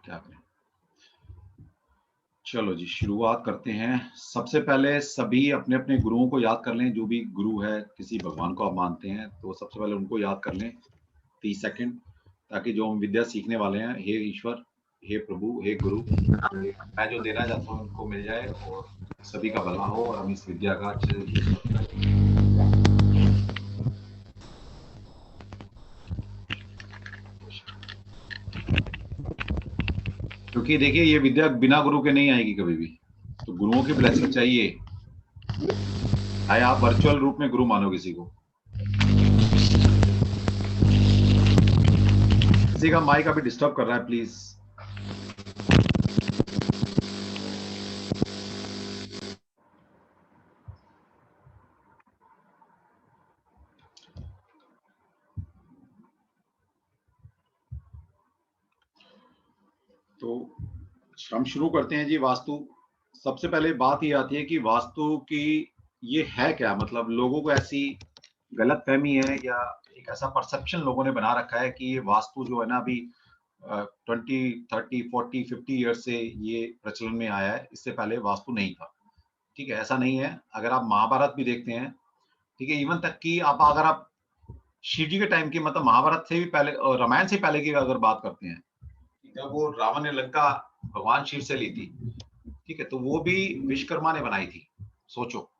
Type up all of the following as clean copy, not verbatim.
क्या करें। चलो जी, शुरुआत करते हैं। सबसे पहले सभी अपने-अपने गुरुओं को याद कर लें, जो भी गुरु है, किसी भगवान को आप मानते हैं, तो सबसे पहले उनको याद कर लें 30 सेकंड, ताकि जो हम विद्या सीखने वाले हैं, हे ईश्वर, हे प्रभु, हे गुरु, मैं जो देना चाहता हूँ उनको मिल जाए और सभी का भला हो और हम इस विद्या का अच्छे से यूज़ कर पाएँ। क्योंकि देखिए ये विद्या बिना गुरु के नहीं आएगी कभी भी, तो गुरुओं की ब्लेसिंग चाहिए। चाहे आप वर्चुअल रूप में गुरु मानो किसी को। किसी का माइक अभी डिस्टर्ब कर रहा है, प्लीज। तो हम शुरू करते हैं जी। वास्तु, सबसे पहले बात ये आती है कि वास्तु की ये है क्या, मतलब लोगों को ऐसी गलत फहमी है या एक ऐसा परसेप्शन लोगों ने बना रखा है कि ये वास्तु जो है ना अभी 20, 30, 40, 50 ईयर से ये प्रचलन में आया है, इससे पहले वास्तु नहीं था। ठीक है, ऐसा नहीं है। अगर आप महाभारत भी देखते हैं, ठीक है, इवन तक कि आप अगर आप शिव जी के टाइम की, मतलब महाभारत से भी पहले और रामायण से पहले की अगर बात करते हैं, जब वो रावण ने लंका भगवान शिव से ली थी, ठीक है, तो वो भी विश्वकर्मा ने बनाई थी। सोचो,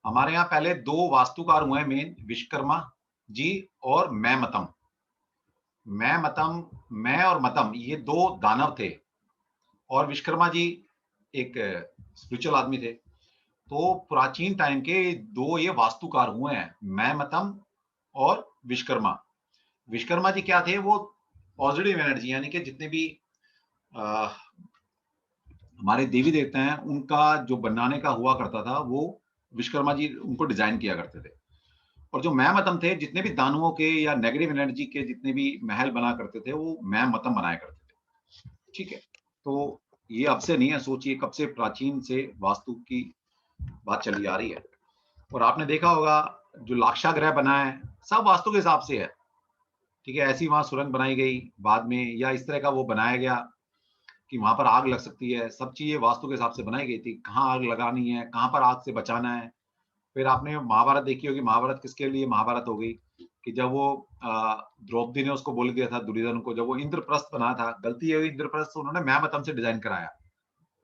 हमारे यहाँ पहले दो वास्तुकार हुए हैं मेन, विश्वकर्मा जी और मैं मतम। मैं मतम, मैं और मतम ये दो दानव थे और विश्वकर्मा जी एक स्पिरिचुअल आदमी थे। तो प्राचीन टाइम के दो ये वास्तुकार हुए हैं, मैं मतम और विश्वकर्मा। विश्वकर्मा जी क्या थे, वो पॉजिटिव एनर्जी, यानी कि जितने भी अ, हमारे देवी देवता हैं उनका जो बनाने का हुआ करता था, वो विश्वकर्मा जी उनको डिजाइन किया करते थे। और जो मैं मतम थे, जितने भी दानुओं के या नेगेटिव एनर्जी के जितने भी महल बना करते थे, वो मैं मतम बनाया करते थे। ठीक है, तो ये अब से नहीं है, सोचिए कब से प्राचीन से वास्तु की बात चली आ रही है। और आपने देखा होगा जो लाक्षागृह बना है, सब वास्तु के हिसाब से है। ठीक है, ऐसी वहां सुरंग बनाई गई बाद में, या इस तरह का वो बनाया गया कि वहां पर आग लग सकती है, सब चीजें वास्तु के हिसाब से बनाई गई थी, कहाँ आग लगानी है, कहाँ पर आग से बचाना है। फिर आपने महाभारत देखी होगी, महाभारत किसके लिए महाभारत हो गई कि जब वो द्रौपदी ने उसको बोल दिया था दुर्योधन को, जब वो इंद्रप्रस्थ बना था, गलती ये हुई, इंद्रप्रस्थ उन्होंने मैमतम से डिजाइन कराया,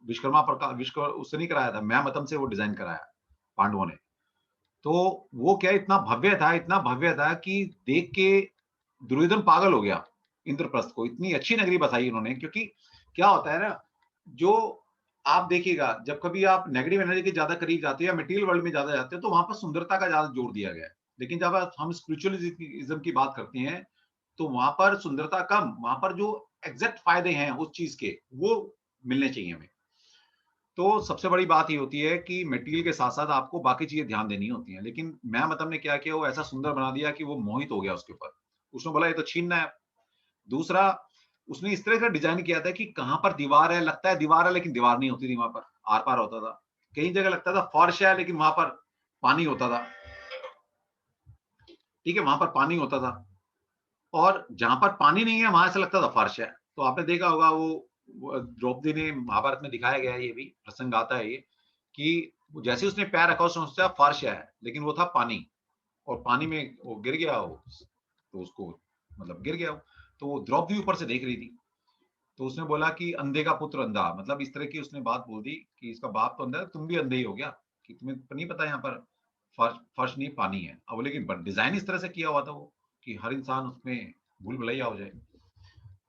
विश्वकर्मा प्रकार विश्व उससे नहीं कराया था, मैमतम से वो डिजाइन कराया पांडवों ने। तो वो क्या इतना भव्य था, इतना भव्य था कि देख के दुर्योधन पागल हो गया। इंद्रप्रस्थ को इतनी अच्छी नगरी बसाई उन्होंने, क्योंकि क्या होता है ना, जो आप देखिएगा जब कभी आप नेगेटिव एनर्जी के ज्यादा करीब जाते हो या मटेरियल वर्ल्ड में ज्यादा जाते हो, तो वहां पर सुंदरता का ज्यादा जोर दिया गया है। लेकिन जब हम स्पिरिचुअलिज्म की बात करते हैं, तो वहां पर सुंदरता कम, वहां पर जो एग्जैक्ट फायदे हैं उस चीज के, वो मिलने चाहिए हमें। तो सबसे बड़ी बात ये होती है कि मटेरियल के साथ साथ आपको बाकी चीजें ध्यान देनी होती हैं। लेकिन मैं मतलब ने क्या किया, वो ऐसा सुंदर बना दिया कि वो मोहित हो गया उसके ऊपर। उसने बोला ये तो छीनना है। दूसरा, उसने इस तरह का डिजाइन किया था कि कहाँ पर दीवार है, लगता है दीवार है लेकिन दीवार नहीं होती थी, वहां पर आर पार होता था। कई जगह लगता था फर्श है लेकिन वहां पर पानी होता था। ठीक है, वहां पर पानी होता था। और जहां पर पानी नहीं है वहां ऐसा लगता था फर्श है। तो आपने देखा होगा वो द्रौपदी ने महाभारत में दिखाया गया है, ये भी प्रसंग आता है ये, कि जैसे उसने पैर रखा उसने सोचा फर्श है, लेकिन वो था पानी। और पानी में वो गिर गया वो, तो उसको मतलब गिर गया वो। तो वो द्रौपदी ऊपर से देख रही थी, तो उसने बोला कि अंधे का पुत्र अंधा, मतलब इस तरह की उसने बात बोल दी कि इसका बाप तो अंधा है, तुम भी अंधे ही हो गया, कि तुम्हें नहीं पता यहाँ पर फर्श फर्श नहीं पानी है। अब लेकिन डिजाइन इस तरह से किया हुआ था वो कि हर इंसान उसमें भूल भुलैया हो जाए।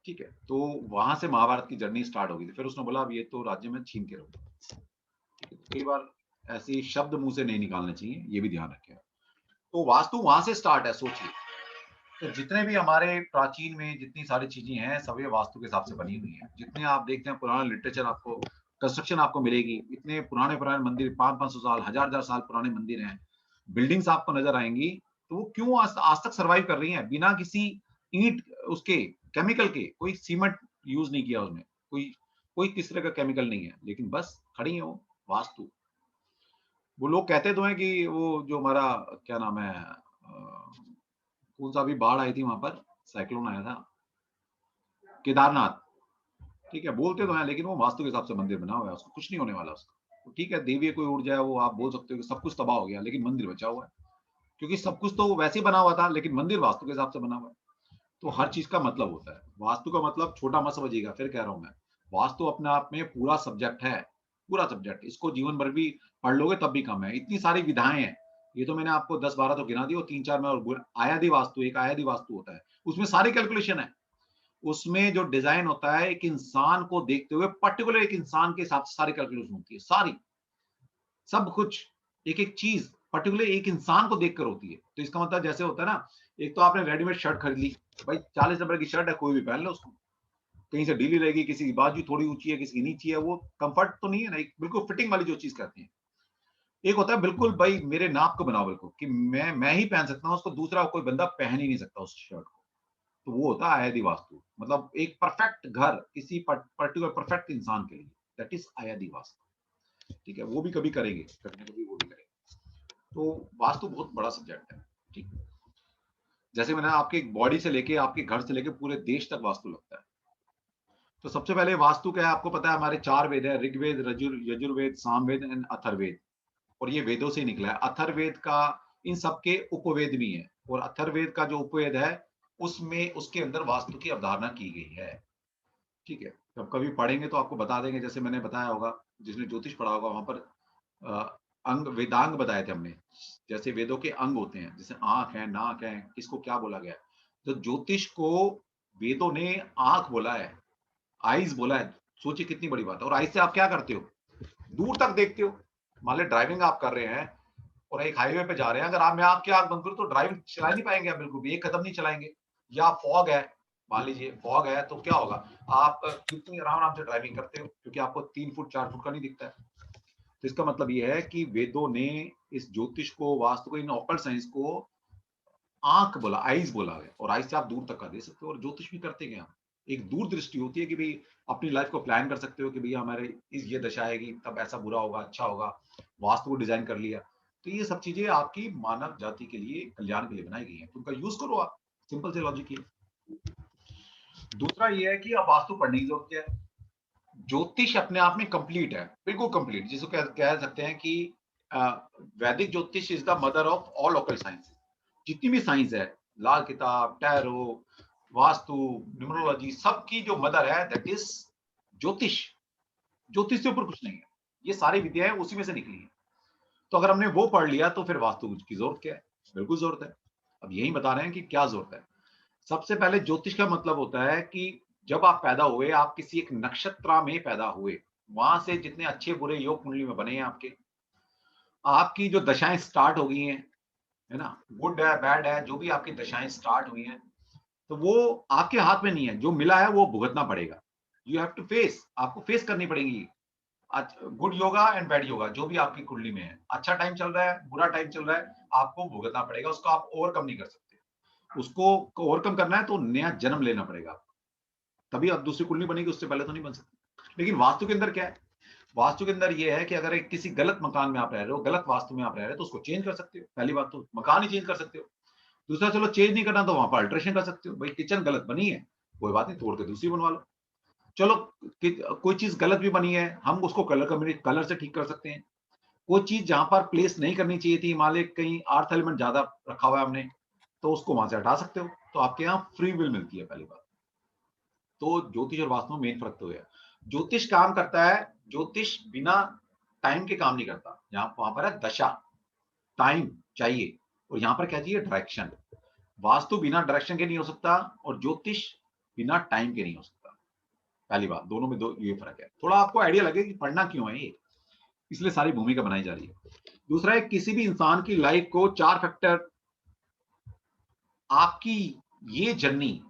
ठीक है, तो वहां से महाभारत की जर्नी स्टार्ट हो गई थी। फिर उसने बोला अब ये तो राज्य में छीन के रहो। ठीक है, तो कई बार ऐसे शब्द मुंह से नहीं निकालने चाहिए, ये भी ध्यान रखें। तो वास्तु वहां से स्टार्ट है, सोचिए। तो जितने भी हमारे प्राचीन में जितनी सारी चीजें हैं, सब ये वास्तु के हिसाब से बनी हुई हैं। जितने आप देखते हैं पुराना लिटरेचर, आपको कंस्ट्रक्शन आपको मिलेगी, इतने पुराने पुराने मंदिर, 500-500 साल, हजार साल पुराने मंदिर हैं, बिल्डिंग्स आपको नजर आएंगी। तो वो क्यों आज तक सर्वाइव कर रही हैं बिना किसी ईंट उसके केमिकल के, कोई सीमेंट यूज नहीं किया उसमें, कोई कोई किस तरह का केमिकल नहीं है, लेकिन बस खड़ी है वो वास्तु। वो लोग कहते तो हैं कि वो जो हमारा क्या नाम है, कौन सा अभी बाढ़ आई थी वहां पर, साइक्लोन आया था, केदारनाथ। ठीक है, बोलते तो हैं लेकिन वो वास्तु के हिसाब से मंदिर बना हुआ है, उसको कुछ नहीं होने वाला उसका। तो ठीक है, देवीय कोई उड़ जाए, वो आप बोल सकते हो कि सब कुछ तबाह हो गया, लेकिन मंदिर बचा हुआ है। क्योंकि सब कुछ तो वैसे ही बना हुआ था, लेकिन मंदिर वास्तु के हिसाब से बना हुआ है। तो हर चीज़ का मतलब होता है। वास्तु का मतलब छोटा मत समझिएगा, फिर कह रहा हूँ मैं। वास्तु अपने आप में पूरा सब्जेक्ट है, पूरा सब्जेक्ट। इसको जीवन भर भी पढ़ लोगे तब भी कम है। इतनी सारी विधाएँ हैं। ये तो मैंने आपको 10-12 तो गिना दी और 3-4 मैं और आयादी वास्तु, एक आयादी वास्तु होता है। उसमें सारी कैलकुलेशन है। उसमें जो डिज़ाइन होता है, एक इंसान को देखते हुए पर्टिकुलर एक इंसान के हिसाब से सारी कैलकुलेशन होती है, सारी। सब कुछ, एक-एक चीज़ पर्टिकुलर एक इंसान को देखकर होती है। तो इसका मतलब जैसे होता है ना, एक तो आपने रेडीमेड शर्ट खरीद ली, भाई ₹40 की शर्ट है, कोई भी पहन लो उसको। कहीं से ढीली रहेगी, किसी की बाजू थोड़ी ऊँची है, किसी की नीची है, वो कम्फर्ट तो नहीं है ना, एक बिल्कुल फिटिंग वाली जो चीज़ कहते हैं। एक होता है बिल्कुल भाई मेरे नाप को बनाओ बिल्कुल कि मैं ही पहन सकता हूँ, उसको दूसरा कोई बंदा पहन ही नहीं सकता उस शर्ट को। तो वो होता है अयादी वास्तु। मतलब एक परफेक्ट घर किसी पर्टिकुलर परफेक्ट इंसान के लिए, दैट इज़ अयादी वास्तु। ठीक है? वो भी कभी करेंगे, कभी ना कभी वो भी करेंगे। तो वास्तु बहुत बड़ा सब्जेक्ट है, ठीक। जैसे मैंने आपके बॉडी से लेके आपके घर से लेके पूरे देश तक वास्तु लगता है। तो सबसे पहले वास्तु क्या है आपको पता है, हमारे 4 वेद है, ऋग्वेद, यजुर्वेद, सामवेद एंड अथर्ववेद। और ये वेदों से ही निकला है। अथर्ववेद का इन सब के उपवेद भी हैं और अथर्ववेद का जो उपवेद है उसमें उसके अंदर वास्तु की अवधारणा की गई है। ठीक है? जब कभी पढ़ेंगे तो आपको बता देंगे, जैसे मैंने बताया होगा, जिसने ज्योतिष पढ़ा होगा वहाँ पर अंग वेदांग बताए थे हमने। जैसे वेदों के अंग होते हैं, जैसे आँख है, नाक है, किसको क्या बोला गया है। तो ज्योतिष को वेदों ने आँख बोला है, आइज़ बोला है। सोचिए कितनी बड़ी बात है। और आइज़ से आप क्या करते हो? दूर तक देखते हो। मान लें ड्राइविंग आप कर रहे हैं और एक हाईवे पे जा रहे हैं, अगर आप मैं आपकी आँख बंद करूँ तो ड्राइविंग चला नहीं पाएँगे आप बिल्कुल भी, एक कदम नहीं चलाएँगे। या फॉग है, मान लीजिए फॉग है तो क्या होगा? आप कितनी आराम-आराम से ड्राइविंग करते हो क्योंकि आपको 3 फुट 4 फुट का नहीं दिखता है। तो इसका मतलब ये है कि वेदों ने इस ज्योतिष को, वास्तु को, इन ऑकल्ट साइंस को आँख बोला, आइज़ बोला है और आइज़ से आप दूर तक का दे सकते हो और ज्योतिष भी करते क्या हैं? एक दूरदृष्टि होती है कि भई अपनी लाइफ़ को प्लान कर सकते हो कि भई हमारे इस ये दशा आएगी, तब ऐसा बुरा होगा, अच्छा होगा। वास्तु को डिज़ाइन कर लिया। तो ये सब चीज़ें आपकी मानव जाति के लिए, कल्याण के लिए बनाई गई हैं। तो उनका यूज़ करो आप। सिंपल से लॉजिक ये है। दूसरा ये है कि अब वास्तु पढ़ने की ज़रूरत क्या है? ज्योतिष अपने आप में कंप्लीट है, बिल्कुल कंप्लीट, जिसको कह कह सकते हैं कि अ, वैदिक ज्योतिष is the mother of all occult sciences. जितनी भी साइंस है, लाल किताब, टैरो, वास्तु, न्यूमरोलॉजी, सबकी जो मदर है दैट इज़ ज्योतिष। ज्योतिष से ऊपर कुछ नहीं है। ये सारी विद्याएँ उसी में से निकली हैं। तो अगर हमने वो पढ़ लिया तो फिर वास्तु की ज़रूरत क्या है? बिल्कुल ज़रूरत है। अब यही बता रहे हैं कि क्या ज़रूरत है। सबसे पहले ज्योतिष का मतलब होता है कि जब आप पैदा हुए, आप किसी एक नक्षत्र में पैदा हुए, वहाँ से जितने अच्छे-बुरे योग कुंडली में बने हैं आपके, आपकी जो दशाएँ स्टार्ट हो गई हैं, है ना? गुड है, बैड है, जो भी आपकी दशाएँ स्टार्ट हुई हैं, तो वो आपके हाथ में नहीं है। जो मिला है वो भुगतना पड़ेगा। यू हैव टू फेस, आपको फेस करनी पड़ेगी। Good yoga and bad yoga जो भी आपकी कुंडली में है। अच्छा टाइम चल रहा है, बुरा टाइम चल रहा है, आपको भुगतना पड़ेगा। उसको आप ओवरकम नहीं कर सकते। उसको ओवरकम करना है तो नया जन्म लेना पड़ेगा आपको। तभी अब दूसरी कुंडली बनेगी, उससे पहले तो नहीं बन सकती। लेकिन वास्तु के अंदर क्या है? वास्तु के अंदर ये है कि अगर एक किसी गलत मकान में आप रह रहे हो, गलत वास्तु में आप रह रहे हो, तो उसको चेंज कर सकते हो। पहली बात तो मकान ही चेंज कर सकते हो। दूसरा चलो चेंज नहीं करना तो वहाँ पर अल्टरेशन कर सकते हो। भाई किचन गलत बनी है, कोई बात नहीं, तोड़ के दूसरी बनवा लो। चलो कोई चीज़ गलत भी बनी है, हम उसको कलर से ठीक कर सकते हैं। कोई चीज़ जहाँ पर प्लेस नहीं करनी चाहिए थी, मान लें कहीं अर्थ एलिमेंट ज़्यादा रखा हुआ है हमने, तो उसको वहाँ से हटा सकते हो। तो आपके यहाँ फ्री विल मिलती है पहली बात। तो ज्योतिष और वास्तु में मेन फ़र्क तो है। ज्योतिष काम करता है, ज्योतिष बिना टाइम के काम नहीं करता। यहाँ वहाँ पर है दशा, टाइम चाहिए और यहाँ पर क्या चाहिए डायरेक्शन। वास्तु बिना डायरेक्शन के नहीं हो सकता और ज्योतिष बिना टाइम के नहीं हो सकता। पहली बात, दोनों में दो ये फ़र्क है। थोड़ा आपको आइडिया लगे कि पढ़ना क्यों है ये, इसलिए सारी भूमिका बनाई जा रही है। दूसरा है किसी भी इंसान की लाइफ़ को 4 फैक्टर आपकी ये जर्नी,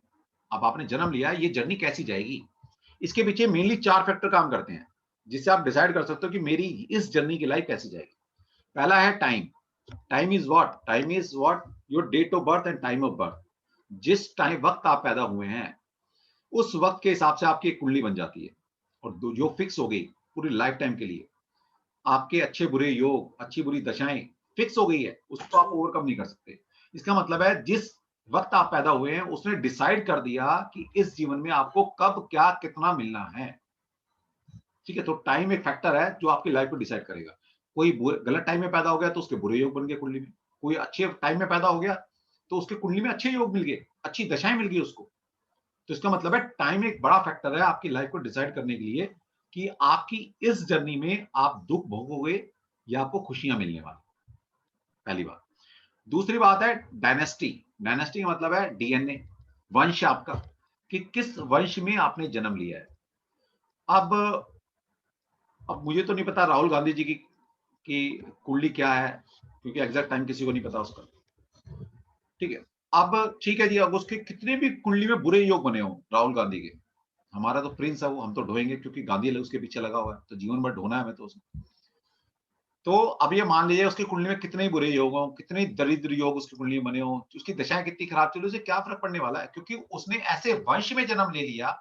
अब आपने जन्म लिया है, ये जर्नी कैसी जाएगी? इसके पीछे मेनली 4 फैक्टर काम करते हैं, जिससे आप डिसाइड कर सकते हो कि मेरी इस जर्नी की लाइफ़ कैसी जाएगी। पहला है time. Time is what? Time is what? Your date of birth and time of birth. जिस टाइम वक़्त आप पैदा हुए हैं, उस वक़्त के हिसाब से आपकी एक कुंडली बन जाती है और दो जो फिक्स हो गई पूरी लाइफ़ टाइम के लिए। आपके अच्छे-बुरे योग, अच्छी-बुरी दशाएँ फिक्स हो गई है, उसको आप ओवरकम नहीं कर सकते। इसका मतलब है जिस वक्त आप पैदा हुए हैं, उसने डिसाइड कर दिया कि इस जीवन में आपको कब क्या कितना मिलना है। ठीक है, तो टाइम एक फैक्टर है जो आपकी लाइफ को डिसाइड करेगा। कोई गलत टाइम में पैदा हो गया तो उसके बुरे योग बन गए कुंडली में, कोई अच्छे टाइम में पैदा हो गया तो उसके कुंडली में अच्छे योग मिल गए, अच्छी दशाएं मिल गई उसको। तो इसका मतलब है टाइम एक बड़ा फैक्टर है आपकी लाइफ को डिसाइड करने के लिए कि आपकी इस जर्नी में आप दुख भोगोगे या आपको खुशियां मिलने वाली। पहली बात। दूसरी बात है डायनेस्टी। डायनेस्टी का मतलब है डीएनए, वंश आपका, कि किस वंश में आपने जन्म लिया है। अब मुझे तो नहीं पता राहुल गांधी जी की कुंडली क्या है, क्योंकि एग्जैक्ट टाइम किसी को नहीं पता उसका। ठीक है, अब ठीक है जी, अब उसके कितने भी कुंडली में बुरे योग बने हो राहुल गांधी के, हमारा तो प्रिंस है वो, हम तो ढोएंगे क्योंकि गांधी उसके पीछे लगा हुआ है, तो जीवन भर ढोना है हमें तो उसमें। तो अब ये मान लीजिए उसकी कुंडली में कितने ही बुरे योग हो, कितने दरिद्र योग उसकी कुंडली में बने हो, उसकी दशाएं कितनी खराब चली, उसे क्या फर्क पड़ने वाला है, क्योंकि उसने ऐसे वंश में जन्म ले लिया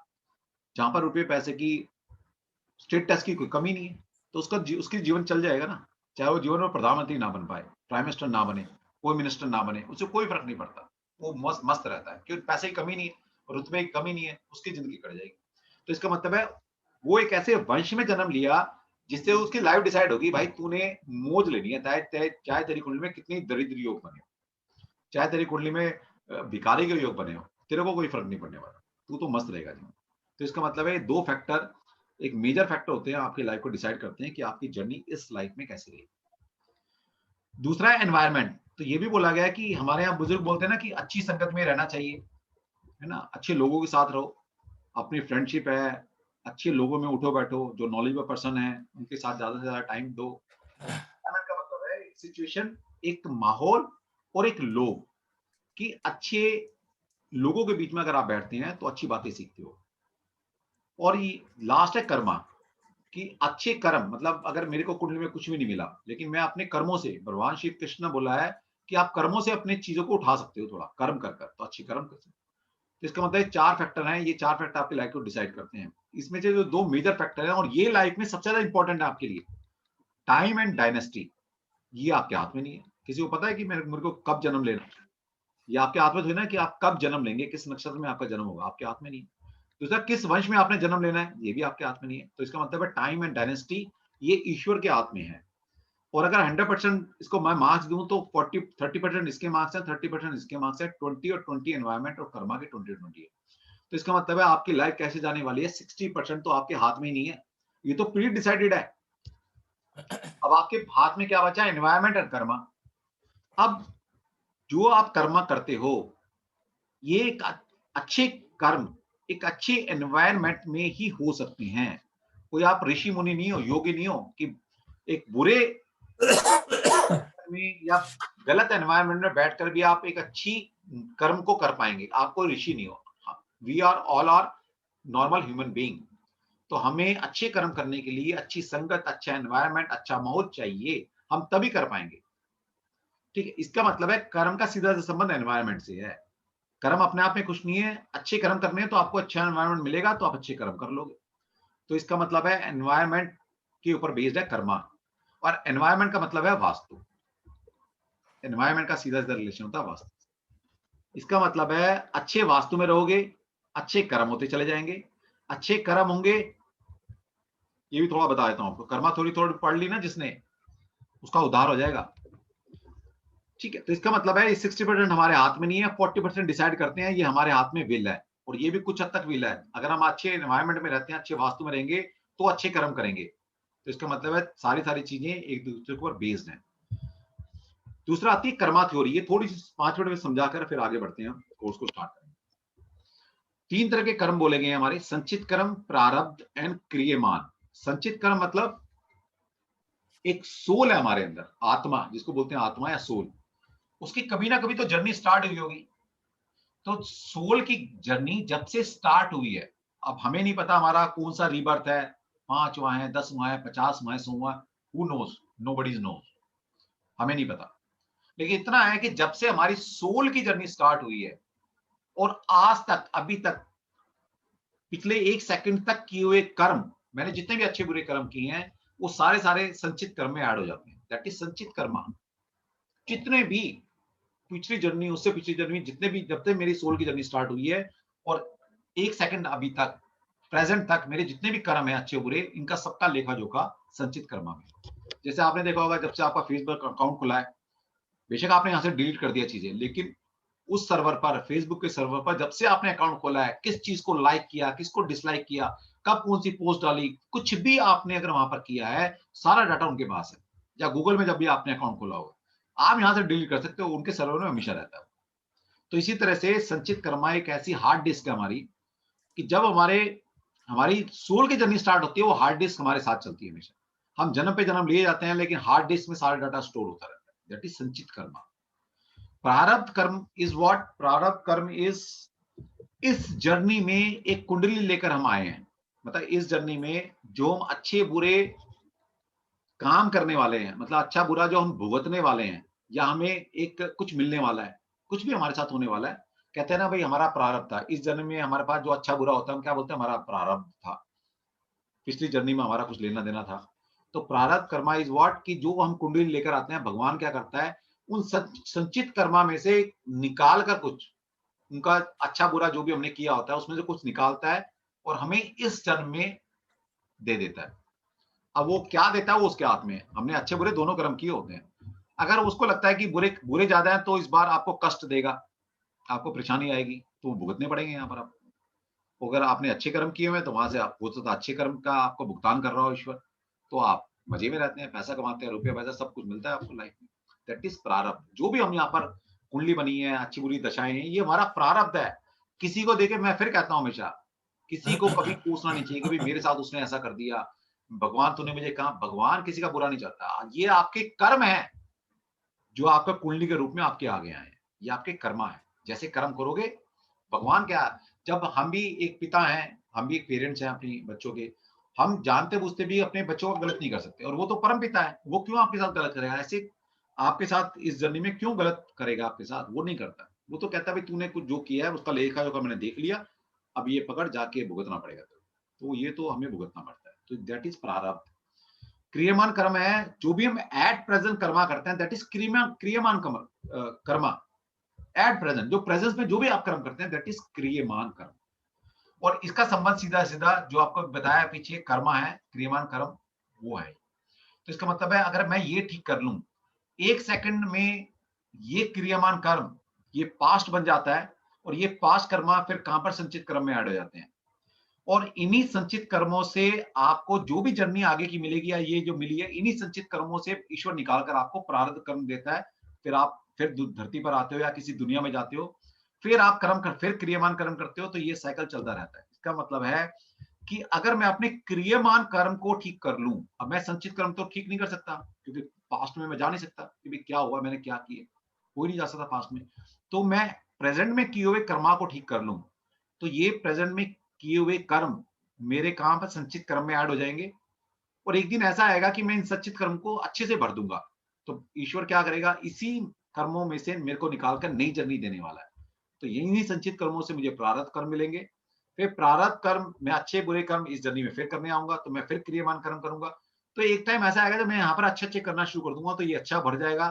जहां पर रुपये पैसे की, स्टेटस की कोई कमी नहीं है। तो उसकी जीवन चल जाएगा ना, चाहे वो जीवन में प्रधानमंत्री ना बन पाए, प्राइम मिनिस्टर ना बने, कोई मिनिस्टर ना बने, उसे कोई फर्क नहीं पड़ता। वो मस्त मस्त रहता है क्योंकि पैसे की कमी नहीं है, रुतबे की कमी नहीं है, उसकी जिंदगी कट जाएगी। तो इसका मतलब है वो एक ऐसे वंश में जन्म लिया जिससे उसकी लाइफ डिसाइड होगी, भाई तूने मौज लेनी है, चाहे तेरी कुंडली में कितनी दरिद्र योग बने हो, चाहे तेरी कुंडली में भिखारी के योग बने हो, तेरे को कोई फर्क नहीं पड़ने वाला, तू तो मस्त रहेगा जीवन। तो इसका मतलब है दो फैक्टर, एक मेजर फैक्टर होते हैं आपकी लाइफ को डिसाइड करते हैं कि आपकी जर्नी इस लाइफ में कैसी रहेगी। दूसरा है एनवायरनमेंट। तो ये भी बोला गया है कि हमारे यहाँ बुजुर्ग बोलते हैं ना कि अच्छी संगत में रहना चाहिए, है ना, अच्छे लोगों के साथ रहो, अपनी फ्रेंडशिप है, अच्छे लोगों में उठो बैठो, जो नॉलेजेबल पर्सन है उनके साथ ज्यादा से ज्यादा टाइम दो। एनवायरनमेंट का मतलब है एक सिचुएशन, एक माहौल और एक लोग, कि अच्छे लोगों के बीच में अगर आप बैठते हैं तो अच्छी बातें सीखते हो। और ये लास्ट है कर्मा, कि अच्छे कर्म, मतलब अगर मेरे को कुंडली में कुछ भी नहीं मिला लेकिन मैं अपने कर्मों से, भगवान श्री कृष्ण ने बोला है कि आप कर्मों से अपनी चीजों को उठा सकते हो, थोड़ा कर्म कर कर तो अच्छी कर्म कर सकते हो। तो इसका मतलब चार फैक्टर हैं, ये चार फैक्टर आपकी लाइफ को डिसाइड करते हैं। इसमें से जो दो मेजर फैक्टर हैं और ये लाइफ में सबसे ज्यादा इंपॉर्टेंट है आपके लिए, टाइम एंड डायनेस्टी, ये आपके हाथ में नहीं है। किसी को पता है कि मेरे को कब जन्म लेना है? ये आपके हाथ में तो है ना कि आप कब जन्म लेंगे, किस नक्षत्र में आपका जन्म होगा, आपके हाथ में नहीं है। दूसरा, किस वंश में आपने जन्म लेना है, ये भी आपके हाथ में नहीं है। तो इसका मतलब है टाइम एंड डायनेस्टी ये ईश्वर के हाथ में है। और अगर 100% इसको मैं मार्क्स दूं तो 30% इसके मार्क्स हैं, 30% इसके मार्क्स है, 20 और 20 एनवायरमेंट और कर्मा के 20-20 है। तो इसका मतलब है आपकी लाइफ कैसे जाने वाली है, 60% तो आपके हाथ में ही नहीं है, ये तो प्री डिसाइडेड है। अब आपके हाथ में क्या बचा है, एनवायरमेंट और कर्मा। अब जो आप कर्मा करते हो, ये एक अच्छे कर्म एक अच्छे एनवायरनमेंट में ही हो सकते हैं। कोई आप ऋषि मुनि नहीं हो, योगी नहीं हो कि एक बुरे में या गलत एनवायरनमेंट में बैठकर भी आप एक अच्छी कर्म को कर पाएंगे, आप कोई ऋषि नहीं हो। We are all are normal human being. तो हमें अच्छे कर्म करने के लिए अच्छी संगत, अच्छा एनवायरनमेंट, अच्छा माहौल चाहिए, हम तभी कर पाएंगे। ठीक है, इसका मतलब है कर्म का सीधा संबंध एनवायरनमेंट से है। कर्म अपने आप में कुछ नहीं है, अच्छे कर्म करने हैं तो आपको अच्छा एनवायरनमेंट मिलेगा तो आप अच्छे कर्म कर लोगे। तो इसका मतलब है एनवायरनमेंट के ऊपर बेस्ड है कर्मा। और एनवायरनमेंट का मतलब है वास्तु, एनवायरनमेंट का सीधा सीधा रिलेशन होता है वास्तु। इसका मतलब है अच्छे वास्तु में रहोगे, अच्छे कर्म होते चले जाएंगे, अच्छे कर्म होंगे। ये भी थोड़ा बता देता हूं आपको, कर्मा थोड़ी थोड़ी पढ़ ली ना जिसने, उसका उद्धार हो जाएगा। ठीक है, तो इसका मतलब है 60% हमारे हाथ में नहीं है, 40% डिसाइड करते हैं, ये हमारे हाथ में विल है। और ये भी कुछ हद तक विल है, अगर हम अच्छे एनवायरनमेंट में रहते हैं, अच्छे वास्तु में रहेंगे तो अच्छे कर्म करेंगे। तो इसका मतलब है सारी सारी चीजें एक दूसरे के ऊपर बेस्ड हैं। दूसरा आती है कर्मा थ्योरी, ये थोड़ी सी 5 मिनट में समझाकर फिर आगे बढ़ते हैं, कोर्स को स्टार्ट करें। 3 तरह के कर्म बोले गए हमारे, संचित कर्म, प्रारब्ध एंड क्रियमान। संचित कर्म मतलब एक सोल है हमारे अंदर, आत्मा जिसको बोलते हैं, आत्मा या सोल, उसकी कभी ना कभी तो जर्नी स्टार्ट हुई होगी। तो सोल की जर्नी जब से स्टार्ट हुई है, अब हमें नहीं पता हमारा कौन सा रीबर्थ है, 5वां है, 10वां है, 50वां है, 100वां, हु नोस, नोबडीज नोस, हमें नहीं पता। लेकिन इतना है कि जब से हमारी सोल की जर्नी स्टार्ट हुई है और आज तक, अभी तक, पिछले 1 सेकंड तक किए हुए कर्म, मैंने जितने भी अच्छे बुरे कर्म किए हैं वो सारे सारे संचित कर्म में ऐड हो जाते हैं, दैट इज संचित कर्मा। जितने भी, पिछली जर्नी, उससे पिछली जर्नी, जितने भी, जब तक मेरी सोल की जर्नी स्टार्ट हुई है और 1 सेकंड अभी तक, प्रेजेंट तक, मेरे जितने भी कर्म हैं अच्छे बुरे, इनका सबका लेखा-जोखा संचित कर्मा में। जैसे आपने देखा होगा, जब से आपका फेसबुक अकाउंट खुला है, बेशक आपने यहाँ से डिलीट कर दिया चीजें, लेकिन उस सर्वर पर, फेसबुक के सर्वर पर, जब से आपने अकाउंट खोला है, किस चीज को लाइक किया, किसको डिसलाइक किया, कब कौन सी पोस्ट डाली, कुछ भी आपने अगर वहां पर किया है, सारा डाटा उनके पास है। या गूगल में जब भी आपने अकाउंट खोला होगा, आप यहाँ से डिलीट कर सकते हो, उनके सर्वर में हमेशा रहता है। तो इसी तरह से संचित कर्मा एक ऐसी हार्ड डिस्क है हमारी, कि जब हमारी सोल की जर्नी स्टार्ट होती है, वो हार्ड डिस्क हमारे साथ चलती है हमेशा। हम जन्म पे जन्म लिए जाते हैं, लेकिन हार्ड डिस्क में सारा डाटा स्टोर होता रहता है। दैट इज संचित कर्मा। प्रारब्ध कर्म इज व्हाट? प्रारब्ध कर्म इज, इस जर्नी में एक कुंडली लेकर हम आए हैं। मतलब इस जर्नी में जो हम अच्छे बुरे काम करने वाले हैं, मतलब अच्छा बुरा जो हम भुगतने वाले हैं, या हमें एक कुछ मिलने वाला है, कुछ भी हमारे साथ होने वाला है, कहते हैं ना भाई, हमारा प्रारब्ध था इस जन्म में, हमारे पास जो अच्छा बुरा होता है, हम क्या बोलते हैं? हमारा प्रारब्ध था, पिछली जर्नी में हमारा कुछ लेना देना था। तो प्रारब्ध कर्मा इज व्हाट, कि जो हम कुंडली लेकर आते हैं, भगवान क्या करता है, उन संचित कर्मा में से निकाल कर कुछ, उनका अच्छा बुरा जो भी हमने किया होता है, उसमें से कुछ निकालता है और हमें इस जन्म में दे देता है। अब वो क्या देता है, वो उसके हाथ में है। हमने अच्छे बुरे दोनों कर्म किए होते हैं। अगर उसको लगता है कि बुरे बुरे ज्यादा है, तो इस बार आपको कष्ट देगा, आपको परेशानी आएगी, तो वो भुगतने पड़ेंगे यहाँ पर आपको। अगर आपने अच्छे कर्म किए हुए हैं, तो वहां से आप, हो सकता है अच्छे कर्म का आपको भुगतान कर रहा हो ईश्वर, तो आप मजे में रहते हैं, पैसा कमाते हैं, रुपया पैसा सब कुछ मिलता है आपको लाइफ में। दैट इज प्रारब्ध। जो भी हम यहाँ पर कुंडली बनी है, अच्छी बुरी दशाएं हैं, ये हमारा प्रारब्ध है। किसी को देखे, मैं फिर कहता हूँ हमेशा, किसी को कभी कोसना नहीं चाहिए कि भाई मेरे साथ उसने ऐसा कर दिया, भगवान तूने मुझे कहा। भगवान किसी का बुरा नहीं चाहता, ये आपके कर्म है, जो आपका कुंडली के रूप में आपके आगे आए हैं। ये आपके कर्मा है, जैसे कर्म करोगे। भगवान क्या, जब हम भी एक पिता हैं, हम भी एक पेरेंट्स हैं अपनी बच्चों के, हम जानते बूझते भी अपने बच्चों को गलत नहीं कर सकते, और वो तो परम पिता है, वो क्यों आपके साथ गलत करेगा? ऐसे आपके साथ इस जर्नी में क्यों गलत करेगा आपके साथ? वो नहीं करता। वो तो कहता है भाई तूने कुछ जो किया है, उसका लेखा जोखा मैंने देख लिया, अब ये पकड़, जाके भुगतना पड़ेगा तेरे को। तो ये तो हमें भुगतना पड़ता है। तो दैट इज प्रारब्ध। क्रियमान कर्म है, जो भी हम एट प्रेजेंट कर्मा करते हैं, that is kriyaman karma. At present, जो प्रेजेंस में जो भी आप कर्म करते हैं, दैट इज क्रियमान कर्म। और इसका संबंध सीधा सीधा जो आपको बताया पीछे, कर्मा है, क्रियमान कर्म वो है। तो इसका मतलब है, अगर मैं ये ठीक कर लूं, 1 सेकंड में ये क्रियमान कर्म, ये पास्ट बन जाता है, और ये पास्ट कर्मा फिर कहां पर? संचित कर्म में ऐड हो जाते हैं। और इन्हीं संचित कर्मों से आपको जो भी जर्नी आगे की मिलेगी, या ये जो मिली है, इन्हीं संचित कर्मों से ईश्वर निकाल कर आपको प्रारब्ध कर्म देता है। फिर आप फिर धरती पर आते हो, या किसी दुनिया में जाते हो, फिर आप कर्म कर, फिर क्रियमान कर्म करते हो। तो ये साइकिल चलता रहता है। इसका मतलब है कि अगर मैं अपने क्रियमान कर्म को ठीक कर लूं, अब मैं संचित कर्म तो ठीक नहीं कर सकता, क्योंकि पास्ट में मैं जा नहीं सकता कि भाई क्या हुआ, मैंने क्या किया, कोई नहीं जा सकता पास्ट में। तो मैं प्रेजेंट में किए हुए कर्मा को ठीक कर लूं, तो ये प्रेजेंट में किए हुए कर्म मेरे कहां पर? संचित कर्म में ऐड हो जाएंगे। और एक दिन ऐसा आएगा कि मैं इन संचित कर्म को अच्छे से भर दूंगा। तो ईश्वर क्या करेगा? इसी कर्मों में से मेरे को निकाल कर नई जर्नी देने वाला है। तो यही संचित कर्मों से मुझे प्रारब्ध कर्म मिलेंगे। फिर प्रारब्ध कर्म, मैं अच्छे बुरे कर्म इस जर्नी में फिर करने आऊंगा, तो मैं फिर क्रियमान कर्म करूंगा। तो एक टाइम ऐसा आएगा जब मैं यहाँ पर अच्छे अच्छे करना शुरू कर दूंगा, तो ये अच्छा बढ़ जाएगा,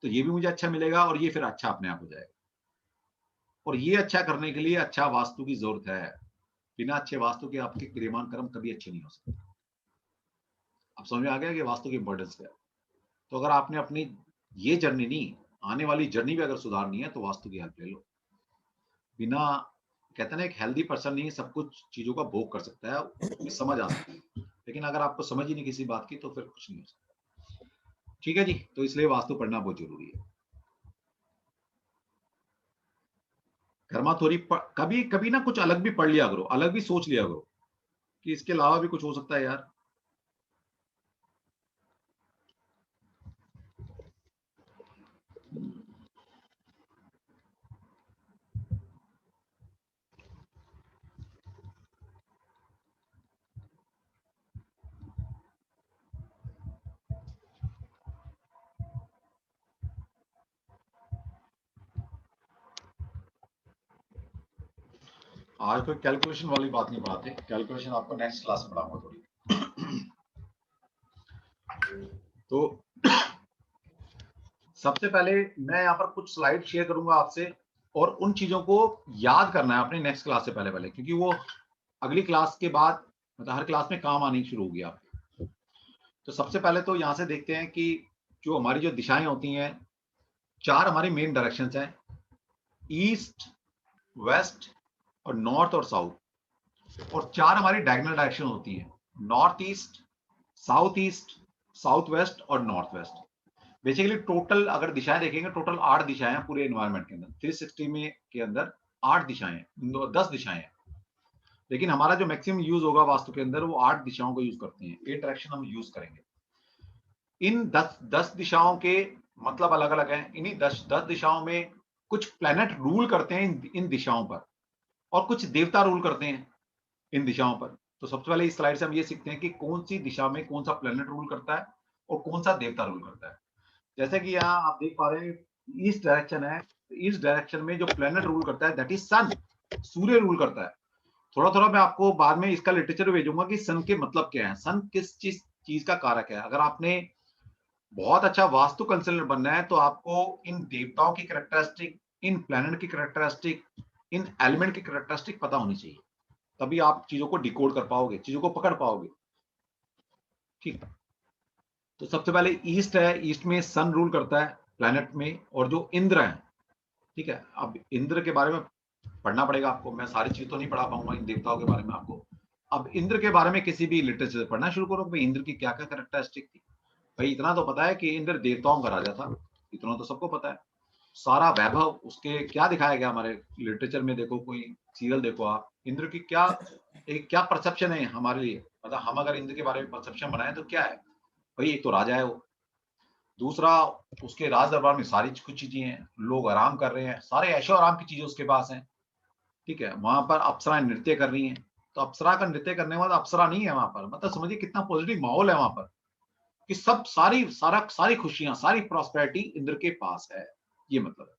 तो ये भी मुझे अच्छा मिलेगा, और ये फिर अच्छा अपने आप हो जाएगा। और ये अच्छा करने के लिए अच्छा वास्तु की जरूरत है। बिना अच्छे वास्तु के आपके क्रियमान कर्म कभी अच्छे नहीं हो सकते। अब समझ में आ गया कि वास्तु की इंपॉर्टेंस क्या है। तो अगर आपने अपनी ये जर्नी नहीं, आने वाली जर्नी भी अगर सुधारनी है, तो वास्तु की हेल्प ले लो। बिना, कहते हैं ना, एक हेल्दी पर्सन नहीं सब कुछ चीजों का भोग कर सकता है, उसमें समझ आ सकती है, लेकिन अगर आपको समझ ही नहीं किसी बात की, तो फिर कुछ नहीं हो सकता। ठीक है जी, तो इसलिए वास्तु पढ़ना बहुत जरूरी है। कर्मा थोड़ी कभी कभी ना कुछ अलग भी पढ़ लिया करो, अलग भी सोच लिया करो, कि इसके अलावा भी कुछ हो सकता है यार। आज कोई कैलकुलेशन वाली बात नहीं पढ़ाते, कैलकुलेशन आपको नेक्स्ट क्लास में पढ़ाऊंगा थोड़ी। तो सबसे पहले मैं यहाँ पर कुछ स्लाइड शेयर करूंगा आपसे, और उन चीजों को याद करना है अपनी नेक्स्ट क्लास से पहले क्योंकि वो अगली क्लास के बाद मतलब हर क्लास में काम आनी शुरू होगी आपके। तो सबसे पहले तो यहाँ से देखते हैं कि जो हमारी जो दिशाएं होती हैं, 4 हमारी मेन डायरेक्शंस हैं, ईस्ट, वेस्ट और नॉर्थ और साउथ, और 4 हमारी डायगोनल डायरेक्शन होती हैं, नॉर्थ ईस्ट, साउथ वेस्ट और नॉर्थ वेस्ट। बेसिकली टोटल अगर दिशाएं देखेंगे, टोटल 8 दिशाएं हैं पूरे एनवायरनमेंट के अंदर, 360 में के अंदर 8 दिशाएं हैं, 10 दिशाएं हैं, लेकिन हमारा जो मैक्सिमम यूज होगा वास्तु के अंदर वो 8 दिशाओं को यूज करते हैं, 8 डायरेक्शन हम यूज करेंगे। इन 10 दिशाओं के मतलब अलग अलग हैं। इन्हीं 10 दिशाओं में कुछ प्लैनेट रूल करते हैं इन दिशाओं पर, और कुछ देवता रूल करते हैं इन दिशाओं पर। तो सबसे पहले इस स्लाइड से हम ये सीखते हैं कि कौन सी दिशा में कौन सा प्लैनेट रूल करता है और कौन सा देवता रूल करता है। जैसे कि यहाँ आप देख पा रहे हैं ईस्ट डायरेक्शन है, ईस्ट डायरेक्शन में जो प्लैनेट रूल करता है दैट इज सन, सूर्य रूल करता है। थोड़ा थोड़ा मैं आपको बाद में इसका लिटरेचर भेजूंगा कि सन के मतलब क्या है, सन किस चीज का कारक है। अगर आपने बहुत अच्छा वास्तु कंसल्टेंट बनना है तो आपको इन देवताओं की कैरेक्टरिस्टिक, इन प्लैनेट की कैरेक्टरिस्टिक, इन एलिमेंट की कैरेक्टरिस्टिक पता होनी चाहिए, तभी आप चीजों को डिकोड कर पाओगे, चीजों को पकड़ पाओगे। ठीक, तो सबसे पहले ईस्ट है, ईस्ट में सन रूल करता है प्लैनेट में, और जो इंद्र है, ठीक है। अब इंद्र के बारे में पढ़ना पड़ेगा आपको, मैं सारी चीज तो नहीं पढ़ा पाऊंगा इन देवताओं के बारे में आपको। अब इंद्र के बारे में किसी भी लिटरेचर से पढ़ना शुरू करो, भाई इंद्र की क्या क्या कैरेक्टरिस्टिक थी। भाई इतना तो पता है कि इंद्र देवताओं का राजा था, इतना तो सबको पता है। सारा वैभव उसके क्या दिखाया गया हमारे लिटरेचर में, देखो कोई सीरियल देखो आप, इंद्र की क्या एक क्या परसेप्शन है हमारे लिए, मतलब हम अगर इंद्र के बारे में परसेप्शन बनाए तो क्या है, भाई एक तो राजा है वो, दूसरा उसके राज दरबार में सारी कुछ चीजें हैं, लोग आराम कर रहे हैं, सारे ऐशो आराम की चीजें उसके पास हैं, ठीक है। वहां पर अप्सराएं नृत्य कर रही हैं, तो अप्सरा का नृत्य करने वाला अप्सरा नहीं है वहां पर, मतलब समझिए कितना पॉजिटिव माहौल है वहां पर, कि सब सारी खुशियां, सारी प्रॉस्पेरिटी इंद्र के पास है, ये मतलब है।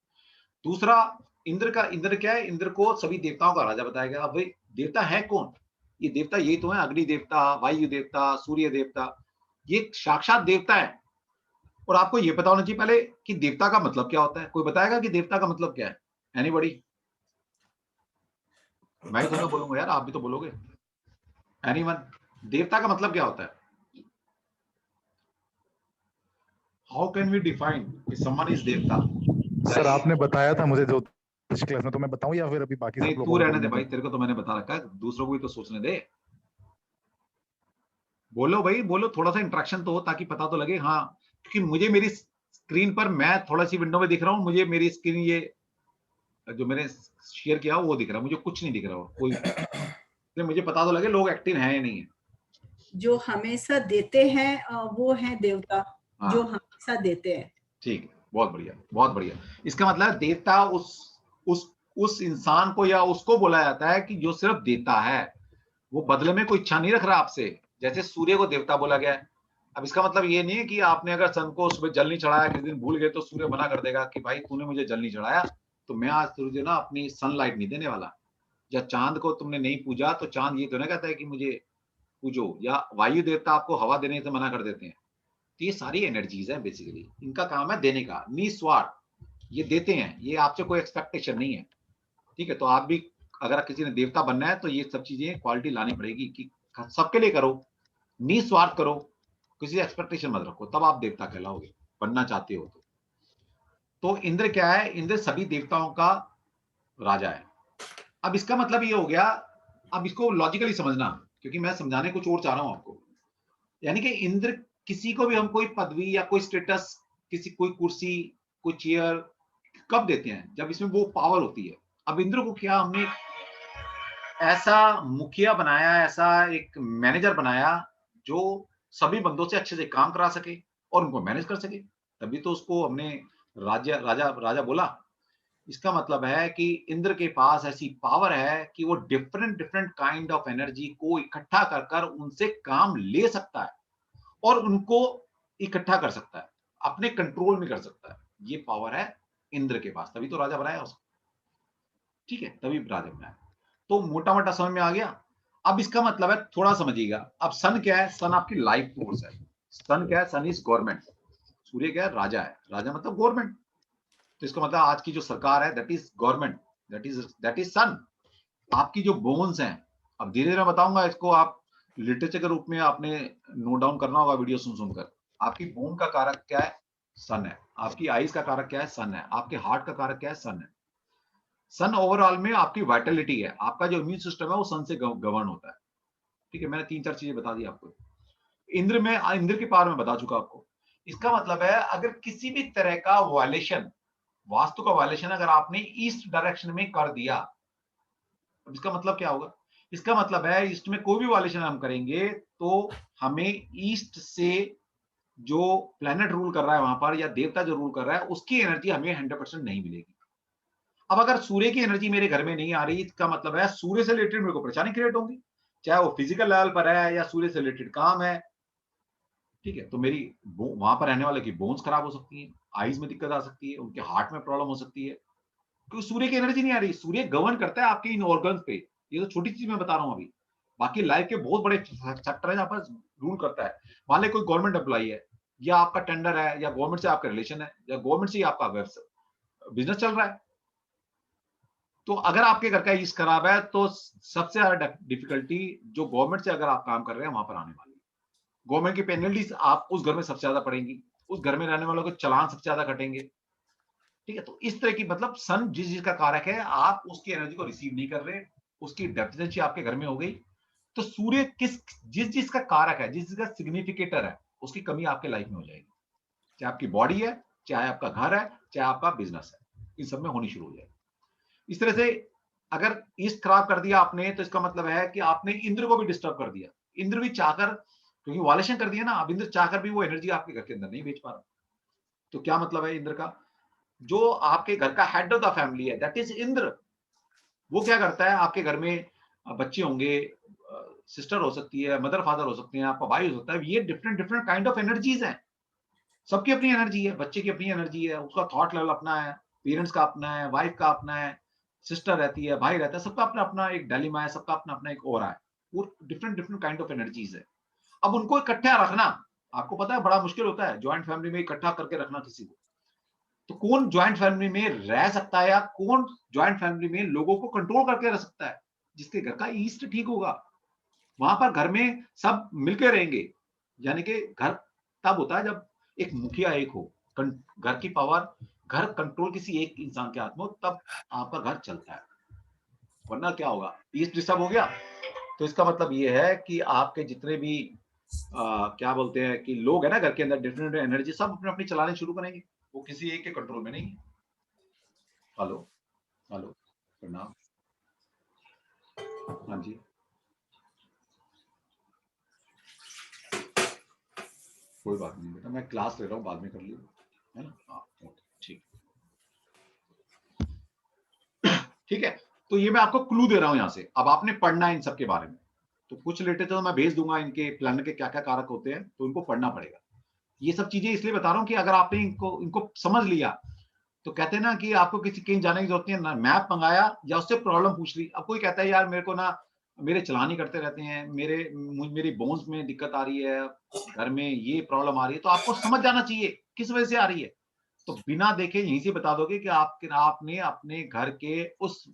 दूसरा, इंद्र क्या है, इंद्र को सभी देवताओं का राजा बताया गया। अब भाई देवता है कौन, ये देवता ये तो है अग्नि देवता, वायु देवता, सूर्य देवता, ये साक्षात देवता है। और आपको ये पता होना चाहिए पहले कि देवता का मतलब क्या होता है। कोई बताएगा कि देवता का मतलब क्या है? एनीबॉडी? मैं ही थोड़ा बोलूंगा यार, आप भी तो बोलोगे। एनीवन? देवता का मतलब क्या होता है? हाउ कैन वी डिफाइन कि समवन इज देवता? सर आपने बताया था मुझे जो क्लास में, तो मैं बताऊं या फिर अभी बाकी नहीं, सब लोगों तू को रहने दे बोलने भाई, दो? तेरे को तो मैंने बता रखा है, दूसरों को भी तो सोचने दे। बोलो भाई बोलो, थोड़ा सा इंटरेक्शन तो हो ताकि पता तो लगे। हाँ, क्योंकि मुझे मेरी स्क्रीन पर, मैं थोड़ा सी विंडो में दिख रहा हूँ, मुझे मेरी स्क्रीन ये जो मैंने शेयर किया वो दिख रहा है, मुझे कुछ नहीं दिख रहा हो कोई, मुझे पता तो लगे लोग एक्टिव हैं या नहीं है। जो हमेशा देते हैं वो है देवता, हाँ, जो हमेशा देते हैं। ठीक, बहुत बढ़िया बहुत बढ़िया। इसका मतलब देवता उस इंसान को या उसको बोला जाता है कि जो सिर्फ देता है, वो बदले में कोई इच्छा नहीं रख रहा आपसे। जैसे सूर्य को देवता बोला गया है। अब इसका मतलब ये नहीं है कि आपने अगर सन को सुबह जल नहीं चढ़ाया, किसी दिन भूल गए, तो सूर्य मना कर देगा कि भाई तूने मुझे जल नहीं चढ़ाया तो मैं आज तुझे ना अपनी सनलाइट नहीं देने वाला। या चांद को तुमने नहीं पूजा तो चांद ये तो नहीं कहता है कि मुझे पूजो, या वायु देवता आपको हवा देने से मना कर देते हैं। तो ये सारी एनर्जीज है, बेसिकली इनका काम है देने का, निस्वार्थ, ये देते हैं, ये आपसे कोई एक्सपेक्टेशन नहीं है। ठीक है, तो आप भी अगर किसी ने देवता बनना है तो ये सब चीजें क्वालिटी लानी पड़ेगी कि सबके लिए करो, निस्वार्थ करो, किसी एक्सपेक्टेशन मत रखो, तब आप देवता कहलाओगे, बनना चाहते हो तो इंद्र क्या है, इंद्र सभी देवताओं का राजा है। अब इसका मतलब ये हो गया, अब इसको लॉजिकली समझना, क्योंकि मैं समझाने कुछ और चाह रहा हूं आपको। यानी कि इंद्र, किसी को भी हम कोई पदवी या कोई स्टेटस, किसी कोई कुर्सी, कोई चेयर कब देते हैं? जब इसमें वो पावर होती है। अब इंद्र को क्या हमने ऐसा मुखिया बनाया, ऐसा एक मैनेजर बनाया जो सभी बंदों से अच्छे से काम करा सके और उनको मैनेज कर सके, तभी तो उसको हमने राजा राजा राजा बोला। इसका मतलब है कि इंद्र के पास ऐसी पावर है कि वो different different kind of energy को इकट्ठा कर कर उनसे काम ले सकता है और उनको इकट्ठा कर सकता है, अपने कंट्रोल में कर सकता है। ये पावर है इंद्र के पास, तभी तो राजा बनाया उसको। ठीक है, तभी राजा बनाया। तो मोटा मोटा समझ में आ गया। अब इसका मतलब है, थोड़ा समझिएगा। अब सन क्या है? सन आपकी लाइफ फोर्स है। सन क्या है? सन इज गवर्नमेंट। सूर्य क्या है? राजा है। राजा मतलब गवर्नमेंट। तो इसका मतलब आज की जो सरकार है that is government, that is sun. आपकी जो बोन्स हैं, अब धीरे धीरे बताऊंगा इसको, आप लिटरेचर के रूप में आपने नोट डाउन करना होगा वीडियो सुन सुनकर। आपकी बोन का कारक क्या है? सन है। आपकी आईज का कारक क्या है? सन है। आपके हार्ट का कारक क्या है? सन है। सन ओवरऑल में आपकी वाइटलिटी है, आपका जो इम्यून सिस्टम है वो सन से गवर्न होता है। ठीक है, मैंने 3-4 चीजें बता दी आपको। इंद्र के पार में बता चुका आपको। इसका मतलब है अगर किसी भी तरह का वायलेशन, वास्तु का वायलेशन अगर आपने ईस्ट डायरेक्शन में कर दिया, अब इसका मतलब क्या होगा? इसका मतलब है ईस्ट में कोई भी वायलेशन हम करेंगे तो हमें ईस्ट से जो प्लेनेट रूल कर रहा है वहां पर, या देवता जो रूल कर रहा है, उसकी एनर्जी हमें 100% नहीं मिलेगी। अब अगर सूर्य की एनर्जी मेरे घर में नहीं आ रही, इसका मतलब है सूर्य से रिलेटेड मेरे को परेशानी क्रिएट होगी, चाहे वो फिजिकल लेवल पर है या सूर्य से रिलेटेड काम है। ठीक है, तो मेरी वहां पर रहने वाले की बोन्स खराब हो सकती है, आईज में दिक्कत आ सकती है, उनके हार्ट में प्रॉब्लम हो सकती है, क्योंकि सूर्य की एनर्जी नहीं आ रही। सूर्य गवर्न करता है आपके इन ऑर्गन्स पे। ये तो छोटी चीज मैं बता रहा हूं अभी, बाकी लाइफ के बहुत बड़े सेक्टर है जहां पर रूल करता है। मान ले कोई गवर्नमेंट एम्प्लॉई है, या आपका टेंडर है, या गवर्नमेंट से आपका रिलेशन है, या गवर्नमेंट से ही आपका बिजनेस चल रहा है, तो अगर आपके घर का ईस्ट खराब है तो सबसे ज्यादा डिफिकल्टी जो गवर्नमेंट से अगर आप काम कर रहे हैं वहां पर आने वाली है। गवर्नमेंट की पेनल्टीज आप उस घर में सबसे ज्यादा पड़ेंगी, उस घर में रहने वालों के चालान सबसे ज्यादा कटेंगे। ठीक है, तो इस तरह की मतलब सन जिस चीज का कारक है, आप उसकी एनर्जी को रिसीव नहीं कर रहे, उसकी डेफिशिएंसी आपके घर में हो गई, तो सूर्य जिस चीज का कारक है, जिस चीज का सिग्निफिकेटर है, उसकी कमी आपके लाइफ में हो जाएगी। चाहे आपकी बॉडी है, चाहे आपका घर है, चाहे आपका बिजनेस है, इन सब में होनी शुरू हो जाएगी। इस तरह से अगर ईस्ट खराब कर दिया आपने, तो इसका मतलब है कि आपने इंद्र को भी डिस्टर्ब कर दिया। इंद्र भी चाहकर, क्योंकि वालेशन कर दिया ना, अब इंद्र चाहकर भी वो एनर्जी आपके घर के अंदर नहीं भेज पा रहा। तो क्या मतलब है इंद्र का? जो आपके घर का हेड ऑफ द फैमिली है दैट इज इंद्र। वो क्या करता है? आपके घर में बच्चे होंगे, सिस्टर हो सकती है, मदर फादर हो सकते हैं, आपका भाई हो सकता है, ये different different kind of energies हैं। सबकी अपनी एनर्जी है, बच्चे की अपनी एनर्जी है, उसका थॉट लेवल अपना है, पेरेंट्स का अपना है, वाइफ का अपना है, सिस्टर रहती है, भाई रहता है, सबका अपना अपना एक डायलेमा है, सबका अपना अपना एक ऑरा है। वो different different kind of energies है। अब उनको इकट्ठा रखना, आपको पता है बड़ा मुश्किल होता है ज्वाइंट फैमिली में इकट्ठा करके रखना किसी को। तो कौन ज्वाइंट फैमिली में रह सकता है, या कौन ज्वाइंट फैमिली में लोगों को कंट्रोल करके रह सकता है? जिसके घर का ईस्ट ठीक होगा। वहां पर घर में सब मिलके रहेंगे, यानी कि घर तब होता है जब एक मुखिया एक हो, घर की पावर, घर कंट्रोल किसी एक इंसान के हाथ में हो, तब आपका घर चलता है। वरना क्या होगा? ईस्ट डिस्टर्ब हो गया, तो इसका मतलब ये है कि आपके जितने भी क्या बोलते हैं कि लोग है ना घर के अंदर, डिफरेंट एनर्जी सब अपने अपनी चलाने शुरू करेंगे, वो किसी एक के कंट्रोल में नहीं है। हेलो, हेलो, प्रणाम। हाँ जी, कोई बात नहीं बेटा, मैं क्लास ले रहा हूँ, बाद में कर लियो, है ना? हाँ, ओके, ठीक। ठीक है, तो ये मैं आपको क्लू दे रहा हूं यहां से, अब आपने पढ़ना है इन सब के बारे में। तो कुछ रिलेटेड तो मैं भेज दूंगा, इनके प्लान के क्या क्या कारक होते हैं, तो इनको पढ़ना पड़ेगा। ये सब चीजें इसलिए बता रहा हूँ कि अगर आपने इनको इनको समझ लिया, तो कहते हैं ना कि आपको किसी कहीं जाने की जरूरत नहीं है, ना मैप मंगाया या उससे प्रॉब्लम पूछ ली। अब कोई कहता है यार मेरे को ना, मेरे चलान ही करते रहते हैं, मेरी बोन्स में दिक्कत आ रही है, घर में ये प्रॉब्लम आ रही है, तो आपको समझ जाना चाहिए किस वजह से आ रही है। तो बिना देखे यहीं से बता दोगे कि आपने अपने घर के उस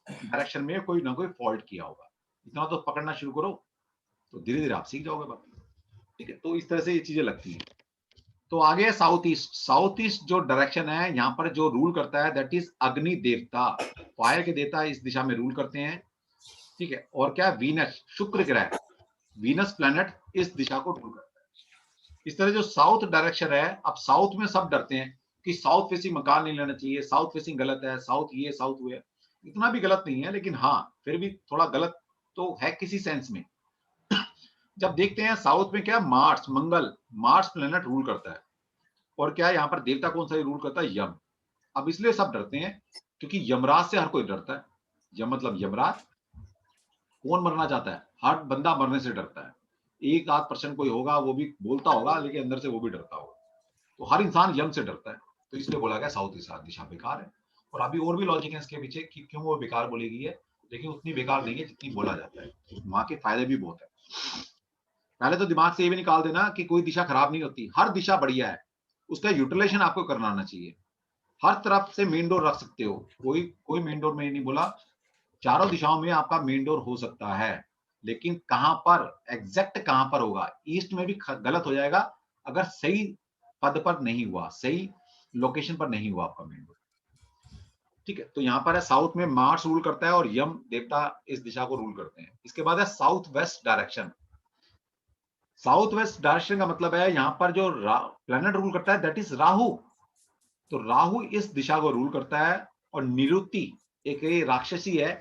डायरेक्शन में कोई ना कोई फॉल्ट किया होगा। इतना तो पकड़ना शुरू करो, तो धीरे धीरे आप सीख जाओगे बाकी। ठीक है, तो इस तरह से ये चीजें लगती हैं। तो आगे है साउथ ईस्ट। साउथ ईस्ट जो डायरेक्शन है, यहाँ पर जो रूल करता है दैट इज अग्नि देवता, फायर के देवता इस दिशा में रूल करते हैं। ठीक है, और क्या? वीनस, शुक्र ग्रह, वीनस प्लैनेट इस दिशा को रूल करता है। इस तरह जो साउथ डायरेक्शन है, अब साउथ में सब डरते हैं कि साउथ फेसिंग मकान नहीं लेना चाहिए, साउथ फेसिंग गलत है, साउथ ये साउथ वो है। इतना भी गलत नहीं है, लेकिन हाँ फिर भी थोड़ा गलत तो है किसी सेंस में। जब देखते हैं साउथ में क्या, मार्स, मंगल, मार्स प्लेनेट रूल करता है। और क्या यहाँ पर देवता कौन सा रूल करता है? यम। अब इसलिए सब डरते हैं क्योंकि यमराज से हर कोई डरता है। यम मतलब यमराज। कौन मरना चाहता है? हर बंदा मरने से डरता है। एक आध परसेंट कोई होगा वो भी बोलता होगा, लेकिन अंदर से वो भी डरता होगा। तो हर इंसान यम से डरता है, तो इसलिए बोला गया साउथ दिशा बेकार है। और अभी और भी लॉजिक है इसके पीछे कि क्यों वो बेकार बोली गई है, लेकिन उतनी बेकार नहीं है जितनी बोला जाता है। वहां के फायदे भी बहुत है। पहले तो दिमाग से ये भी निकाल देना कि कोई दिशा खराब नहीं होती, हर दिशा बढ़िया है। उसका यूटिलाइजेशन आपको करना आना चाहिए। हर तरफ से मेन डोर रख सकते हो, कोई मेन डोर में नहीं बोला, चारों दिशाओं में आपका मेन डोर हो सकता है, लेकिन कहां पर एग्जैक्ट कहां पर होगा, ईस्ट में भी गलत हो जाएगा अगर सही पद पर नहीं हुआ, सही लोकेशन पर नहीं हुआ आपका मेन डोर। ठीक है, तो यहां पर है साउथ में मार्स रूल करता है और यम देवता इस दिशा को रूल करते हैं। इसके बाद है south west direction. South west direction का मतलब है यहां पर जो प्लैनेट रूल करता है दैट इज राहु। तो राहु इस दिशा को रूल करता है और निरुति एक राक्षसी है,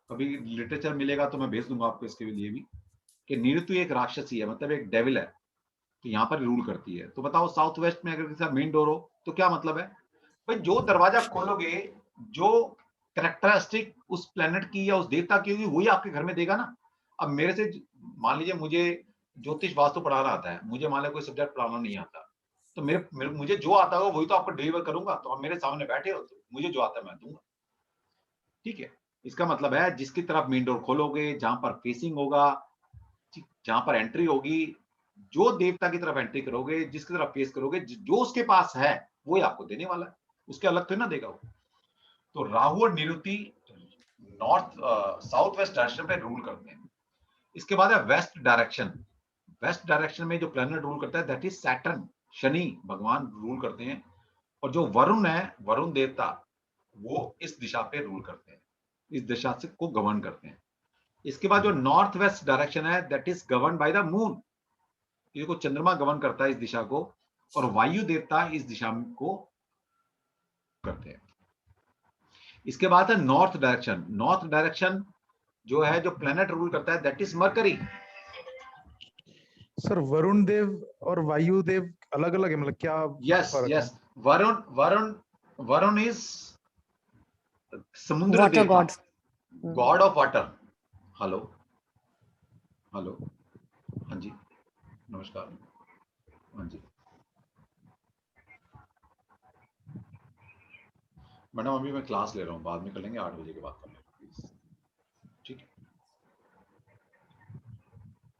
कभी लिटरेचर मिलेगा तो मैं भेज दूंगा आपको इसके लिए भी, कि निरुति एक राक्षसी है, मतलब एक डेविल है, तो यहाँ पर रूल करती है। तो बताओ साउथ वेस्ट में अगर किसी मेन डोर हो तो क्या मतलब है भाई, जो दरवाजा खोलोगे, जो कैरेक्टरिस्टिक उस प्लेनेट की या उस देवता की होगी वही आपके घर में देगा ना। अब मेरे से मान लीजिए मुझे ज्योतिष वास्तु पढ़ाना आता है, मुझे मान लो कोई सब्जेक्ट पढ़ाना नहीं आता, तो मुझे जो आता होगा वही तो आपको डिलीवर करूंगा। तो आप मेरे सामने बैठे हो तो मुझे जो आता है मैं दूंगा। ठीक है, इसका मतलब है जिसकी तरफ मेन डोर खोलोगे, जहां पर फेसिंग होगा, जहां पर एंट्री होगी, जो देवता की तरफ एंट्री करोगे, जिसकी तरफ फेस करोगे, जो उसके पास है वही आपको देने वाला है, उसके अलग तो ना देगा वो। तो राहु और निरुति नॉर्थ साउथ वेस्ट डायरेक्शन पे रूल करते हैं। इसके बाद है वेस्ट डायरेक्शन। वेस्ट डायरेक्शन में जो प्लैनेट रूल करता है दैट इज सैटर्न, शनि भगवान रूल करते हैं। और जो वरुण है, वरुण देवता, वो इस दिशा पे रूल करते हैं, इस दिशा से को गवर्न करते हैं। इसके बाद जो नॉर्थ वेस्ट डायरेक्शन है that is govern by the moon, इसको चंद्रमा गवर्न करता है इस दिशा को, और वायु देवता इस दिशा को करते हैं। इसके बाद है नॉर्थ डायरेक्शन। नॉर्थ डायरेक्शन जो है, जो प्लेनेट रूल करता है that is Mercury. Sir Varun Dev और वायु देव अलग अलग है, मतलब क्या यस फर्क यस, है? वरुण वरुण वरुण इज समुद्र वाटर देवता, gods. God of water. Hello hello, हाँ जी नमस्कार, हाँ जी मैडम, अभी मैं क्लास ले रहा हूँ, बाद में कर लेंगे, 8 बजे के बाद कर लेंगे प्लीज, ठीक है?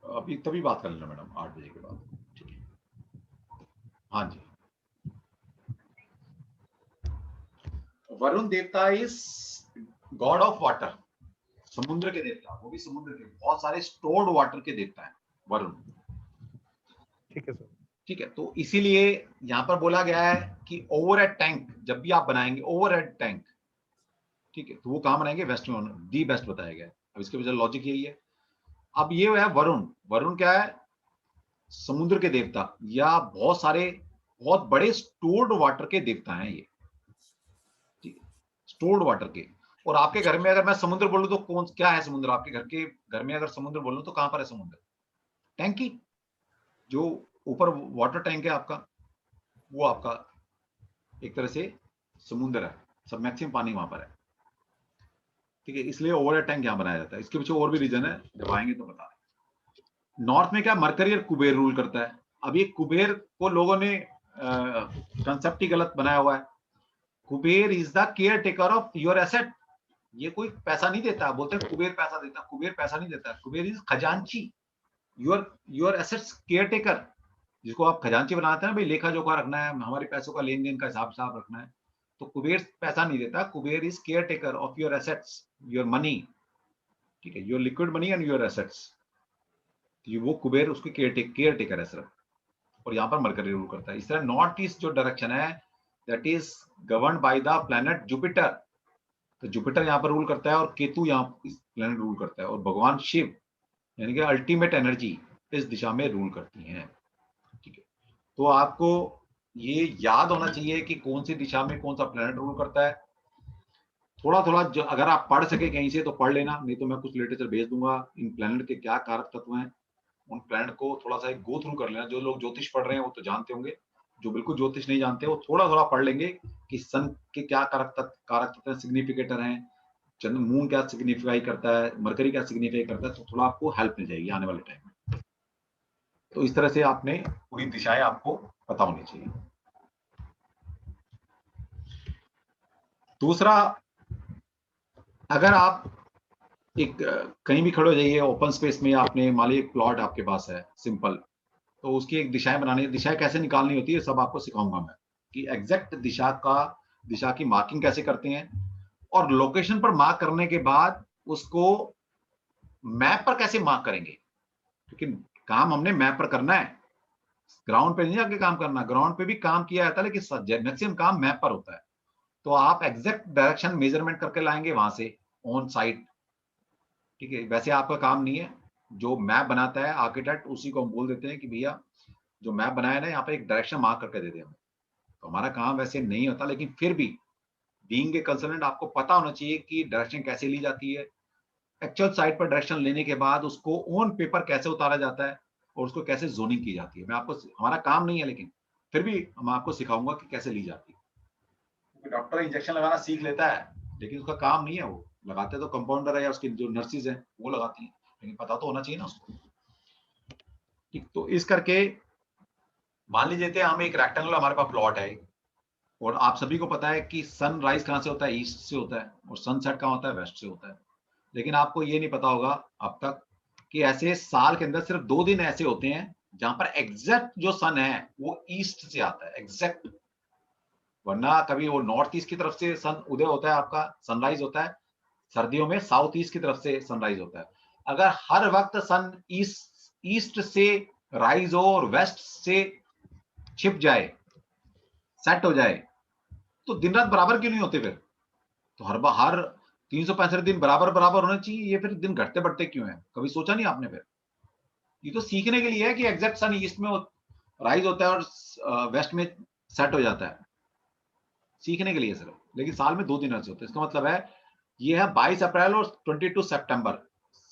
अभी तभी बात कर लेना मैडम, 8 बजे के बाद, ठीक है? हाँ जी, वरुण देवता इज गॉड ऑफ वाटर, समुद्र के देवता, वो भी समुद्र के बहुत सारे स्टोर्ड वाटर के देवता है वरुण। ठीक है सर। ठीक है, तो इसीलिए यहां पर बोला गया है कि ओवरहेड टैंक जब भी आप बनाएंगे, ओवरहेड टैंक, ठीक है, तो वो कहां बनाएंगे, वेस्ट में, दी बेस्ट बताया गया है। अब इसके पीछे लॉजिक यही है। अब ये है वरुण, वरुण क्या है, समुद्र के देवता या बहुत सारे बहुत बड़े स्टोर्ड वाटर के देवता हैं ये, ठीक है, स्टोर्ड वाटर के। और आपके घर में अगर मैं समुद्र बोलूं तो कौन क्या है समुद्र, आपके घर में अगर समुद्र बोलूं तो कहां पर है समुद्र, टैंकी, जो ऊपर वाटर टैंक है आपका, वो आपका एक तरह से समुद्र है, सब मैक्सिमम पानी वहां पर है। ठीक है, इसलिए ओवरहेड टैंक यहां बनाया जाता है। इसके पीछे और भी रीजन है, जब आएंगे तो बता दें। नॉर्थ में क्या मरकरी और कुबेर रूल करता है। अब ये कुबेर को लोगों ने कंसेप्ट ही गलत बनाया हुआ है। Kuber is the care taker of your asset, ये कोई पैसा नहीं देता, बोलते हैं कुबेर पैसा देता, कुबेर पैसा नहीं देता, कुबेर इज खजांची, योर एसेट्स केयर टेकर, जिसको आप खजांची बनाते हैं ना भाई, लेखा जोखा रखना है, हमारे पैसों का लेन देन का हिसाब साफ रखना है, तो कुबेर पैसा नहीं देता, Kuber is care taker of your assets, your money, ठीक है, your liquid money and your assets, वो कुबेर उसके केयर टेकर है सिर्फ। और यहाँ पर मरकरी रूल करता है। इस तरह नॉर्थ ईस्ट जो डायरेक्शन है that is govern by the planet Jupiter, तो जुपिटर यहाँ पर रूल करता है और केतु यहाँ प्लैनेट रूल करता है, और भगवान शिव यानी कि अल्टीमेट एनर्जी इस दिशा में रूल करती हैं। ठीक है, तो आपको ये याद होना चाहिए कि कौन सी दिशा में कौन सा प्लैनेट रूल करता है। थोड़ा थोड़ा अगर आप पढ़ सके कहीं से तो पढ़ लेना, नहीं तो मैं कुछ लिटरेचर भेज दूंगा, इन प्लैनेट के क्या कारक तत्व हैं, उन प्लैनेट को थोड़ा सा गो थ्रू कर लेना। जो लोग ज्योतिष पढ़ रहे हैं वो तो जानते होंगे, जो बिल्कुल ज्योतिष नहीं जानते वो थोड़ा थोड़ा पढ़ लेंगे कि सन के क्या कारक तत्व सिग्निफिकेटर हैं, चंद्र मून क्या सिग्निफाई करता है, मरकरी क्या सिग्निफाई करता है, तो थोड़ा आपको हेल्प मिल जाएगी आने वाले टाइम में। तो इस तरह से आपने पूरी दिशाएं आपको पता होनी चाहिए। दूसरा, अगर आप एक कहीं भी खड़े हो जाइए ओपन स्पेस में, आपने मान लीजिए एक प्लॉट आपके पास है सिंपल, तो उसकी एक दिशाएं बनानी है, दिशाएं कैसे निकालनी होती है सब आपको सिखाऊंगा मैं। कि एग्जैक्ट दिशा की मार्किंग कैसे करते हैं, और लोकेशन पर मार्क करने के बाद उसको मैप पर कैसे मार्क करेंगे, क्योंकि काम हमने मैप पर करना है, ग्राउंड पे नहीं जाके काम करना। ग्राउंड पे भी काम किया जाता है लेकिन मैक्सिमम काम मैप पर होता है। तो आप एग्जैक्ट डायरेक्शन मेजरमेंट करके लाएंगे वहां से ऑन साइट, ठीक है। वैसे आपका काम नहीं है, जो मैप बनाता है आर्किटेक्ट उसी को हम बोल देते हैं कि भैया जो मैप बनाया ना यहाँ पे एक डायरेक्शन मार्क करके दे दे हमें। तो हमारा काम वैसे नहीं होता, लेकिन फिर भी बीइंग ए कंसल्टेंट आपको पता होना चाहिए कि डायरेक्शन कैसे ली जाती है, एक्चुअल साइट पर डायरेक्शन लेने के बाद उसको ऑन पेपर कैसे उतारा जाता है और उसको कैसे जोनिंग की जाती है। मैं आपको, हमारा काम नहीं है लेकिन फिर भी मैं आपको सिखाऊंगा कि कैसे ली जाती है। क्योंकि डॉक्टर इंजेक्शन लगाना सीख लेता है लेकिन उसका काम नहीं है, वो लगाते तो कंपाउंडर है या उसकी जो नर्सिस हैं वो लगाती हैं, लेकिन पता तो होना चाहिए ना उसको। ठीक, तो इस करके मान लीजिए हम एक रेक्टेंगल हमारे पास प्लॉट है, और आप सभी को पता है कि सनराइज कहाँ से होता है, ईस्ट से होता है, और सनसेट कहाँ होता है, वेस्ट से होता है। लेकिन आपको ये नहीं पता होगा अब तक कि ऐसे साल के अंदर सिर्फ 2 दिन ऐसे होते हैं जहां पर एग्जैक्ट जो सन है वो ईस्ट से आता है, एग्जैक्ट। वरना कभी वो नॉर्थ ईस्ट की तरफ से सन उदय होता है, आपका सनराइज होता है, सर्दियों में साउथ ईस्ट की तरफ से सनराइज होता है। अगर हर वक्त सन ईस्ट से राइज हो और वेस्ट से छिप जाए, सेट हो जाए, तो दिन रात बराबर क्यों नहीं होते फिर? तो हर 365 दिन बराबर बराबर होना चाहिए, ये फिर दिन घटते बढ़ते क्यों है? कभी सोचा नहीं आपने? फिर ये तो सीखने के लिए है कि एग्जैक्ट सन ईस्ट में राइज होता है और वेस्ट में सेट हो जाता है, सीखने के लिए सिर्फ। लेकिन साल में 2 दिन ऐसे होते हैं, इसका मतलब है ये है 22 अप्रैल और 22 सितंबर,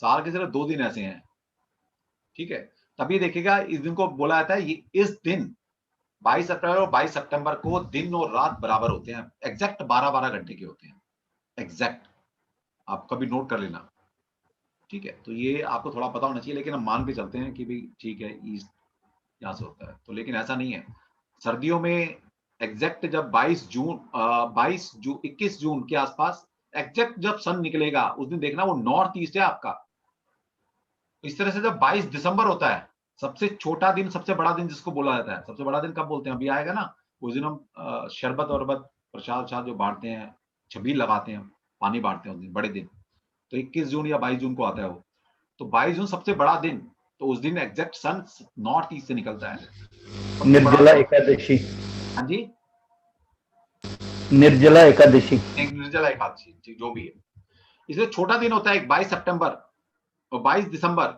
साल के सिर्फ 2 दिन ऐसे हैं, ठीक है। तभी देखिएगा इस दिन को बोला जाता है, ये इस दिन 22 अप्रैल और 22 सितंबर को दिन और रात बराबर होते हैं, एग्जैक्ट 12-12 घंटे के होते हैं, एग्जैक्ट। आप कभी नोट कर लेना, ठीक है। तो ये आपको थोड़ा पता होना चाहिए, लेकिन हम मान के चलते हैं कि भाई ठीक है ईस्ट यहाँ से होता है, तो लेकिन ऐसा नहीं है। सर्दियों में एग्जैक्ट जब 21 जून के आसपास एग्जैक्ट जब सन निकलेगा उस दिन देखना वो नॉर्थ ईस्ट है आपका। इस तरह से जब 22 दिसंबर होता है, सबसे छोटा दिन सबसे बड़ा दिन जिसको बोला जाता है, सबसे बड़ा दिन कब बोलते हैं, अभी आएगा ना उस दिन हम शरबत वरबत प्रसाद वरसाद जो बांटते हैं, छबील लगाते हैं, पानी बांटते हैं उस दिन, बड़े दिन। तो 21 जून या 22 जून को आता है वो। तो 22 जून सबसे बड़ा दिन, तो उस दिन एग्जैक्ट सन नॉर्थ ईस्ट से निकलता है। निर्जला एकादशी। हाँ जी, निर्जला एकादशी। निर्जला एकादशी जो भी है, इसलिए छोटा दिन होता है 22 सितंबर और 22 दिसंबर,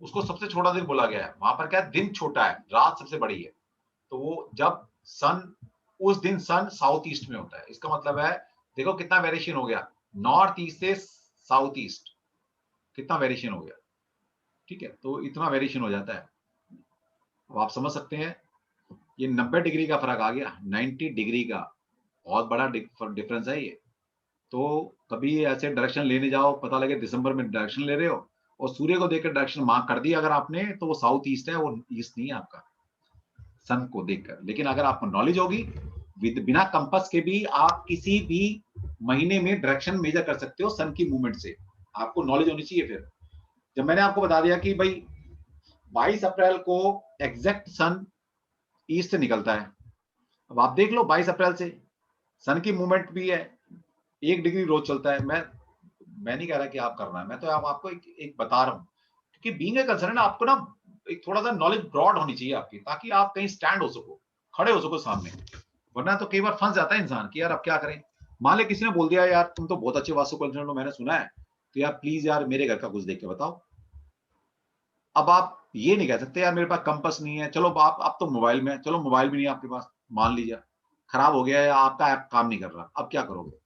उसको सबसे छोटा दिन बोला गया है। वहां पर क्या है, दिन छोटा है, रात सबसे बड़ी है। तो वो जब सन, उस दिन सन साउथ ईस्ट में होता है, इसका मतलब है देखो कितना वेरिएशन हो गया, नॉर्थ ईस्ट से साउथ ईस्ट कितना वेरिएशन हो गया, ठीक है। तो इतना वेरिएशन हो जाता है, अब आप समझ सकते हैं ये 90 डिग्री का फर्क आ गया, 90 डिग्री का बहुत बड़ा डिफरेंस है ये। तो कभी ऐसे डायरेक्शन लेने जाओ, पता लगे दिसंबर में डायरेक्शन ले रहे हो और सूर्य को देखकर डायरेक्शन मार्क कर दी अगर आपने, तो वो साउथ ईस्ट है, वो ईस्ट नहीं है आपका, सन को देखकर। लेकिन अगर आपको नॉलेज होगी, बिना कंपास के भी आप किसी भी महीने में डायरेक्शन मेजर कर सकते हो सन की मूवमेंट से, आपको नॉलेज होनी चाहिए। फिर जब मैंने आपको बता दिया कि भाई 22 अप्रैल को एग्जैक्ट सन ईस्ट से निकलता है, अब आप देख लो 22 अप्रैल से सन की मूवमेंट भी है, 1 डिग्री रोज चलता है। मैं नहीं कह रहा कि आप करना है, मैं तो आपको एक बता रहा हूँ, क्योंकि बीइंग ए कंसर्न आपको ना एक थोड़ा सा नॉलेज ब्रॉड होनी चाहिए आपकी, ताकि आप कहीं स्टैंड हो सको, खड़े हो सको सामने। वरना तो कई बार फंस जाता है इंसान कि यार अब क्या करें। मान ले किसी ने बोल दिया यार तुम तो बहुत अच्छे वास्तु कंसल्टेंट हो, मैंने सुना है, तो यार प्लीज यार मेरे घर का कुछ देख के बताओ। अब आप ये नहीं कह सकते यार मेरे पास कंपास नहीं है, चलो आप तो मोबाइल में, चलो मोबाइल भी नहीं है आपके पास, मान लीजिए खराब हो गया है, आपका ऐप काम नहीं कर रहा, अब क्या करोगे?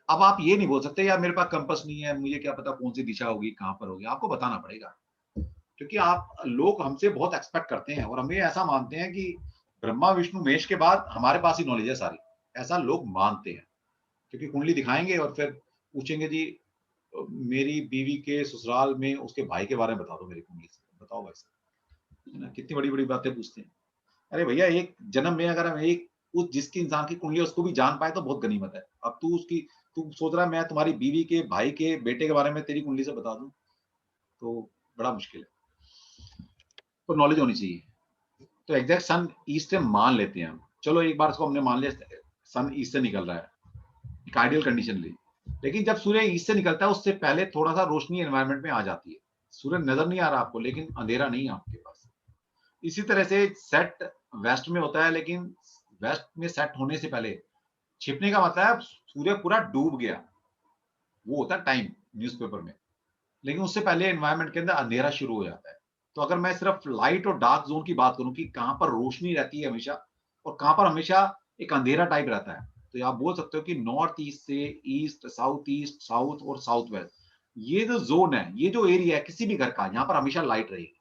अब आप ये नहीं बोल सकते यार मेरे पास कंपास नहीं है, मुझे क्या पता कौन सी दिशा होगी, कहां पर होगी, आपको बताना पड़ेगा। क्योंकि आप लोग हमसे बहुत एक्सपेक्ट करते हैं और हमें ऐसा मानते हैं कि ब्रह्मा विष्णु महेश के बाद हमारे पास ही नॉलेज है सारी, ऐसा लोग मानते हैं। क्योंकि कुंडली दिखाएंगे और फिर पूछेंगे जी मेरी बीवी के ससुराल में उसके भाई के बारे में बता दो मेरी कुंडली से, बताओ भाई साहब, है ना, कितनी बड़ी बड़ी बातें पूछते हैं। अरे भैया एक जन्म में अगर हम एक उस जिसकी इंसान की कुंडली है उसको भी जान पाए तो बहुत गनीमत है। अब तू सोच रहा है मैं तुम्हारी बीवी के भाई के बेटे के बारे में तेरी कुंडली से बता दूं, तो बड़ा मुश्किल है। तो नॉलेज होनी चाहिए। तो एग्जैक्ट सन ईस्ट से मान लेते हैं हम, चलो एक बार इसको हमने मान लिया सन ईस्ट से निकल रहा है, एक आइडियल कंडीशन ली, लेकिन जब सूर्य ईस्ट से निकलता है उससे पहले थोड़ा सा रोशनी एनवायरनमेंट में आ जाती है, सूर्य नजर नहीं आ रहा आपको लेकिन अंधेरा नहीं है आपके पास। इसी तरह से सेट वेस्ट में होता है, लेकिन वेस्ट में सेट होने से पहले छिपने का मतलब है सूर्य पूरा डूब गया, वो होता है टाइम न्यूज़पेपर में, लेकिन उससे पहले एनवायरनमेंट के अंदर अंधेरा शुरू हो जाता है। तो अगर मैं सिर्फ लाइट और डार्क जोन की बात करूं कि कहां पर रोशनी रहती है हमेशा और कहां पर हमेशा एक अंधेरा टाइप रहता है, तो आप बोल सकते हो कि नॉर्थ ईस्ट से ईस्ट साउथ और साउथ वेस्ट, ये जो जोन है, ये जो एरिया है किसी भी घर का, यहाँ पर हमेशा लाइट रहेगी,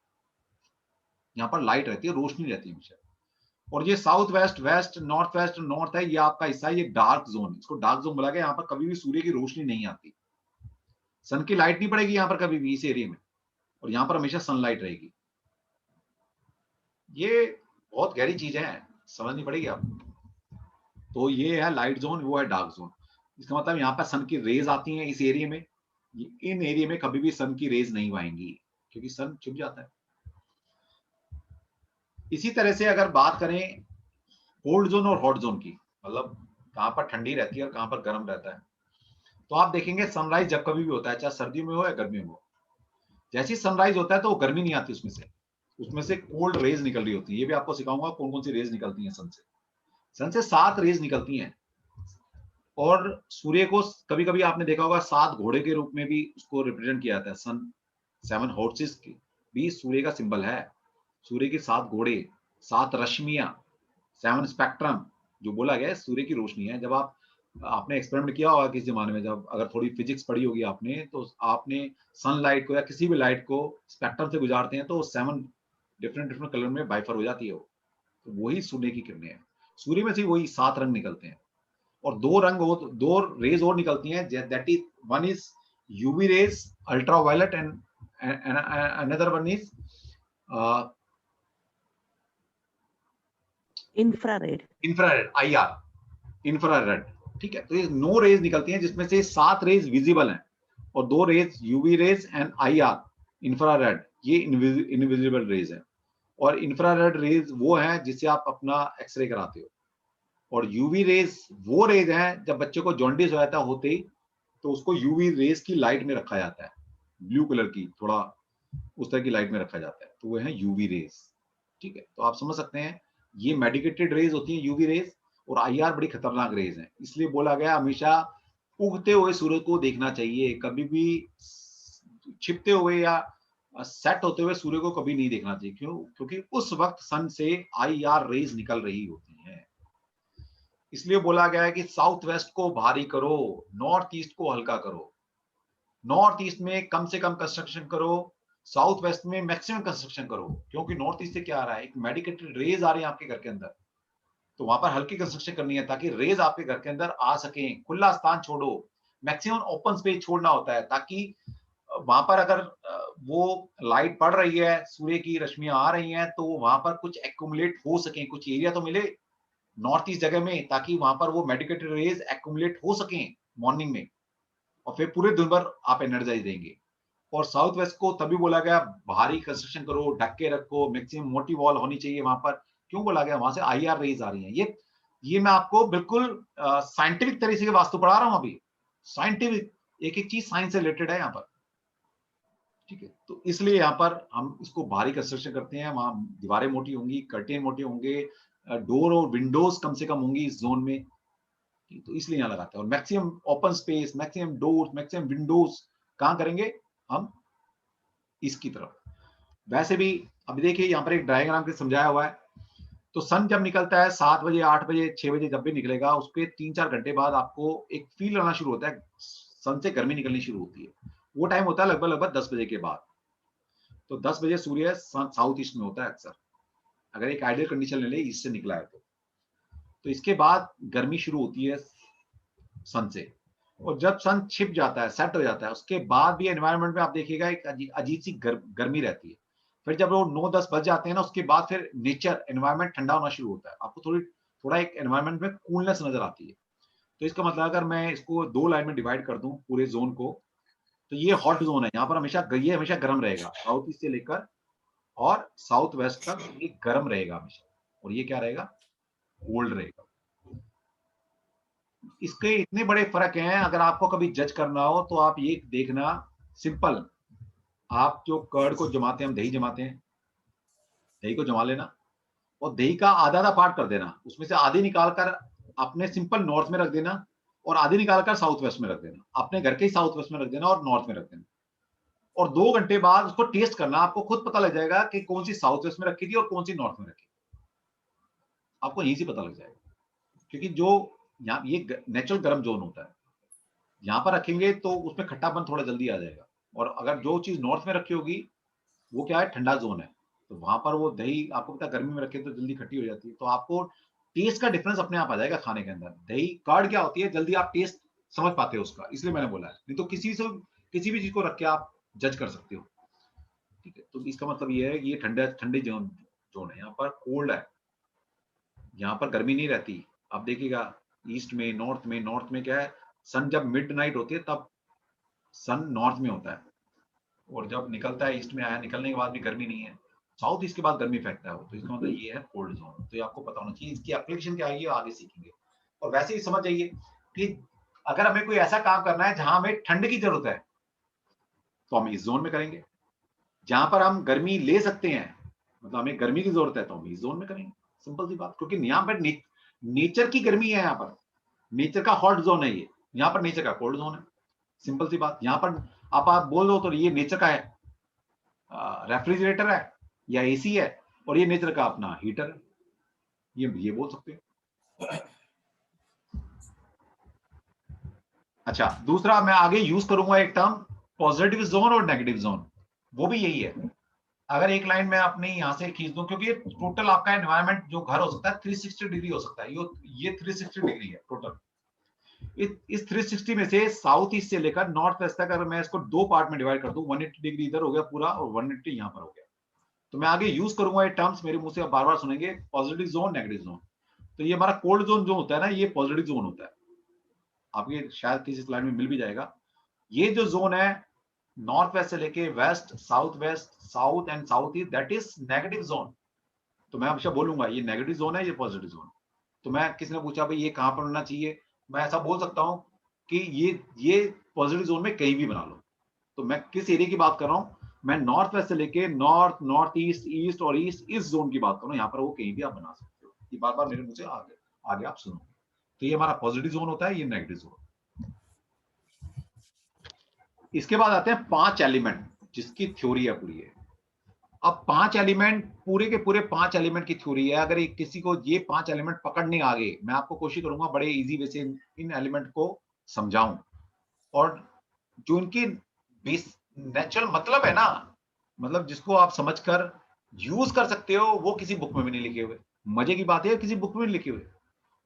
यहाँ पर लाइट रहती है, रोशनी रहती है हमेशा। और ये साउथ वेस्ट वेस्ट नॉर्थ है, ये आपका हिस्सा है, ये डार्क जोन, इसको डार्क जोन बोला गया। यहाँ पर कभी भी सूर्य की रोशनी नहीं आती, सन की लाइट नहीं पड़ेगी यहाँ पर कभी भी इस एरिया में, और यहाँ पर हमेशा सनलाइट रहेगी। ये बहुत गहरी चीज है, समझनी पड़ेगी आपको। तो ये है लाइट जोन, वो है डार्क जोन। इसका मतलब यहाँ पर सन की रेज आती हैं इस एरिया में, इन एरिया में कभी भी सन की रेज नहीं आएंगी क्योंकि सन छुप जाता है। इसी तरह से अगर बात करें कोल्ड जोन और हॉट जोन की, मतलब कहां पर ठंडी रहती है और कहां पर गर्म रहता है, तो आप देखेंगे सनराइज जब कभी भी होता है, चाहे सर्दियों में हो या गर्मियों में हो, जैसे ही सनराइज होता है तो वो गर्मी नहीं आती उसमें से कोल्ड रेज निकल रही होती है। ये भी आपको सिखाऊंगा कौन कौन सी रेज निकलती हैं सन से। सन से 7 रेज निकलती हैं, और सूर्य को कभी कभी आपने देखा होगा 7 घोड़े के रूप में भी उसको रिप्रेजेंट किया जाता है। सन 7 हॉर्सेस की भी सूर्य का सिंबल है। सूर्य के 7 घोड़े, 7 रश्मियां, 7 स्पेक्ट्रम जो बोला गया है सूर्य की रोशनी है। जब आपने एक्सपेरिमेंट किया होगा किस जमाने में, जब अगर थोड़ी फिजिक्स पढ़ी होगी आपने, तो आपने सनलाइट को या किसी भी लाइट को स्पेक्ट्रम से गुजारते हैं तो 7 डिफरेंट डिफरेंट कलर में बाइफर हो जाती है वो, तो वही सूर्य की किरणें हैं। सूर्य में से वही 7 रंग निकलते हैं, और 2 रेज और निकलती हैं, that is one is UV rays ultraviolet and another one is infrared infrared. ठीक है, तो ये 9 रेज निकलती हैं जिसमें से 7 रेज विजिबल हैं और 2 rays UV rays and IR infrared, ये इनविजिबल रेज है। और इंफ्रारेड रेज वो है जिससे आप अपना एक्सरे कराते हो, और यूवी रेज वो रेज हैं जब बच्चे को जॉन्डिस हो जाता होते ही, तो उसको यूवी रेज की लाइट में रखा जाता है, ब्लू कलर की थोड़ा उस तरह की लाइट में रखा जाता है, तो वो है यूवी रेज। ठीक है, तो आप समझ सकते हैं ये मेडिकेटेड रेज होती है यूवी रेज, और IR बड़ी खतरनाक रेज है। इसलिए बोला गया हमेशा उगते हुए सूरज को देखना चाहिए, कभी भी छिपते हुए या सेट होते हुए सूर्य को कभी नहीं देखना चाहिए। क्यों? क्योंकि उस वक्त सन से IR रेज निकल रही होती हैं। इसलिए बोला गया है कि साउथ वेस्ट को भारी करो, नॉर्थ ईस्ट को हल्का करो। नॉर्थ ईस्ट में कम से कम कंस्ट्रक्शन करो, साउथ वेस्ट में मैक्सिमम कंस्ट्रक्शन करो, क्योंकि नॉर्थ ईस्ट से क्या आ रहा है, एक मेडिकेटेड रेज आ रही है आपके घर के अंदर, तो वहां पर हल्की कंस्ट्रक्शन करनी है ताकि रेज आपके घर के अंदर आ सके। खुला स्थान छोड़ो, मैक्सिमम ओपन स्पेस छोड़ना होता है, ताकि वहां पर अगर वो लाइट पड़ रही है, सूर्य की रश्मियां आ रही हैं, तो वहां पर कुछ एक्यूमुलेट हो सके, कुछ एरिया तो मिले नॉर्थ ईस्ट जगह में, ताकि वहां पर वो मेडिकेटेड रेज एक्यूमुलेट हो सके मॉर्निंग में, और फिर पूरे दिन भर आप एनर्जाइज देंगे। और साउथ वेस्ट को तभी बोला गया भारी कंस्ट्रक्शन करो, ढक के रखो, मैक्सिमम मोटी वॉल होनी चाहिए वहां पर। क्यों बोला गया? वहां से IR रेज आ रही हैं। ये मैं आपको बिल्कुल साइंटिफिक तरीके से वास्तु पढ़ा रहा हूं अभी, साइंटिफिक, एक एक चीज साइंस से रिलेटेड है यहाँ पर। ठीक है, तो इसलिए यहाँ पर हम इसको भारी कंस्ट्रक्शन करते हैं, वहां दीवारें मोटी होंगी, कर्टेन मोटे होंगे, डोर और विंडोज कम से कम होंगी इस जोन में, तो इसलिए यहाँ लगाते हैं। और maximum open space, maximum doors, maximum Windows कहाँ करेंगे हम? इसकी तरफ। वैसे भी अभी देखिए यहाँ पर एक डायग्राम के समझाया हुआ है, तो सन जब निकलता है 7 बजे, 8 बजे, 6 बजे, जब भी निकलेगा उसके 3-4 घंटे बाद आपको एक फील आना शुरू होता है, सन से गर्मी निकलनी शुरू होती है। वो टाइम होता है लगभग 10 बजे के बाद। तो 10 बजे सूर्य साउथ ईस्ट में होता है अक्सर, अगर एक आइडियल कंडीशन ले ले ईस्ट से निकला है तो इसके बाद गर्मी शुरू होती है सन से। और जब सन छिप जाता है, सेट हो जाता है, उसके बाद भी एनवायरनमेंट में आप देखिएगा एक अजीब सी गर्मी रहती है। फिर जब वो 9-10 बज जाते हैं ना, उसके बाद फिर नेचर एनवायरनमेंट ठंडा होना शुरू होता है, आपको थोड़ा एक एनवायरनमेंट में कूलनेस नजर आती है। तो इसका मतलब अगर मैं इसको 2 लाइन में डिवाइड कर दूं पूरे जोन को, तो ये हॉट जोन है, यहाँ पर हमेशा गर्म रहेगा, साउथ ईस्ट से लेकर और साउथ वेस्ट तक ये गर्म रहेगा हमेशा। और ये क्या रहेगा? कोल्ड रहेगा। इसके इतने बड़े फर्क हैं, अगर आपको कभी जज करना हो तो आप ये देखना, सिंपल, आप जो कर्ड को जमाते हैं, हम दही जमाते हैं, दही को जमा लेना और दही का आधा आधा पार्ट कर देना, उसमें से आधी निकाल कर अपने सिंपल नॉर्थ में रख देना और आधी निकाल कर साउथ वेस्ट में रख देना, अपने घर के ही साउथ वेस्ट में रख देना और नॉर्थ में रख देना, और 2 घंटे बाद उसको टेस्ट करना, आपको खुद पता लग जाएगा कि कौन सी साउथ वेस्ट में रखी थी और कौन सी नॉर्थ में रखी, आपको यहीं से पता लग जाएगा। क्योंकि जो यहाँ ये नेचुरल गर्म जोन होता है, यहाँ पर रखेंगे तो उसमें खट्टापन थोड़ा जल्दी आ जाएगा, और अगर जो चीज नॉर्थ में रखी होगी वो क्या है, ठंडा जोन है, तो वहां पर वो दही आपको पता गर्मी में रखे तो जल्दी खट्टी हो जाती है, तो आपको टेस्ट का डिफरेंस अपने आप आ जाएगा खाने के अंदर। दही कर्ड क्या होती है, जल्दी आप टेस्ट समझ पाते हो उसका, इसलिए मैंने बोला है, नहीं तो किसी भी चीज को रख के आप जज कर सकते हो। ठीक है, तो इसका मतलब ये है कि ये ठंडे जोन है, यहाँ पर कोल्ड है, यहाँ पर गर्मी नहीं रहती। आप देखिएगा ईस्ट में, नॉर्थ में क्या है, सन जब मिडनाइट होती है तब सन नॉर्थ में होता है, और जब निकलता है ईस्ट में आया, निकलने के बाद भी गर्मी नहीं है, साउथ ईस्ट के बाद गर्मी फेंकता है वो, तो इसका मतलब ये है कोल्ड जोन। तो ये आपको पता होना चाहिए, इसकी एप्लीकेशन क्या आएगी आगे सीखेंगे। और वैसे ही समझ जाइए कि अगर हमें कोई ऐसा काम करना है जहां हमें ठंड की जरूरत है तो हम इस जोन में करेंगे, जहां पर हम गर्मी ले सकते हैं, मतलब हमें गर्मी की जरूरत है तो हम इस जोन में करेंगे, सिंपल सी बात। क्योंकि यहाँ पर नेचर की गर्मी है, यहाँ पर नेचर का हॉट जोन है, ये यहाँ पर नेचर का कोल्ड जोन है, सिंपल सी बात। यहाँ पर आप बोल दो तो ये नेचर का है रेफ्रिजरेटर है या एसी है, और ये नेचर का अपना हीटर है, ये बोल सकते हैं। अच्छा, दूसरा मैं आगे यूज करूंगा एक टर्म पॉजिटिव जोन और नेगेटिव जोन, वो भी यही है। अगर एक लाइन में अपनी यहां से खींच दूं, क्योंकि टोटल आपका एनवायरनमेंट जो घर हो सकता है 360 डिग्री हो सकता है, ये 360 डिग्री है टोटल। इस 360 में से साउथ ईस्ट से लेकर नॉर्थ वेस्ट तक अगर मैं इसको 2 पार्ट में डिवाइड कर दूं, 180 डिग्री इधर हो गया पूरा और 180 यहां पर हो गया, तो मैं आगे यूज करूंगा ये टर्म्स, मेरे मुंह से आप बार बार सुनेंगे, पॉजिटिव जोन, नेगेटिव जोन। तो ये हमारा कोल्ड जोन जो होता है ना, ये पॉजिटिव जोन होता है, आपके शायद किसी स्लाइड में मिल भी जाएगा। ये जो जोन है नॉर्थ वेस्ट से लेके west, south west, south and south east, that is negative zone. तो मैं हमेशा बोलूंगा ये नेगेटिव जोन है, ये पॉजिटिव जोन। तो मैं, किसी ने पूछा भाई ये कहां पर होना चाहिए, मैं ऐसा बोल सकता हूं कि ये पॉजिटिव जोन में कहीं भी बना लो। तो मैं किस एरिया की बात कर रहा हूं, मैं नॉर्थ वेस्ट से लेके नॉर्थ, नॉर्थ ईस्ट, ईस्ट और ईस्ट, इस जोन की बात कर रहा हूं, यहाँ पर वो कहीं भी आप बना सकते हो। ये बार बार मेरे मुंह से आगे आप सुनो। तो ये हमारा पॉजिटिव जोन होता है, ये नेगेटिव जोन। इसके बाद आते हैं 5 एलिमेंट, जिसकी थ्योरी है पूरी है। अब 5 एलिमेंट, पूरे के पूरे 5 एलिमेंट की थ्योरी है। अगर किसी को ये 5 एलिमेंट पकड़ने आ गए, मैं आपको कोशिश करूंगा बड़े इजी वे से इन एलिमेंट को समझाऊं, और जो इनके नेचुरल मतलब है ना, मतलब जिसको आप समझकर यूज कर सकते हो, वो किसी बुक में भी नहीं लिखे हुए। मजे की बात है, किसी बुक में नहीं लिखे हुए।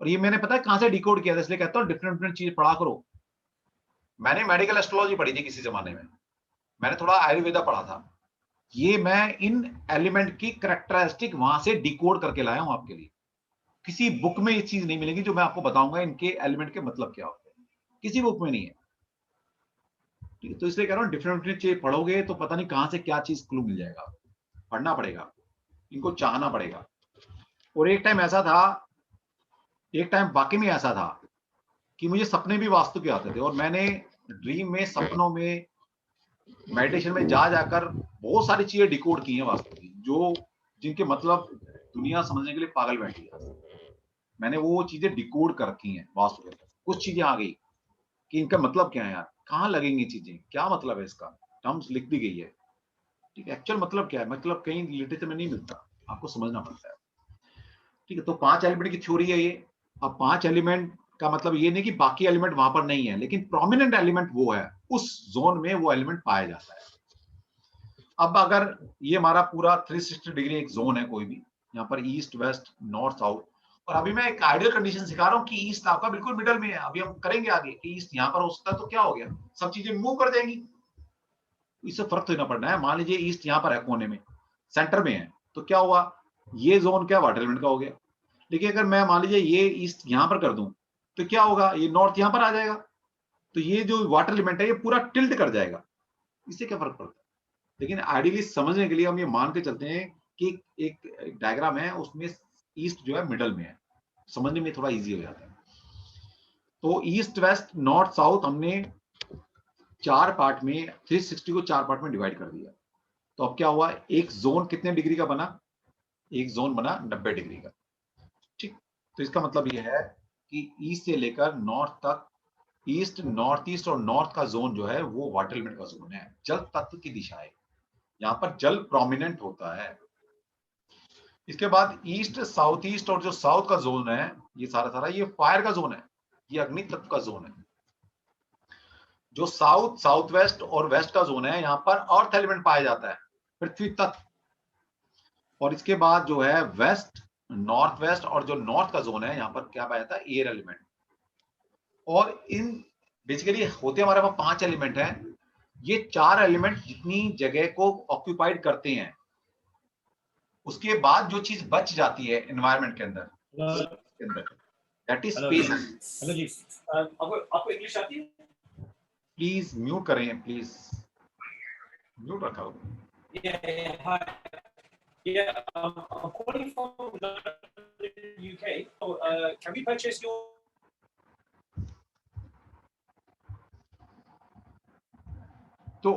और ये मैंने पता है कहां से डिकोड किया था, इसलिए कहता हूं डिफरेंट डिफरेंट चीज पढ़ा करो। मैंने मेडिकल एस्ट्रोलॉजी पढ़ी थी किसी जमाने में, मैंने थोड़ा आयुर्वेदा पढ़ा था, ये मैं इन एलिमेंट की कैरेक्टरिस्टिक वहां से डिकोड करके लाया हूं आपके लिए। किसी बुक में ये चीज नहीं मिलेगी जो मैं आपको बताऊंगा इनके एलिमेंट के मतलब क्या होते हैं, किसी बुक में नहीं है। ठीक है, तो इसलिए कह रहा हूं डिफरेंट डिफरेंट चीज पढ़ोगे तो पता नहीं कहां से क्या चीज क्लू मिल जाएगा, पढ़ना पड़ेगा, इनको चाहना पड़ेगा। और एक टाइम ऐसा था, एक टाइम वाकई में ऐसा था कि मुझे सपने भी वास्तु के आते थे, और मैंने ड्रीम में, सपनों में, मेडिटेशन में जा जाकर बहुत सारी चीजें डिकोड की हैं वास्तु की, जो जिनके मतलब दुनिया समझने के लिए पागल बैठी है। मैंने वो चीजें डिकोड कर रखी हैं वास्तु के अंदर। कुछ चीजें आ गई कि इनका मतलब क्या है यार, कहाँ लगेंगी चीजें, क्या मतलब है इसका, टर्म्स लिख दी गई है। ठीक है, एक्चुअल मतलब क्या है, मतलब कहीं लिटरेचर में नहीं मिलता, आपको समझना पड़ता है। ठीक है, तो 5 एलिमेंट की थ्योरी है ये। अब 5 एलिमेंट का मतलब ये नहीं कि बाकी एलिमेंट वहां पर नहीं है, लेकिन प्रोमिनेंट एलिमेंट वो है, उस जोन में वो एलिमेंट पाया जाता है। अब अगर ये हमारा पूरा 360 डिग्री एक जोन है कोई भी, यहाँ पर ईस्ट, वेस्ट, नॉर्थ, साउथ, और अभी मैं एक आइडियल कंडीशन सिखा रहा हूँ कि ईस्ट आपका बिल्कुल मिडल में है। अभी हम करेंगे आगे कि ईस्ट यहाँ पर हो सकता है, तो क्या हो गया, सब चीजें मूव कर जाएंगी, इससे फर्क तो ना पड़ना है। मान लीजिए ईस्ट यहाँ पर है, कोने में, सेंटर में है, तो क्या हुआ, ये जोन क्या वाटर एलिमेंट का हो गया। लेकिन अगर मैं मान लीजिए ये ईस्ट यहाँ पर कर दूं, तो क्या होगा, ये नॉर्थ यहाँ पर आ जाएगा, तो ये जो वाटर एलिमेंट है ये पूरा टिल्ट कर जाएगा। इससे क्या फर्क पड़ता है। लेकिन आइडियली समझने के लिए हम ये मान के चलते हैं कि एक डायग्राम है, उसमें ईस्ट जो है मिडल में है, समझने में थोड़ा इजी हो जाता है। तो ईस्ट वेस्ट नॉर्थ साउथ हमने 4 पार्ट में 360 को 4 पार्ट में डिवाइड कर दिया। तो अब क्या हुआ, एक जोन कितने डिग्री का बना, एक जोन बना 90 डिग्री का। ठीक, तो इसका मतलब यह है कि ईस्ट से लेकर नॉर्थ तक, ईस्ट, नॉर्थ ईस्ट और नॉर्थ का जोन जो है वो वाटर एलिमेंट का जोन है, जल तत्व की दिशा है, यहाँ पर जल प्रोमिनेंट होता है। इसके बाद ईस्ट, साउथ ईस्ट और जो साउथ का जोन है, ये सारा ये फायर का जोन है, ये अग्नि तत्व का जोन है। जो साउथ, साउथ वेस्ट और वेस्ट का जोन है, यहाँ पर अर्थ एलिमेंट पाया जाता है, पृथ्वी तत्व। और इसके बाद जो है वेस्ट, नॉर्थ वेस्ट और जो नॉर्थ का जोन है, यहाँ पर क्या पाया जाता है, एयर एलिमेंट। और इन बेसिकली होते हमारे पास 5 एलिमेंट हैं। ये 4 एलिमेंट जितनी जगह को ऑक्यूपाइड करते हैं, उसके बाद जो चीज बच जाती है एनवायरनमेंट के अंदर, दैट इज स्पेस। हेलो जी, आपको इंग्लिश आती है? प्लीज म्यूट करें, प्लीज म्यूट रखा हो। Yeah, I'm calling from London, UK. So, can we purchase your? तो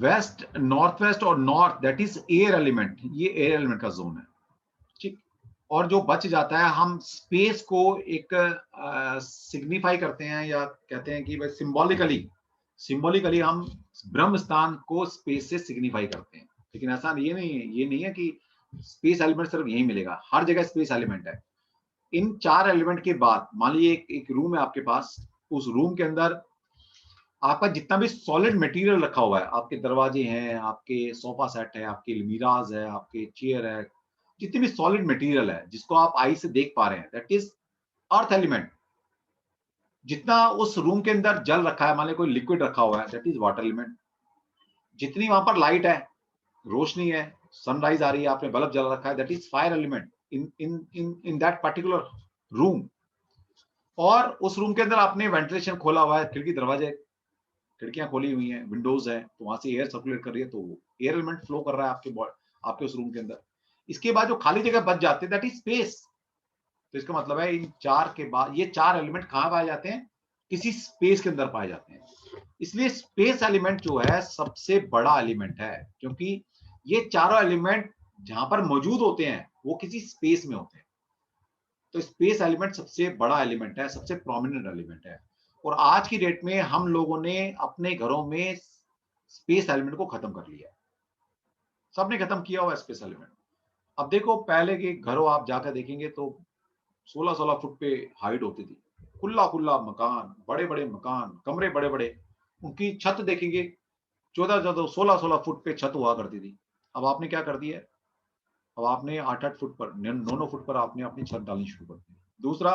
वेस्ट, नॉर्थ वेस्ट और north, that is air element, ये एयर एलिमेंट का जोन है। ठीक, और जो बच जाता है, हम स्पेस को एक सिग्निफाई करते हैं, या कहते हैं कि भाई सिंबॉलिकली हम ब्रह्म स्थान को स्पेस से सिग्निफाई करते हैं। लेकिन ऐसा ये नहीं है कि स्पेस एलिमेंट सिर्फ यही मिलेगा, हर जगह स्पेस एलिमेंट है। इन 4 एलिमेंट के बाद मान लीजिए एक रूम है आपके पास, उस रूम के अंदर आपका जितना भी सॉलिड मटेरियल रखा हुआ है, आपके दरवाजे हैं, आपके सोफा सेट है, आपके अलमीराज है, आपके चेयर है, जितनी भी सॉलिड मटेरियल है जिसको आप आई से देख पा रहे हैं, दैट इज अर्थ एलिमेंट। जितना उस रूम के अंदर जल रखा है, मान लीजिए कोई लिक्विड रखा हुआ है, दैट इज वाटर एलिमेंट। जितनी वहां पर लाइट है, रोशनी है, सनराइज आ रही है, आपने बल्ब जला रखा है, that is fire element in that particular room. और उस रूम के अंदर आपने वेंटिलेशन खोला हुआ है, खिड़की दरवाजे, खिड़कियां खोली हुई हैं, विंडोज हैं, तो वहां से एयर सर्कुलेट कर रही है, तो एयर एलिमेंट फ्लो कर रहा है आपके उस रूम के अंदर। इसके बाद जो खाली जगह बच जाते हैं, दैट इज स्पेस। तो इसका मतलब है इन 4 के बाद ये 4 एलिमेंट कहां पाए जाते हैं, किसी स्पेस के अंदर पाए जाते हैं। इसलिए स्पेस एलिमेंट जो है सबसे बड़ा एलिमेंट है, क्योंकि ये चारों एलिमेंट जहां पर मौजूद होते हैं वो किसी स्पेस में होते हैं। तो स्पेस एलिमेंट सबसे बड़ा एलिमेंट है, सबसे प्रोमिनेंट एलिमेंट है। और आज की डेट में हम लोगों ने अपने घरों में स्पेस एलिमेंट को खत्म कर लिया, सबने खत्म किया हुआ स्पेस एलिमेंट। अब देखो, पहले के घरों आप जाकर देखेंगे तो 16-16 फुट पे हाइट होती थी, खुला खुला मकान, बड़े बड़े मकान, कमरे बड़े बड़े, उनकी छत देखेंगे 14-14 16-16 फुट पे छत हुआ करती थी। अब आपने क्या कर दिया है, अब आपने 8-8 फुट पर, 9-9 फुट पर आपने अपनी छत डालनी शुरू कर दी। दूसरा,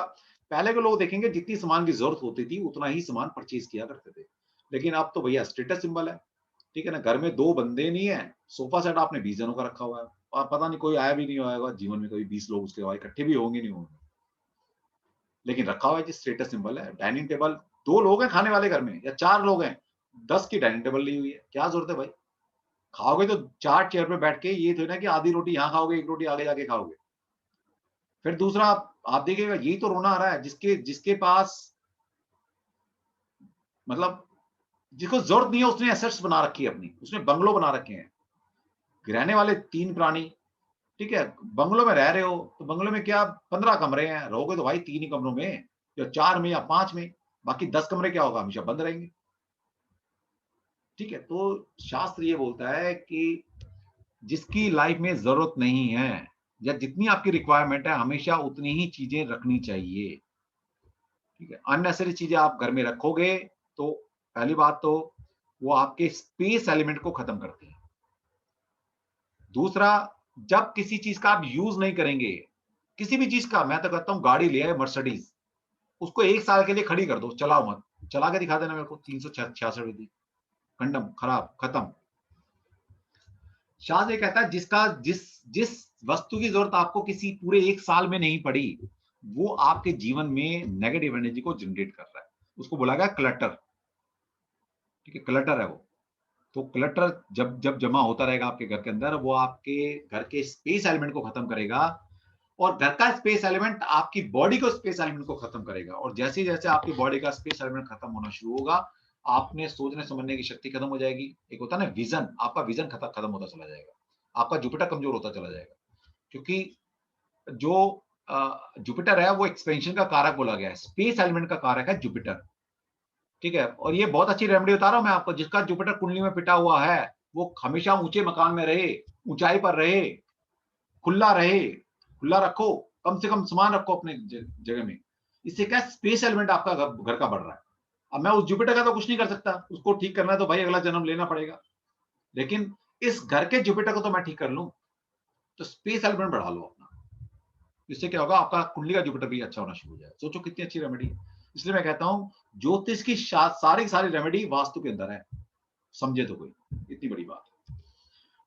पहले के लोग देखेंगे जितनी सामान की जरूरत होती थी उतना ही सामान परचेज किया करते थे। लेकिन अब तो भैया स्टेटस सिंबल है, ठीक है ना। घर में 2 बंदे नहीं है, सोफा सेट आपने 20 जनों का रखा हुआ है, और पता नहीं कोई आया भी नहीं होगा जीवन में, कभी 20 लोग उसके बाद इकट्ठे भी होंगे नहीं होंगे, लेकिन रखा हुआ है, जिस स्टेटस सिंबल है। डाइनिंग टेबल, 2 लोग हैं खाने वाले घर में या 4 लोग हैं, 10 की डाइनिंग टेबल ली हुई है, क्या जरूरत है भाई। खाओगे तो 4 चेयर पे बैठ के, ये तो ना कि आधी रोटी यहाँ खाओगे, 1 रोटी आगे जाके खाओगे। फिर दूसरा, आप देखिएगा, यही तो रोना आ रहा है जिसके जिसके पास, मतलब जिसको जरूरत नहीं है, उसने एसेट्स बना रखी है अपनी, उसने बंगलो बना रखे हैं, रहने वाले 3 प्राणी, ठीक है। बंगलो में रह रहे हो तो बंगलो में क्या 15 कमरे हैं, रहोगे तो भाई 3 ही कमरों में, या 4 में या 5 में, बाकी 10 कमरे क्या होगा, हमेशा बंद रहेंगे। ठीक है, तो शास्त्र ये बोलता है कि जिसकी लाइफ में जरूरत नहीं है, या जितनी आपकी रिक्वायरमेंट है, हमेशा उतनी ही चीजें रखनी चाहिए। ठीक है, अननेसेसरी चीजें आप घर में रखोगे तो पहली बात तो वो आपके स्पेस एलिमेंट को खत्म करती है। दूसरा, जब किसी चीज का आप यूज नहीं करेंगे, किसी भी चीज का, मैं तो कहता हूं गाड़ी लिया है मर्सिडीज, उसको 1 साल के लिए खड़ी कर दो, चलाओ मत, चला के दिखा देना मेरे को, 366 कंडम, खराब, खत्म। शास्त्र ये कहता है जिसका जिस जिस वस्तु की जरूरत आपको किसी पूरे 1 साल में नहीं पड़ी, वो आपके जीवन में नेगेटिव एनर्जी को जनरेट कर रहा है, उसको बोला गया क्लटर। ठीक है, क्लटर है वो। तो क्लटर जब जब जमा होता रहेगा आपके घर के अंदर, वो आपके घर के स्पेस एलिमेंट को खत्म करेगा। और घर का स्पेस एलिमेंट आपकी बॉडी को स्पेस एलिमेंट को खत्म करेगा, और जैसे जैसे आपकी बॉडी का स्पेस एलिमेंट खत्म होना शुरू होगा, आपने सोचने समझने की शक्ति खत्म हो जाएगी। एक होता है ना विजन, आपका विजन खत्म होता चला जाएगा, आपका जुपिटर कमजोर होता चला जाएगा, क्योंकि जो जुपिटर है वो एक्सपेंशन का कारक बोला गया है, स्पेस एलिमेंट का कारक है जुपिटर, ठीक है। और ये बहुत अच्छी रेमेडी बता रहा हूं मैं आपको, जिसका जुपिटर कुंडली में पिटा हुआ है वो हमेशा ऊंचे मकान में रहे, ऊंचाई पर रहे, खुला रहे, खुला रखो, कम से कम सामान रखो अपने जगह में। इससे क्या स्पेस एलिमेंट आपका घर का बढ़ रहा है। अब मैं उस जुपिटर का तो कुछ नहीं कर सकता, उसको ठीक करना है तो भाई अगला जन्म लेना पड़ेगा, लेकिन इस घर के जुपिटर को तो मैं ठीक कर लूं। तो स्पेस एलिमेंट बढ़ा लो अपना, इससे क्या होगा, आपका कुंडली का जुपिटर भी अच्छा होना शुरू हो जाएगा। सोचो कितनी अच्छी रेमेडी है। इसलिए मैं कहता हूं ज्योतिष की सारी सारी रेमेडी वास्तु के अंदर है, समझे तो कोई, इतनी बड़ी बात,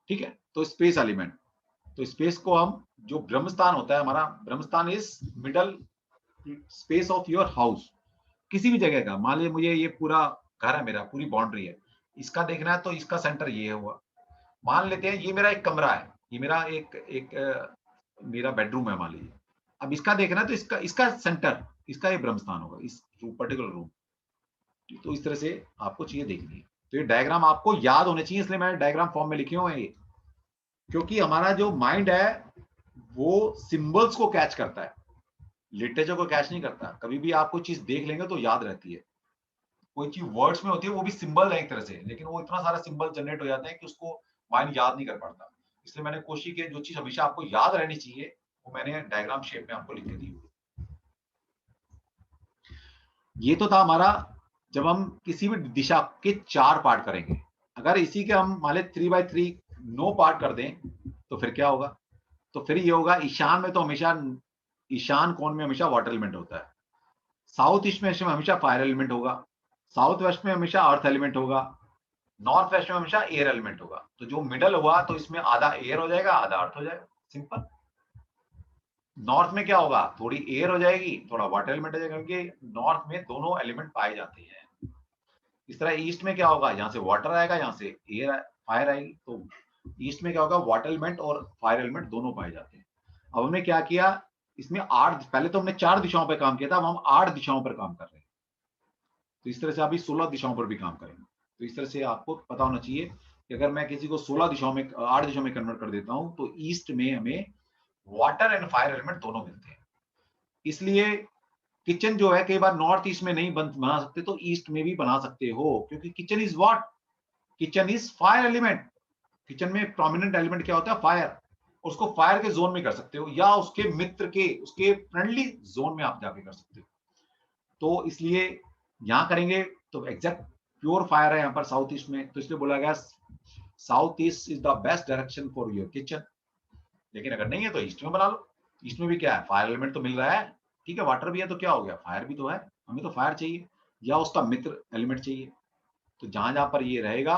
ठीक है। तो स्पेस एलिमेंट, तो स्पेस को हम, जो ब्रह्मस्थान होता है हमारा, Brahmasthan is middle space of your house, किसी भी जगह का। मान लीजिए मुझे ये पूरा घर है, मेरा पूरी बाउंड्री है, इसका देखना है तो इसका सेंटर ये हुआ। मान लेते हैं ये मेरा एक कमरा है, ये मेरा मेरा बेडरूम है मान लीजिए। अब इसका देखना है तो इसका सेंटर, इसका ये ब्रह्मस्थान होगा, इस पर्टिकुलर रूम। तो इस तरह से आपको चीजें देखनी है। तो ये डायग्राम आपको याद होने चाहिए, इसलिए मैंने डायग्राम फॉर्म में लिखे हुए हैं ये, क्योंकि हमारा जो माइंड है वो सिंबल्स को कैच करता है, लिटरेचर को कैच नहीं करता। कभी भी आप कोई चीज देख लेंगे तो याद रहती है। कोई चीज वर्ड्स में होती है वो भी सिंबल है एक तरह से, लेकिन वो इतना सारा सिंबल जनरेट हो जाते हैं कि उसको माइंड याद नहीं कर पाता। इसलिए मैंने कोशिश की जो चीज हमेशा आपको याद रहनी चाहिए वो मैंने डायग्राम शेप में आपको लिख के दी हुई। ये तो था हमारा, जब हम किसी भी दिशा के 4 पार्ट करेंगे, अगर इसी के हम मान लें 3x3 9 पार्ट कर दें तो फिर क्या होगा, तो फिर ये होगा, ईशान में तो हमेशा, ईशान कोण में हमेशा वाटर एलिमेंट होता है, साउथ ईस्ट में हमेशा फायर एलिमेंट होगा, साउथ वेस्ट में हमेशा अर्थ एलिमेंट होगा, नॉर्थ वेस्ट में हमेशा एयर एलिमेंट होगा। तो जो मिडल हुआ तो इसमें आधा एयर हो जाएगा, आधा अर्थ हो जाएगा, सिंपल। नॉर्थ में क्या होगा, थोड़ी एयर हो जाएगी, थोड़ा वाटर एलिमेंट हो जाएगा, क्योंकि नॉर्थ में दोनों एलिमेंट पाए जाते हैं। इस तरह ईस्ट में क्या होगा, यहाँ से वाटर आएगा, यहाँ से एयर फायर आएगी। तो ईस्ट में क्या होगा, वाटर एलिमेंट और फायर एलिमेंट दोनों पाए जाते हैं। अब हमने क्या किया, इसमें 8, पहले तो हमने 4 दिशाओं पर काम किया था, अब हम 8 दिशाओं पर काम कर रहे हैं। तो इस तरह से अभी 16 दिशाओं पर भी काम करेंगे। तो इस तरह से आपको पता होना चाहिए कि अगर मैं किसी को 16 दिशाओं में, 8 दिशाओं में कन्वर्ट कर देता हूं तो ईस्ट में हमें वाटर एंड फायर एलिमेंट दोनों मिलते हैं। इसलिए किचन जो है कई बार नॉर्थ ईस्ट में नहीं बना सकते तो ईस्ट में भी बना सकते हो, क्योंकि kitchen is what, kitchen is fire element. Kitchen में प्रोमिनेंट एलिमेंट क्या होता है, फायर। उसको फायर के जोन में कर सकते हो या उसके मित्र के, उसके फ्रेंडली जोन में आप जाके कर सकते हो। तो इसलिए यहां करेंगे तो एग्जैक्ट प्योर फायर है यहाँ पर साउथ ईस्ट में, तो इसलिए बोला गया south east is the best direction for your kitchen. लेकिन अगर नहीं है तो ईस्ट में बना लो। ईस्ट में भी क्या है, फायर एलिमेंट तो मिल रहा है, ठीक है, वाटर भी है तो क्या हो गया, फायर भी तो है, हमें तो फायर चाहिए या उसका मित्र एलिमेंट चाहिए। तो जहां जहां पर ये रहेगा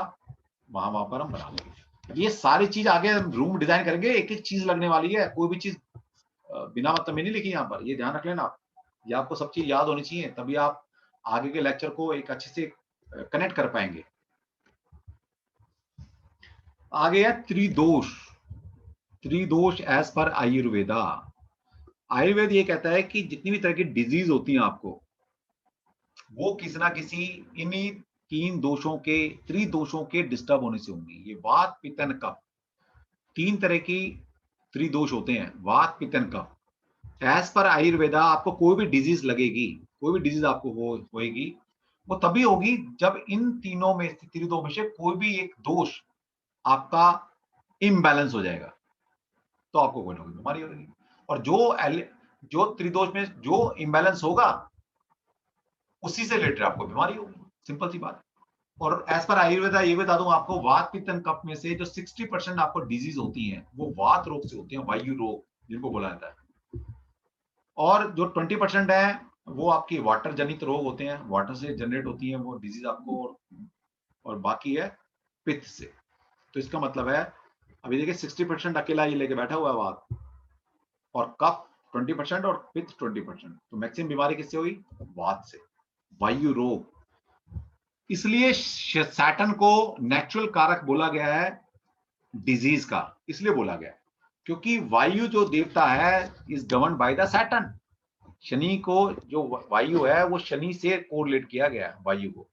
वहां पर हम बना लेंगे। ये सारी चीज आगे रूम डिजाइन करेंगे, एक एक चीज लगने वाली है, कोई भी चीज बिना मतलब में नहीं लिखी यहाँ पर, ये ध्यान रख लेना आप। ये आपको सब चीज याद होनी चाहिए, तभी आप आगे के लेक्चर को एक अच्छे से कनेक्ट कर पाएंगे। आगे है त्रिदोष। त्रिदोष एज पर आयुर्वेदा। आयुर्वेद ये कहता है कि जितनी भी तरह की डिजीज होती है आपको, वो किसी ना किसी इन्हीं 3 दोषों के, त्रिदोषों के डिस्टर्ब होने से होंगी। ये वात पित्तन कफ, 3 तरह की त्रिदोष होते हैं, वात पित्तन कफ। एज पर आयुर्वेदा आपको कोई भी डिजीज लगेगी, कोई भी डिजीज आपको होएगी, वो तभी होगी जब इन तीनों में, त्रिदोष में से कोई भी एक दोष आपका इम्बैलेंस हो जाएगा, तो आपको कोई ना कोई बीमारी होगी। और जो त्रिदोष में जो इम्बैलेंस होगा उसी से रिलेटेड आपको बीमारी होगी, सिंपल सी बात। और एज पर आयुर्वेदा ये बता दूं आपको, वात पित्तन कफ में से जो 60% आपको डिजीज होती हैं वो वात रोग से होती हैं, वायु रोग जिनको बोला जाता है। और जो 20% है वो आपकी वाटर जनित रोग होते हैं, वाटर से जनरेट होती हैं वो डिजीज आपको, और बाकी है पित्त से। तो इसका मतलब है, अभी देखिए 60% अकेला ये लेके बैठा हुआ है वात, और कफ 20% और पित्त 20%। तो मैक्सिमम बीमारी किससे हुई, वात से, वायु रोग। इसलिए सैटर्न को नेचुरल कारक बोला गया है डिजीज का, इसलिए बोला गया क्योंकि वायु जो देवता है is govern by the Saturn. Shani को जो वायु है वो शनि से कोरिलेट किया गया है वायु को,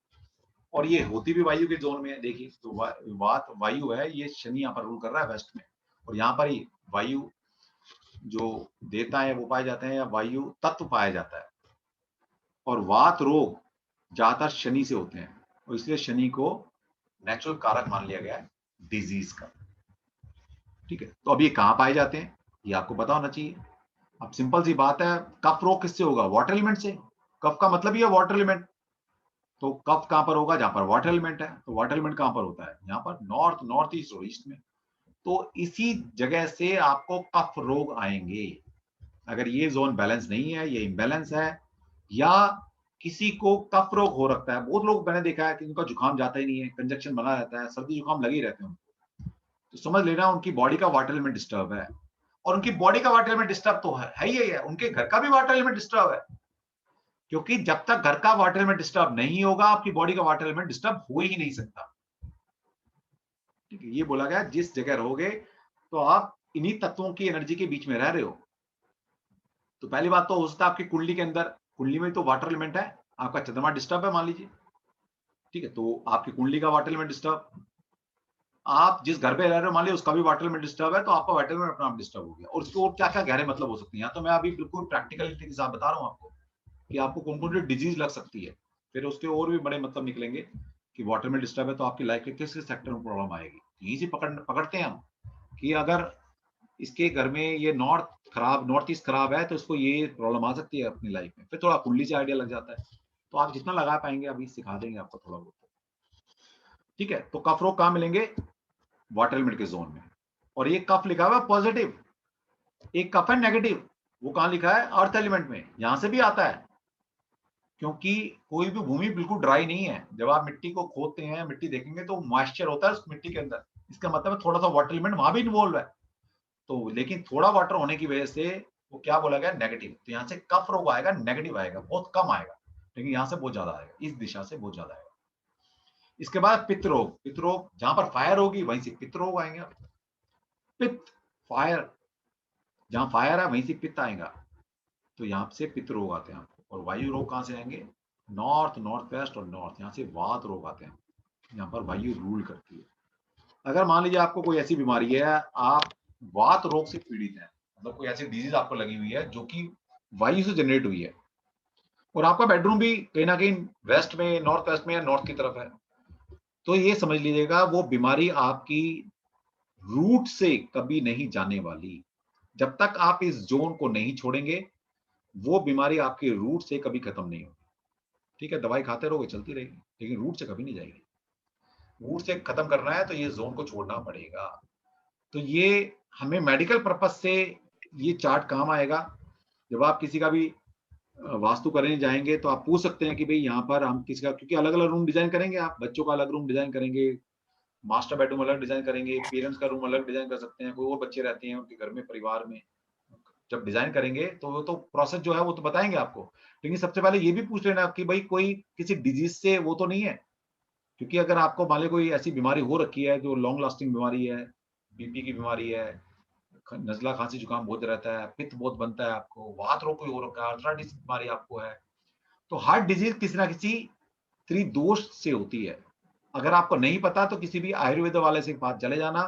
और ये होती भी वायु के जोन में है। देखिए तो वात वायु है, ये शनि यहाँ पर रूल कर रहा है वेस्ट में, और यहाँ पर ही वायु जो देवता है वो पाए जाते हैं या वायु तत्व पाया जाता है। और वात रोग ज्यादातर शनि से होते हैं, और इसलिए शनि को नेचुरल कारक मान लिया गया है डिजीज का। ठीक है, तो अब ये कहाँ पाए जाते हैं ये आपको पता होना चाहिए। अब सिंपल सी बात है, कफ रोग किससे होगा? वाटर एलिमेंट से। कफ का मतलब ही है वाटर एलिमेंट। तो कफ कहां पर होगा? जहां पर वाटर एलिमेंट है। तो वाटर एलिमेंट कहां पर होता है? यहाँ पर नॉर्थ, नॉर्थ ईस्ट और ईस्ट में। तो इसी जगह से आपको कफ रोग आएंगे अगर ये जोन बैलेंस नहीं है, ये इम्बैलेंस है, या किसी को कफ रोग हो रखता है। बहुत लोग मैंने देखा है कि उनका जुकाम जाता ही नहीं है, कंजक्शन बना रहता है, सर्दी जुकाम लगे ही रहते हैं उनको। तो समझ लेना उनकी बॉडी का वाटर एलिमेंट डिस्टर्ब है। और उनकी बॉडी का वाटर एलिमेंट डिस्टर्ब तो है ही है, उनके घर का भी वाटर एलिमेंट डिस्टर्ब है। क्योंकि जब तक घर का वाटर एलिमेंट डिस्टर्ब नहीं होगा, आपकी बॉडी का वाटर एलिमेंट डिस्टर्ब हो ही नहीं सकता। ठीक है, ये बोला गया जिस जगह रहोगे तो आप इन्हीं तत्वों की एनर्जी के बीच में रह रहे हो। तो पहली बात तो हो सकता है आपकी कुंडली के अंदर, कुंडली में तो वाटर एलिमेंट है, आपका चंद्रमा डिस्टर्ब है मान लीजिए। ठीक है, तो आपकी कुंडली का वाटर एलिमेंट डिस्टर्ब, आप जिस घर पे रह रहे हो मान लीजिए उसका भी वाटर एलिमेंट डिस्टर्ब है, तो आपका वाटर एलिमेंट अपना आप डिस्टर्ब हो गया। और उसके और क्या क्या गहरे मतलब हो सकते हैं, तो मैं अभी बिल्कुल प्रैक्टिकलिटी के साथ बता रहा हूँ आपको कि आपको कौन कौन सी डिजीज लग सकती है। फिर उसके और भी बड़े मतलब निकलेंगे कि वाटर में डिस्टर्ब है तो आपकी लाइफ के किस किस सेक्टर में प्रॉब्लम आएगी। यही से पकड़ते हैं हम कि अगर इसके घर में ये नॉर्थ ईस्ट खराब है तो इसको ये प्रॉब्लम आ सकती है अपनी लाइफ में। फिर थोड़ा कुंडली से आइडिया लग जाता है। तो आप जितना लगा पाएंगे अभी सिखा देंगे आपको थोड़ा बहुत। ठीक है, तो कफ रोग कहाँ मिलेंगे? वाटर एलिमेंट के जोन में। और ये कफ लिखा हुआ है पॉजिटिव, एक कफ है नेगेटिव, वो कहाँ लिखा है? अर्थ एलिमेंट में। यहां से भी आता है, क्योंकि कोई भी भूमि बिल्कुल ड्राई नहीं है। जब आप मिट्टी को खोदते हैं, मिट्टी देखेंगे तो मॉइस्चर होता है उस मिट्टी के अंदर। इसका मतलब है थोड़ा सा वाटर एलिमेंट वहां भी इन्वॉल्व है। तो लेकिन थोड़ा वाटर होने की वजह से वो क्या बोला गया? नेगेटिव। तो यहाँ से कफ रोग आएगा, नेगेटिव आएगा, बहुत कम आएगा, लेकिन यहाँ से बहुत ज्यादा आएगा, इस दिशा से बहुत ज्यादा आएगा। इसके बाद पित्त रोग। पित्त रोग जहां पर फायर होगी वहीं से पित्त रोग आएंगे। पित्त, फायर, जहां फायर है वहीं से पित्त आएगा, तो यहाँ से पित्त रोग आते हैं आपको। और वायु रोग कहाँ से आएंगे? नॉर्थ, नॉर्थ वेस्ट और नॉर्थ, यहाँ से वात रोग आते हैं। यहाँ पर वायु रूल करती है। अगर मान लीजिए आपको कोई ऐसी बीमारी है, आप वात रोग से पीड़ित हैं, मतलब कोई ऐसी डिजीज आपको लगी हुई है जो कि वायु से जनरेट हुई है, और आपका बेडरूम भी कहीं ना कहीं वेस्ट में, नॉर्थ वेस्ट में या नॉर्थ की तरफ है, तो ये समझ लीजिएगा वो बीमारी आपकी रूट से कभी नहीं जाने वाली। जब तक आप इस जोन को नहीं छोड़ेंगे, वो बीमारी आपके रूट से कभी खत्म नहीं होगी। ठीक है, दवाई खाते रहोगे चलती रहेगी, लेकिन रूट से कभी नहीं जाएगी। रूट से खत्म करना है तो ये जोन को छोड़ना पड़ेगा। तो ये हमें मेडिकल पर्पज से ये चार्ट काम आएगा। जब आप किसी का भी वास्तु करने जाएंगे तो आप पूछ सकते हैं कि भाई यहाँ पर हम किसी का, क्योंकि अलग अलग रूम डिजाइन करेंगे, आप बच्चों का अलग रूम डिजाइन करेंगे, मास्टर बेडरूम अलग डिजाइन करेंगे, पेरेंट्स का रूम अलग डिजाइन कर सकते हैं, कोई और बच्चे रहते हैं उनके घर में, परिवार में। जब डिजाइन करेंगे तो वो तो प्रोसेस जो है वो तो बताएंगे आपको, लेकिन सबसे पहले ये भी पूछ लेना कि भाई कोई किसी डिजीज से वो तो नहीं है। क्योंकि अगर आपको मान लो कोई ऐसी बीमारी हो रखी है जो लॉन्ग लास्टिंग बीमारी है, बीपी की बीमारी है, नजला खांसी जुकाम बहुत रहता है, पित्त बहुत बनता है आपको, वात रोग कोई हो रखा है, अर्थराइटिस बीमारी आपको है, तो हार्ट डिजीज किसी ना किसी त्रिदोष से होती है। अगर आपको नहीं पता तो किसी भी आयुर्वेद वाले से पास चले जाना,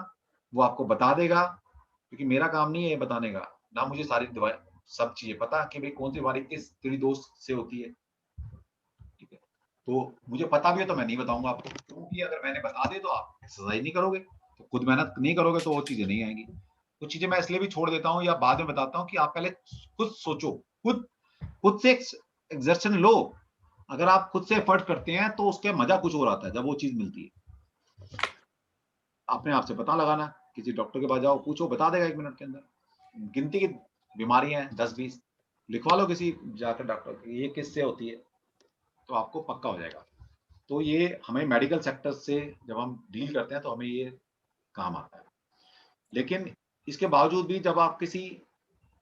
वो आपको बता देगा। क्योंकि मेरा काम नहीं है ये बताने का, ना मुझे सारी दवाई सब चीजें पता कि भाई कौन सी बीमारी किस त्रिदोष से होती है। ठीक है, तो मुझे पता भी है तो मैं नहीं बताऊंगा आपको, क्योंकि अगर मैंने बता दे तो आप एक्सरसाइज नहीं करोगे, तो खुद मेहनत नहीं करोगे तो वो चीजें नहीं आएंगी। कुछ चीजें मैं इसलिए भी छोड़ देता हूँ या बाद में बताता हूँ कि आप पहले खुद सोचो, खुद से एक्सर्शन लो। अगर आप खुद से एफर्ट करते हैं तो उसके मजा कुछ और आता है जब वो चीज मिलती है। अपने आप से पता लगाना, किसी डॉक्टर के पास जाओ, पूछो, बता देगा 1 मिनट के अंदर। गिनती की बीमारियां हैं 10-20, लिखवा लो किसी जाकर डॉक्टर की, ये किससे होती है, तो आपको पक्का हो जाएगा। तो ये हमें मेडिकल सेक्टर से जब हम डील करते हैं तो हमें ये काम आता है। लेकिन इसके बावजूद भी जब आप किसी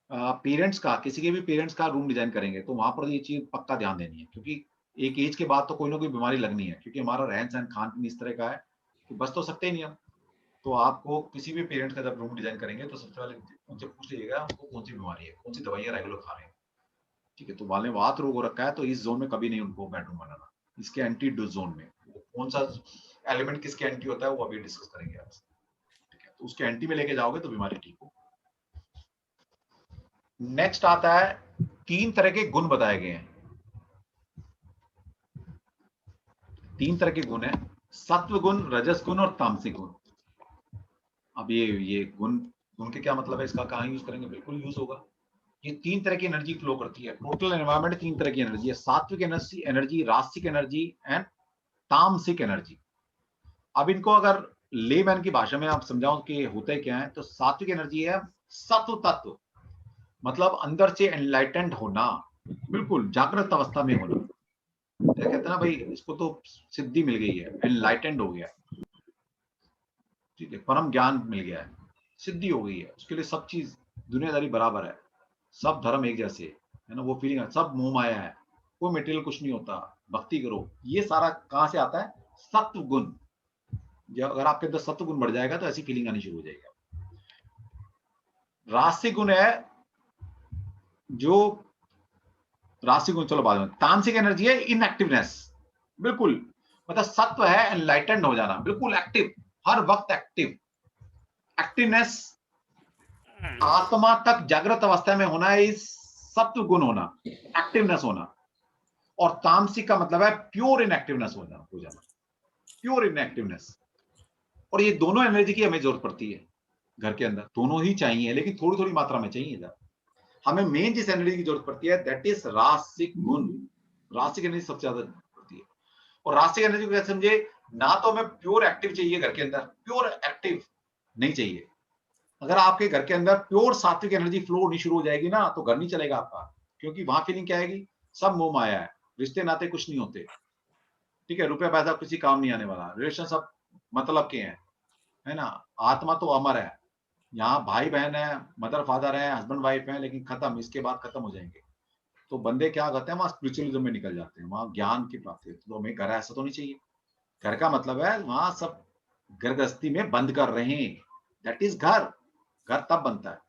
पेरेंट्स का, किसी के भी पेरेंट्स का रूम डिजाइन करेंगे तो वहां पर ये चीज पक्का ध्यान देनी है, क्योंकि एक एज के बाद तो कोई ना कोई बीमारी लगनी है, क्योंकि हमारा रहन सहन खान पीन इस तरह का है कि बच तो सकते ही नहीं हम। तो आपको किसी भी पेरेंट का जब रूम डिजाइन करेंगे तो सबसे पहले उनसे पूछ लीजिएगा उनको कौन सी बीमारी है, कौन सी दवाइयाँ रेगुलर खा रहे हैं, ठीक है। तो वाले वात रोग हो रखा है तो इस जोन में कभी नहीं उनको बेडरूम बनाना, इसके एंटी जोन में कौन सा एलिमेंट किसके एंटी होता है वो अभी डिस्कस करेंगे आपसे, ठीक है। तो उसके एंटी में लेके जाओगे तो बीमारी ठीक हो। नेक्स्ट आता है 3 तरह के गुण बताए गए हैं। 3 तरह के गुण है, सत्व गुण, रजस गुण और तामसिक गुण। अब ये गुण के क्या मतलब है, इसका कहाँ यूज करेंगे, बिल्कुल यूज होगा। ये 3 तरह की एनर्जी फ्लो करती है, टोटल एनवायरमेंट 3 तरह की एनर्जी है, सात्विक एनर्जी, रास्तिक एनर्जी एंड तामसिक एनर्जी। अब इनको अगर लेमैन की भाषा में आप समझाओ कि होता है क्या है, तो सात्विक एनर्जी है सत्व तत्व, मतलब अंदर से एनलाइटेंड होना, बिल्कुल जागृत अवस्था में होना। कहते हैं ना भाई इसको तो सिद्धि मिल गई है, एनलाइटेंड हो गया, ठीक है, परम ज्ञान मिल गया है, सिद्धि हो गई है, उसके लिए सब चीज दुनियादारी बराबर है, सब धर्म एक जैसे है ना, वो फीलिंग है, सब मोह माया है, कोई मटेरियल कुछ नहीं होता, भक्ति करो। ये सारा कहां से आता है, सत्व गुण। जब अगर आपके अंदर सत्व गुण बढ़ जाएगा तो ऐसी फीलिंग आनी शुरू हो जाएगी। रासिक गुण है जो राशि गुण, चलो बाद में। तामसिक एनर्जी है इनएक्टिवनेस, बिल्कुल, मतलब सत्व है एनलाइटेंड हो जाना, बिल्कुल एक्टिव, हर वक्त एक्टिव, एक्टिवनेस, आत्मा तक जागृत अवस्था में होना है, इस सत्व गुण होना, एक्टिवनेस होना। और तामसिक का मतलब है प्योर इनएक्टिवनेस हो जाना, प्योर इनएक्टिवनेस। और ये दोनों एनर्जी की हमें जरूरत पड़ती है घर के अंदर, दोनों ही चाहिए, लेकिन थोड़ी थोड़ी मात्रा में चाहिए। हमें मेन जिस एनर्जी की जरूरत पड़ती है दैट इज रासिक गुण, रासिक एनर्जी सबसे ज्यादा पड़ती है। और रासिक एनर्जी को कैसे समझे, ना तो हमें प्योर एक्टिव चाहिए घर के अंदर, प्योर एक्टिव नहीं चाहिए। अगर आपके घर के अंदर प्योर सात्विक एनर्जी फ्लो होनी शुरू हो जाएगी ना, तो घर नहीं चलेगा आपका, क्योंकि वहां फीलिंग क्या आएगी, सब मोह माया है, रिश्ते नाते कुछ नहीं होते, ठीक है, रुपया पैसा किसी काम नहीं आने वाला, रिलेशन सब मतलब के हैं, है ना। आत्मा तो अमर है, यहाँ भाई बहन है, मदर फादर है, हस्बैंड वाइफ है, लेकिन खत्म, इसके बाद खत्म हो जाएंगे। तो बंदे क्या करते हैं, वहां स्पिरिचुअलिज्म में निकल जाते हैं, वहां ज्ञान की प्राप्ति होती है। तो हमें घर ऐसा तो नहीं चाहिए, घर का मतलब है वहां सब घर गृहस्थी में बंद कर रहे हैं, दैट इज घर, घर तब बनता है।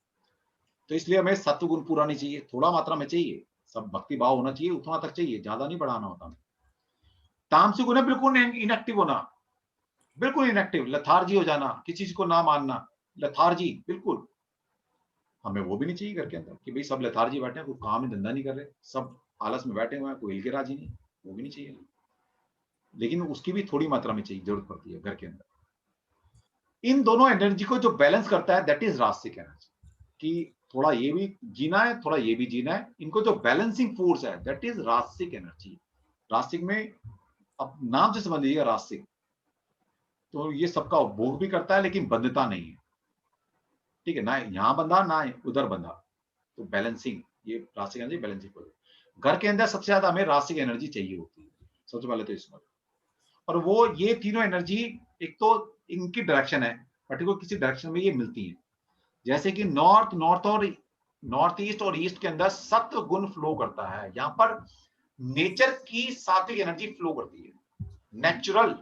तो इसलिए हमें सत्व गुण पूरा नहीं चाहिए, थोड़ा मात्रा में चाहिए, सब भक्ति भाव होना चाहिए, उतना तक चाहिए, ज्यादा नहीं बढ़ाना होता। तामसिक गुण है बिल्कुल इनएक्टिव होना, बिल्कुल इनएक्टिव, लथार्जी हो जाना, किसी चीज को ना मानना, लथार्जी बिल्कुल। हमें वो भी नहीं चाहिए घर के अंदर कि भाई सब लथार्जी बैठे हैं, कोई काम ही धंधा नहीं कर रहे, सब आलस में बैठे हुए हैं, कोई हिल के राजी नहीं, वो भी नहीं चाहिए। लेकिन उसकी भी थोड़ी मात्रा में चाहिए, जरूरत पड़ती है घर के अंदर। इन दोनों एनर्जी को जो बैलेंस करता है दैट इज रास्तिक एनर्जी, कि थोड़ा ये भी जीना है, थोड़ा ये भी जीना है, इनको जो बैलेंसिंग फोर्स है दैट इज रास्तिक एनर्जी। रास्तिक में अब नाम से समझ लीजिएगा, रास्तिक तो ये सबका उपभोग भी करता है लेकिन बंधता नहीं है, ठीक है, ना यहाँ बंधा ना उधर बंधा, तो बैलेंसिंग, ये रास्तिक एनर्जी बैलेंसिंग फोर्स। घर के अंदर सबसे ज्यादा हमें रास्तिक एनर्जी चाहिए होती है, सबसे पहले तो इसमें। और वो ये तीनों एनर्जी, एक तो इनकी डायरेक्शन है, पर्टिकुलर किसी डायरेक्शन में ये मिलती है, जैसे कि नॉर्थ ईस्ट और ईस्ट के अंदर सत्व गुण फ्लो करता है, यहाँ पर नेचर की सात्विक एनर्जी फ्लो करती है, नेचुरल,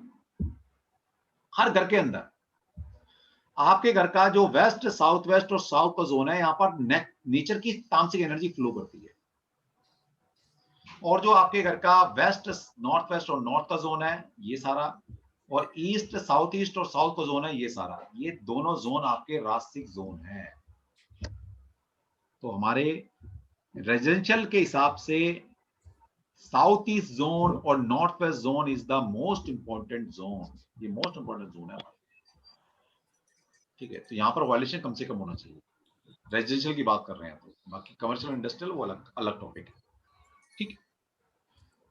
हर घर के अंदर। आपके घर का जो वेस्ट, साउथ वेस्ट और साउथ का जोन है, यहाँ पर नेचर की तामसिक एनर्जी फ्लो करती है। और जो आपके घर का वेस्ट, नॉर्थ वेस्ट और नॉर्थ का जोन है, ये सारा, और ईस्ट, साउथ ईस्ट और साउथ का जोन है, ये सारा, ये दोनों जोन आपके रास्तिक जोन है। तो हमारे रेजिडेंशियल के हिसाब से साउथ ईस्ट जोन और north west zone is the most important zone, ये मोस्ट इंपॉर्टेंट जोन है, ठीक है। तो यहाँ पर वायलेशन कम से कम होना चाहिए, रेजिडेंशियल की बात कर रहे हैं, तो बाकी कमर्शियल इंडस्ट्रियल वो अलग अलग टॉपिक है, ठीक है।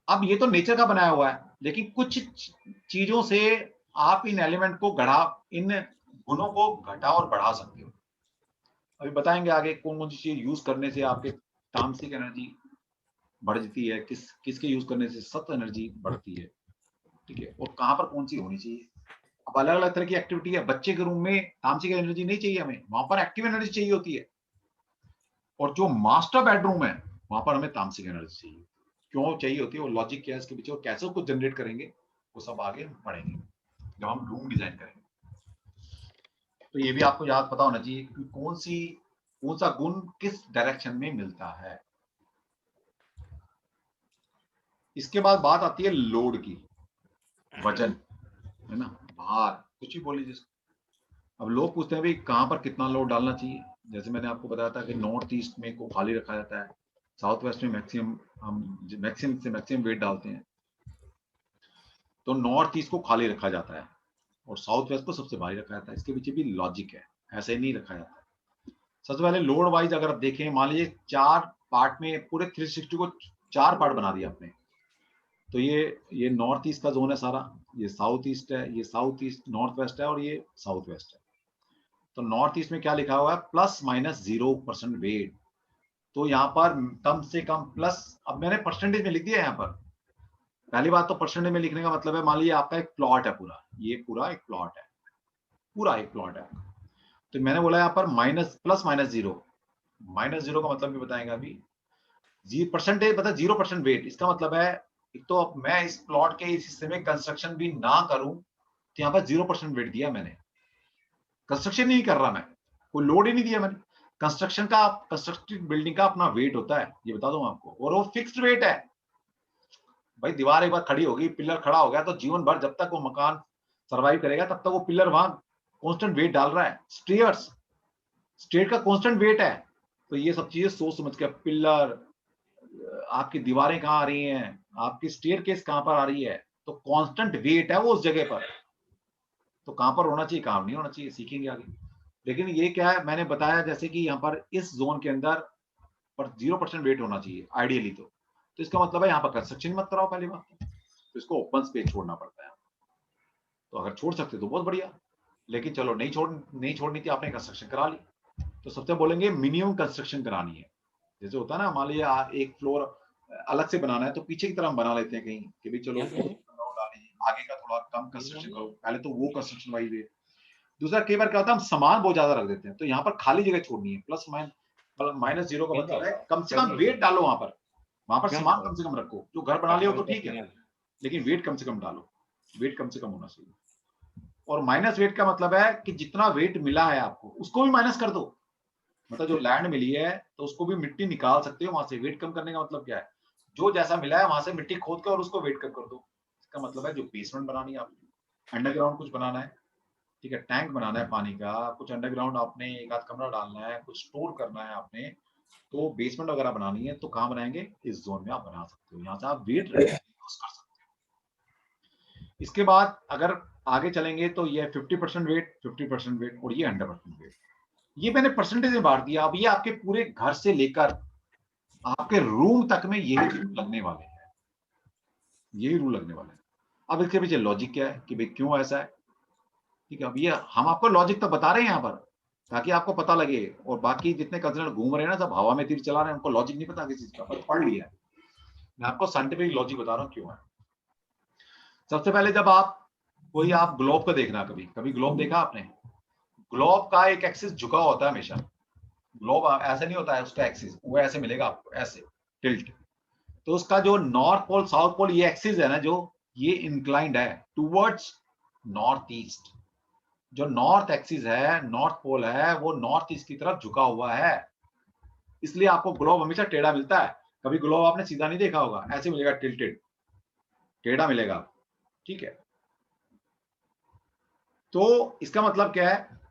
अब ये तो नेचर का बनाया हुआ है, लेकिन कुछ चीजों से आप इन एलिमेंट को इन गुणों को घटा और बढ़ा सकते हो। अभी बताएंगे आगे कौन कौन सी चीज यूज करने से आपके तामसिक एनर्जी बढ़ जाती है, किसके यूज करने से सत्व एनर्जी बढ़ती है, ठीक है, और कहां पर कौन सी होनी चाहिए। अब अलग अलग तरह की एक्टिविटी है, बच्चे के रूम में तामसिक एनर्जी नहीं चाहिए हमें, वहां पर एक्टिव एनर्जी चाहिए होती है। और जो मास्टर बेडरूम है वहां पर हमें तामसिक एनर्जी चाहिए, क्यों चाहिए होती है, वो लॉजिक क्या है इसके पीछे, और कैसे उसको जनरेट करेंगे, वो सब आगे पढ़ेंगे जब हम रूम डिजाइन करेंगे। तो ये भी आपको याद पता होना चाहिए कि कौन सा गुण किस डायरेक्शन में मिलता है। इसके बाद बात आती है लोड की, वजन, है ना, भार, कुछ भी बोल लीजिए। अब लोग पूछते हैं भाई कहाँ पर कितना लोड डालना चाहिए। जैसे मैंने आपको बताया था कि नॉर्थ ईस्ट में को खाली रखा जाता है, साउथ वेस्ट में मैक्सिमम से मैक्सिमम वेट डालते हैं, तो नॉर्थ ईस्ट को खाली रखा जाता है और साउथ वेस्ट को सबसे भारी रखा जाता है। इसके पीछे भी लॉजिक है, ऐसे नहीं रखा जाता। सबसे पहले लोड वाइज अगर आप देखें, मान लीजिए 4 पार्ट में पूरे 360 को 4 पार्ट बना दिया आपने, तो ये नॉर्थ ईस्ट का जोन है सारा, ये साउथ ईस्ट है, ये साउथ ईस्ट नॉर्थ वेस्ट है और ये साउथ वेस्ट है। तो नॉर्थ ईस्ट में क्या लिखा हुआ है, +-0% वेट। तो यहाँ पर कम से कम प्लस, अब मैंने परसेंटेज में लिख दिया यहाँ पर। पहली बात तो परसेंटेज में लिखने का मतलब है, मान लीजिए आपका एक प्लॉट है पूरा, ये पूरा एक प्लॉट है, पूरा एक प्लॉट है, तो मैंने बोला यहाँ पर +-0, -0 का मतलब भी बताएंगे अभी। परसेंटेज मतलब 0% वेट, इसका मतलब है एक तो अब मैं इस प्लॉट के इस हिस्से में कंस्ट्रक्शन भी ना करूं तो यहाँ पर 0% वेट दिया मैंने, कंस्ट्रक्शन नहीं कर रहा मैं, कोई लोड ही नहीं दिया मैंने। कंस्ट्रक्टेड बिल्डिंग का अपना वेट होता है, ये बता दूं आपको, और वो फिक्स्ड वेट है। भाई दीवार एक बार खड़ी होगी, पिलर खड़ा हो गया, तो जीवन भर जब तक वो मकान सर्वाइव करेगा तब तक वो पिलर वहां कांस्टेंट वेट डाल रहा है। स्टेट का कांस्टेंट वेट है। तो ये सब चीजें सोच समझ के, पिलर, आपकी दीवारें कहाँ आ रही हैं, आपकी स्टेयरकेस कहाँ पर आ रही है, तो कांस्टेंट वेट है वो उस जगह पर, तो कहाँ पर होना चाहिए कहाँ नहीं होना चाहिए सीखेंगे आगे। लेकिन ये क्या है, मैंने बताया जैसे कि यहाँ पर इस जोन के अंदर पर 0% वेट होना चाहिए आइडियली। तो इसका मतलब है यहाँ पर कंस्ट्रक्शन मत कराओ पहली बात, तो इसको ओपन स्पेस छोड़ना पड़ता है। तो अगर छोड़ सकते तो बहुत बढ़िया, लेकिन चलो नहीं छोड़नी थी, आपने कंस्ट्रक्शन करा ली, तो सबसे बोलेंगे मिनिमम कंस्ट्रक्शन करानी है। जैसे होता है ना, मान लीजिए एक फ्लोर अलग से बनाना है तो पीछे की तरफ बना लेते हैं कहीं कि भाई चलो आगे का थोड़ा कम कंस्ट्रक्शन करो, पहले तो वो कंस्ट्रक्शन वाइज है। दूसरा कई बार क्या होता है, हम सामान बहुत ज्यादा रख देते हैं, तो यहाँ पर खाली जगह छोड़नी है। -0 का मतलब है कम से कम वेट डालो वहां पर सामान कम से कम रखो। जो घर बना लिया हो तो ठीक है, लेकिन वेट कम से कम डालो, वेट कम से कम होना चाहिए। और माइनस वेट का मतलब है कि जितना वेट मिला है आपको उसको भी माइनस कर दो, मतलब जो लैंड मिली है तो उसको भी मिट्टी निकाल सकते हो वहां से। वेट कम करने का मतलब क्या है, जो जैसा मिला है वहां से मिट्टी खोद के और उसको वेट कम कर दो। इसका मतलब है जो बेसमेंट बनानी है आपको, अंडरग्राउंड कुछ बनाना है, ठीक है, टैंक बनाना है पानी का, कुछ अंडरग्राउंड आपने एक आध कमरा डालना है, कुछ स्टोर करना है आपने, तो बेसमेंट वगैरह बनानी है तो कहाँ बनाएंगे, इस जोन में आप बना सकते हो, यहाँ से आप वेट यूज कर सकते हो। इसके बाद अगर आगे चलेंगे तो ये 50% वेट, 50% वेट और ये 100% वेट। ये मैंने परसेंटेज में बांट दिया। अब ये आपके पूरे घर से लेकर आपके रूम तक में यही रूल लगने वाले हैं, यही रूल लगने वाले हैं। अब इसके पीछे लॉजिक क्या है कि भाई क्यों ऐसा है, ठीक है। अब ये हम आपको लॉजिक तो बता रहे हैं यहाँ पर ताकि आपको पता लगे, और बाकी जितने कंसल्टेंट घूम रहे हैं ना, सब हवा में तीर चला रहे हैं, उनको लॉजिक नहीं पता किसी चीज का, पर पढ़ लिया है। मैं आपको साइंटिफिक लॉजिक बता रहा हूँ क्यों है। सबसे पहले जब आप ग्लोब को देखना, कभी ग्लोब देखा आपने, ग्लोब का एक एक्सिस झुका होता है हमेशा, ग्लोब ऐसे नहीं होता है उसका एक्सिस, वो ऐसे मिलेगा आपको, ऐसे टिल्ट। तो उसका जो नॉर्थ पोल साउथ पोल ये एक्सिस है ना, जो ये इंक्लाइंड है टुवर्ड्स नॉर्थ ईस्ट। जो नॉर्थ एक्सिस है, नॉर्थ पोल है, वो नॉर्थ ईस्ट की तरफ झुका हुआ है, इसलिए आपको ग्लोब हमेशा टेढ़ा मिलता है। कभी ग्लोब आपने सीधा नहीं देखा होगा, ऐसे मिलेगा, टिल्टेड, टेढ़ा मिलेगा, ठीक है। तो इसका मतलब क्या है,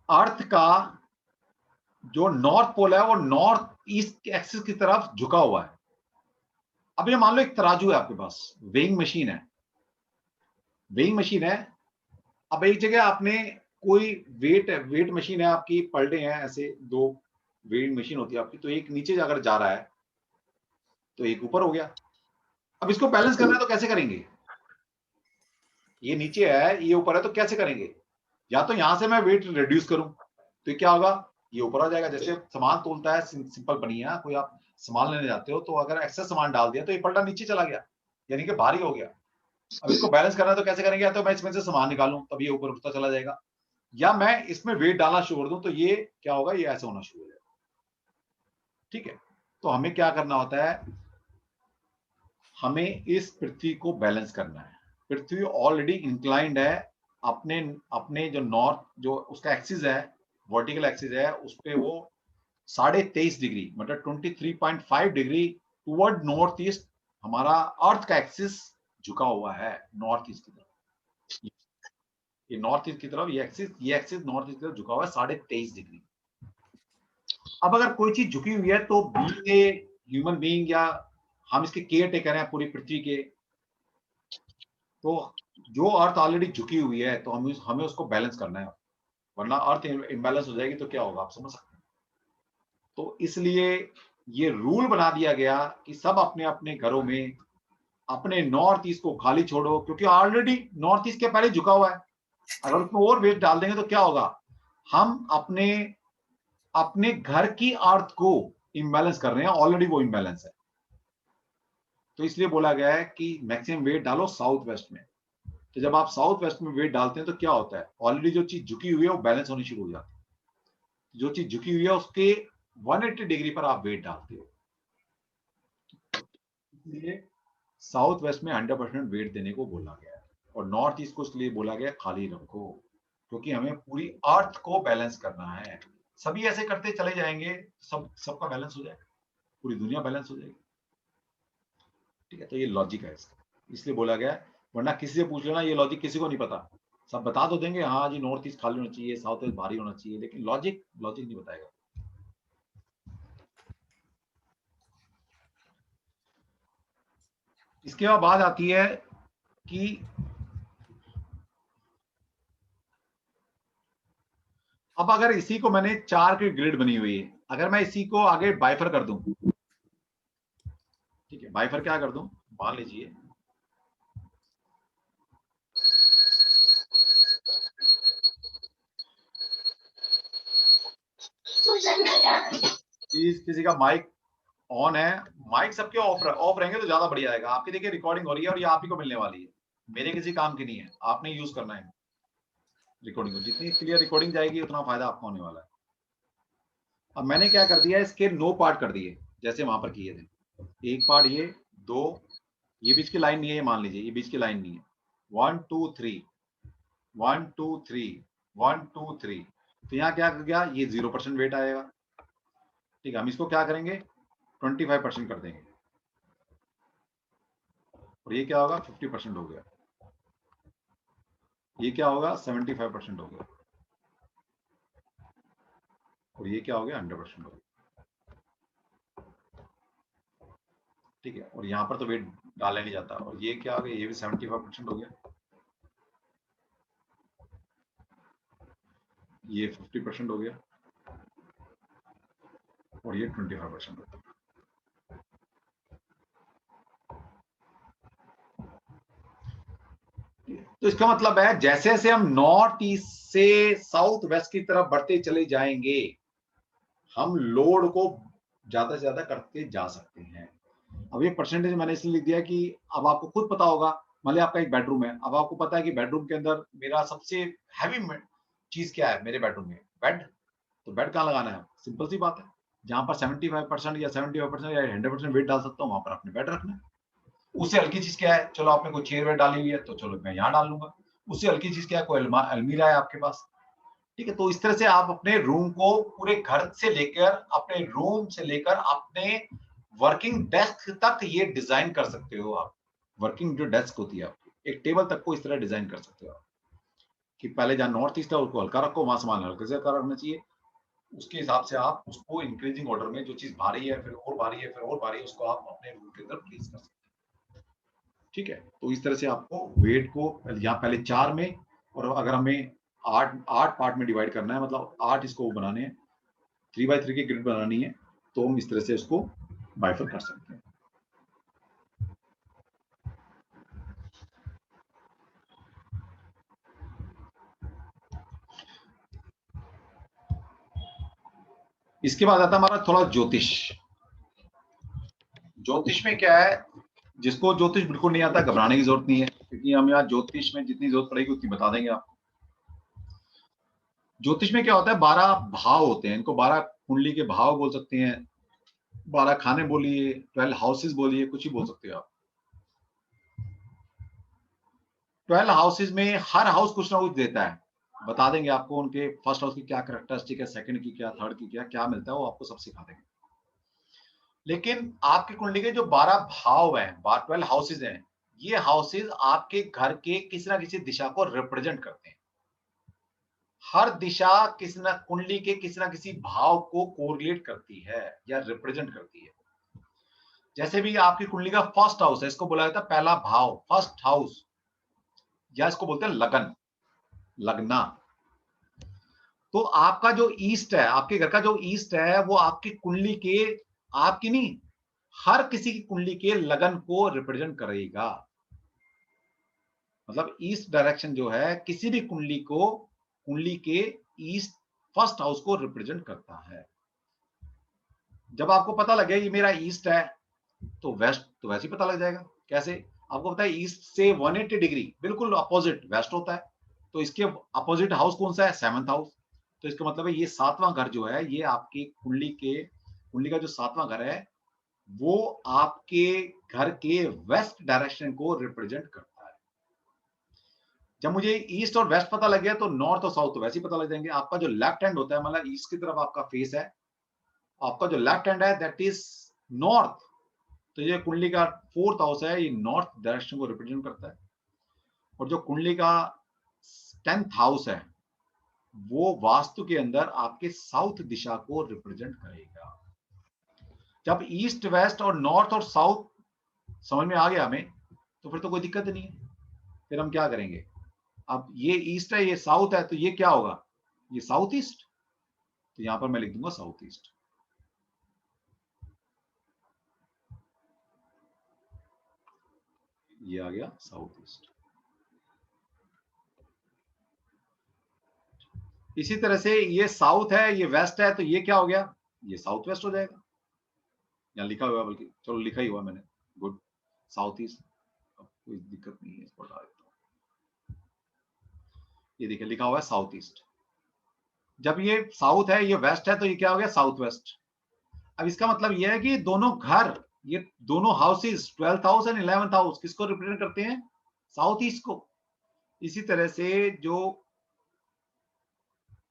अर्थ का जो नॉर्थ पोल है वो नॉर्थ ईस्ट एक्सिस की तरफ झुका हुआ है। अब ये मान लो एक तराजू है आपके पास, वेइंग मशीन है, वेइंग मशीन है। अब एक जगह आपने कोई वेट मशीन है आपकी, पलटे हैं ऐसे, 2 वेइंग मशीन होती है आपकी, तो एक नीचे अगर जा रहा है तो एक ऊपर हो गया। अब इसको बैलेंस करना है तो कैसे करेंगे, ये नीचे है ये ऊपर है, तो कैसे करेंगे, या तो यहां से मैं वेट रिड्यूस करूं तो क्या होगा, ये ऊपर आ जाएगा। जैसे सामान तोलता है, सिंपल बनी है, कोई आप सामान लेने जाते हो तो अगर एक्स्ट्रा सामान डाल दिया तो ये पलटा नीचे चला गया, यानी कि भारी हो गया। अब इसको बैलेंस करना है तो कैसे करेंगे, या तो मैं इसमें से सामान निकालूं तब ये ऊपर उठता चला जाएगा, या मैं इसमें वेट डालना शुरू कर दूं तो ये क्या होगा, ये ऐसे होना शुरू हो जाएगा, ठीक है। तो हमें क्या करना होता है, हमें इस पृथ्वी को बैलेंस करना है। पृथ्वी ऑलरेडी इंक्लाइंड है अपने अपने जो नॉर्थ जो उसका एक्सिस है, वर्टिकल एक्सिस है, उस पे वो 23.5 डिग्री मतलब 23.5 डिग्री टुवर्ड नॉर्थ ईस्ट हमारा अर्थ का एक्सिस झुका हुआ है नॉर्थ ईस्ट की तरफ। ये नॉर्थ ईस्ट की तरफ ये एक्सिस नॉर्थ ईस्ट की तरफ झुका हुआ है 23.5 डिग्री। अब अगर कोई चीज झुकी हुई है तो बीइंग ए ह्यूमन बीइंग या हम इसके केयर टेकर हैं पूरी पृथ्वी के, तो जो अर्थ ऑलरेडी झुकी हुई है तो हमें उसको बैलेंस करना है, वरना अर्थ इम्बैलेंस हो जाएगी तो क्या होगा आप समझ सकते हैं। तो इसलिए ये रूल बना दिया गया कि सब अपने अपने घरों में अपने नॉर्थ ईस्ट को खाली छोड़ो, क्योंकि ऑलरेडी नॉर्थ ईस्ट के पहले झुका हुआ है। अगर उसमें और वेट डाल देंगे तो क्या होगा, हम अपने अपने घर की अर्थ को इम्बैलेंस कर रहे हैं, ऑलरेडी वो इम्बैलेंस है। तो इसलिए बोला गया है कि मैक्सिमम वेट डालो साउथ वेस्ट में। तो जब आप साउथ वेस्ट में वेट डालते हैं तो क्या होता है, ऑलरेडी जो चीज झुकी हुई है वो बैलेंस होनी शुरू हो जाती है। जो चीज झुकी हुई है उसके 180 डिग्री पर आप वेट डालते हो। इसलिए साउथ वेस्ट में 100% वेट देने को बोला गया है, और नॉर्थ ईस्ट को इसलिए बोला गया खाली रखो, क्योंकि हमें पूरी अर्थ को बैलेंस करना है। सभी ऐसे करते चले जाएंगे, सबका बैलेंस हो जाएगा, पूरी दुनिया बैलेंस हो जाएगी। ठीक है, तो ये लॉजिक है इसका, इसलिए बोला गया है। वरना किसी से पूछ लेना, ये लॉजिक किसी को नहीं पता। सब बता तो देंगे हाँ जी नॉर्थ ईस्ट खाली होना चाहिए, साउथ ईस्ट भारी होना चाहिए, लेकिन लॉजिक नहीं बताएगा। इसके बाद बात आती है कि अब अगर इसी को मैंने 4 की ग्रिड बनी हुई है, अगर मैं इसी को आगे बाइफर कर दूं, ठीक है, बाइफर क्या कर दूं, मान लीजिए किसी का माइक ऑन है, माइक सबके ऑफ रहेंगे तो ज्यादा बढ़िया आएगा। आपकी देखिए रिकॉर्डिंग हो रही है और ये आप ही को मिलने वाली है, मेरे किसी काम की नहीं है, आपने यूज करना है रिकॉर्डिंग को। जितनी क्लियर रिकॉर्डिंग जाएगी उतना फायदा आपको होने वाला है। अब मैंने क्या कर दिया है, इसके 9 पार्ट कर दिए जैसे वहां पर किए थे। एक पार्ट ये, 2, ये बीच की लाइन नहीं है, ये मान लीजिए ये बीच की लाइन नहीं है। 1 2 3 1 2 3 1 2 3, तो यहाँ क्या कर गया, ये 0% वेट आएगा। ठीक है, हम इसको क्या करेंगे 25% कर देंगे, और ये क्या होगा 50% हो गया, ये क्या होगा 75% हो गया, और ये क्या हो गया 100% हो गया। ठीक है, और यहाँ पर तो वेट डाला नहीं जाता, और ये क्या हो गया, ये भी 75% हो गया, ये 50% हो गया, और ये 25% हो गया। तो इसका मतलब है जैसे जैसे हम नॉर्थ ईस्ट से साउथ वेस्ट की तरफ बढ़ते चले जाएंगे, हम लोड को ज्यादा से ज्यादा करते जा सकते हैं। अब ये परसेंटेज मैंने इसलिए लिख दिया कि अब आपको खुद पता होगा, मान लिया आपका एक बेडरूम है, अब आपको पता है कि बेडरूम के अंदर मेरा सबसे हैवी चीज क्या है मेरे बेडरूम में, बेड। तो बेड कहाँ लगाना है, सिंपल सी बात है, जहां पर 75% या 75% या 100% वेट डाल सकता हूँ वहां पर अपने बेड रखना है। उससे हल्की चीज क्या है, चलो आपने कोई चेयर वेट डाली हुई है तो चलो मैं यहाँ डाल लूंगा। उससे हल्की चीज क्या है, कोई अलमीरा है आपके पास। ठीक है, तो इस तरह से आप अपने रूम को पूरे घर से लेकर अपने रूम से लेकर अपने वर्किंग डेस्क तक ये डिजाइन कर सकते हो आप। वर्किंग जो डेस्क होती है आपकी, एक टेबल तक को इस तरह डिजाइन कर सकते हो आप कि पहले जहां नॉर्थ ईस्ट है उसको हल्का रखो, वहां सामान हल्के से हल्का रखना चाहिए। उसके हिसाब से आप उसको इंक्रीजिंग ऑर्डर में जो चीज भारी है फिर और भारी है फिर और भारी है, उसको आप अपने रूम के अंदर प्लेस कर सकते हैं। ठीक है, तो इस तरह से आपको वेट को यहाँ पहले 4 में, और अगर हमें 8 पार्ट में डिवाइड करना है, मतलब 8 इसको बनाने हैं, 3x3 की ग्रिड बनानी है, तो हम इस तरह से इसको बाइफर कर सकते हैं। इसके बाद आता है हमारा थोड़ा ज्योतिष। ज्योतिष में क्या है, जिसको ज्योतिष बिल्कुल नहीं आता घबराने की जरूरत नहीं है, क्योंकि हम यहाँ ज्योतिष में जितनी जरूरत पड़ेगी उतनी बता देंगे आपको। ज्योतिष में क्या होता है, 12 भाव होते हैं, इनको 12 कुंडली के भाव बोल सकते हैं, 12 खाने बोलिए, 12 हाउसेस बोलिए, कुछ ही बोल सकते हो आप। 12 हाउसेज में हर हाउस कुछ ना कुछ देता है, बता देंगे आपको उनके फर्स्ट हाउस की क्या कैरेक्टरिस्टिक है, सेकंड की क्या, थर्ड की क्या क्या मिलता है, वो आपको सब सिखा देंगे। लेकिन आपकी कुंडली के जो 12 भाव हैं, 12 हाउसेज हैं, ये हाउसेज आपके घर के किसी ना किसी दिशा को रिप्रेजेंट करते हैं। हर दिशा किसी ना कुंडली के किसी ना किसी भाव को कोरिलेट करती है या रिप्रेजेंट करती है। जैसे भी आपकी कुंडली का फर्स्ट हाउस है, इसको बोला जाता है पहला भाव, फर्स्ट हाउस, या इसको बोलते हैं लगन, लगना। तो आपका जो ईस्ट है, आपके घर का जो ईस्ट है, वो आपकी कुंडली के, आपकी नहीं, हर किसी की कुंडली के लगन को रिप्रेजेंट करेगा। मतलब ईस्ट डायरेक्शन जो है किसी भी कुंडली को, कुंडली के ईस्ट फर्स्ट हाउस को रिप्रेजेंट करता है। जब आपको पता लगे ये मेरा ईस्ट है, तो वेस्ट तो वैसे ही पता लग जाएगा। कैसे? आपको पता है ईस्ट से 180 डिग्री बिल्कुल अपोजिट वेस्ट होता है, तो इसके अपोजिट हाउस कौन सा है? 7th house. तो इसका मतलब है ये 7वां घर जो है, ये आपकी कुंडली का जो 7वां घर है, वो आपके घर के वेस्ट डायरेक्शन को रिप्रेजेंट करता है। जब मुझे ईस्ट और वेस्ट पता लग गया, तो नॉर्थ और साउथ तो वैसे ही पता लग जाएंगे। आपका जो लेफ्ट हैंड होता है, मतलब ईस्ट की तरफ आपका फेस है, आपका जो लेफ्ट हैंड है दैट इज नॉर्थ। तो ये कुंडली का 4th हाउस है, ये नॉर्थ डायरेक्शन को रिप्रेजेंट करता है। और जो कुंडली का 10th हाउस है, वो वास्तु के अंदर आपके साउथ दिशा को रिप्रेजेंट करेगा। जब ईस्ट, वेस्ट और नॉर्थ और साउथ समझ में आ गया हमें, तो फिर तो कोई दिक्कत नहीं है। फिर हम क्या करेंगे? अब ये ईस्ट है, ये साउथ है, तो ये क्या होगा? ये साउथ ईस्ट। तो यहां पर मैं लिख दूंगा साउथ ईस्ट। ये आ गया साउथ ईस्ट। इसी तरह से ये साउथ है, ये वेस्ट है, तो ये क्या हो गया? ये साउथ वेस्ट हो जाएगा। यहाँ लिखा हुआ है, बल्कि चलो लिखा ही हुआ मैंने, गुड, साउथ ईस्ट। अब कोई दिक्कत नहीं है, इसको डाल देता हूँ। ये देखिए लिखा हुआ है साउथ ईस्ट। जब ये साउथ है, ये वेस्ट है, तो ये क्या हो गया? South west. अब इसका मतलब ये है कि दोनों घर, ये दोनों houses, 12th house and 11th house, किसको रिप्रेजेंट करते हैं? साउथ ईस्ट को। इसी तरह से जो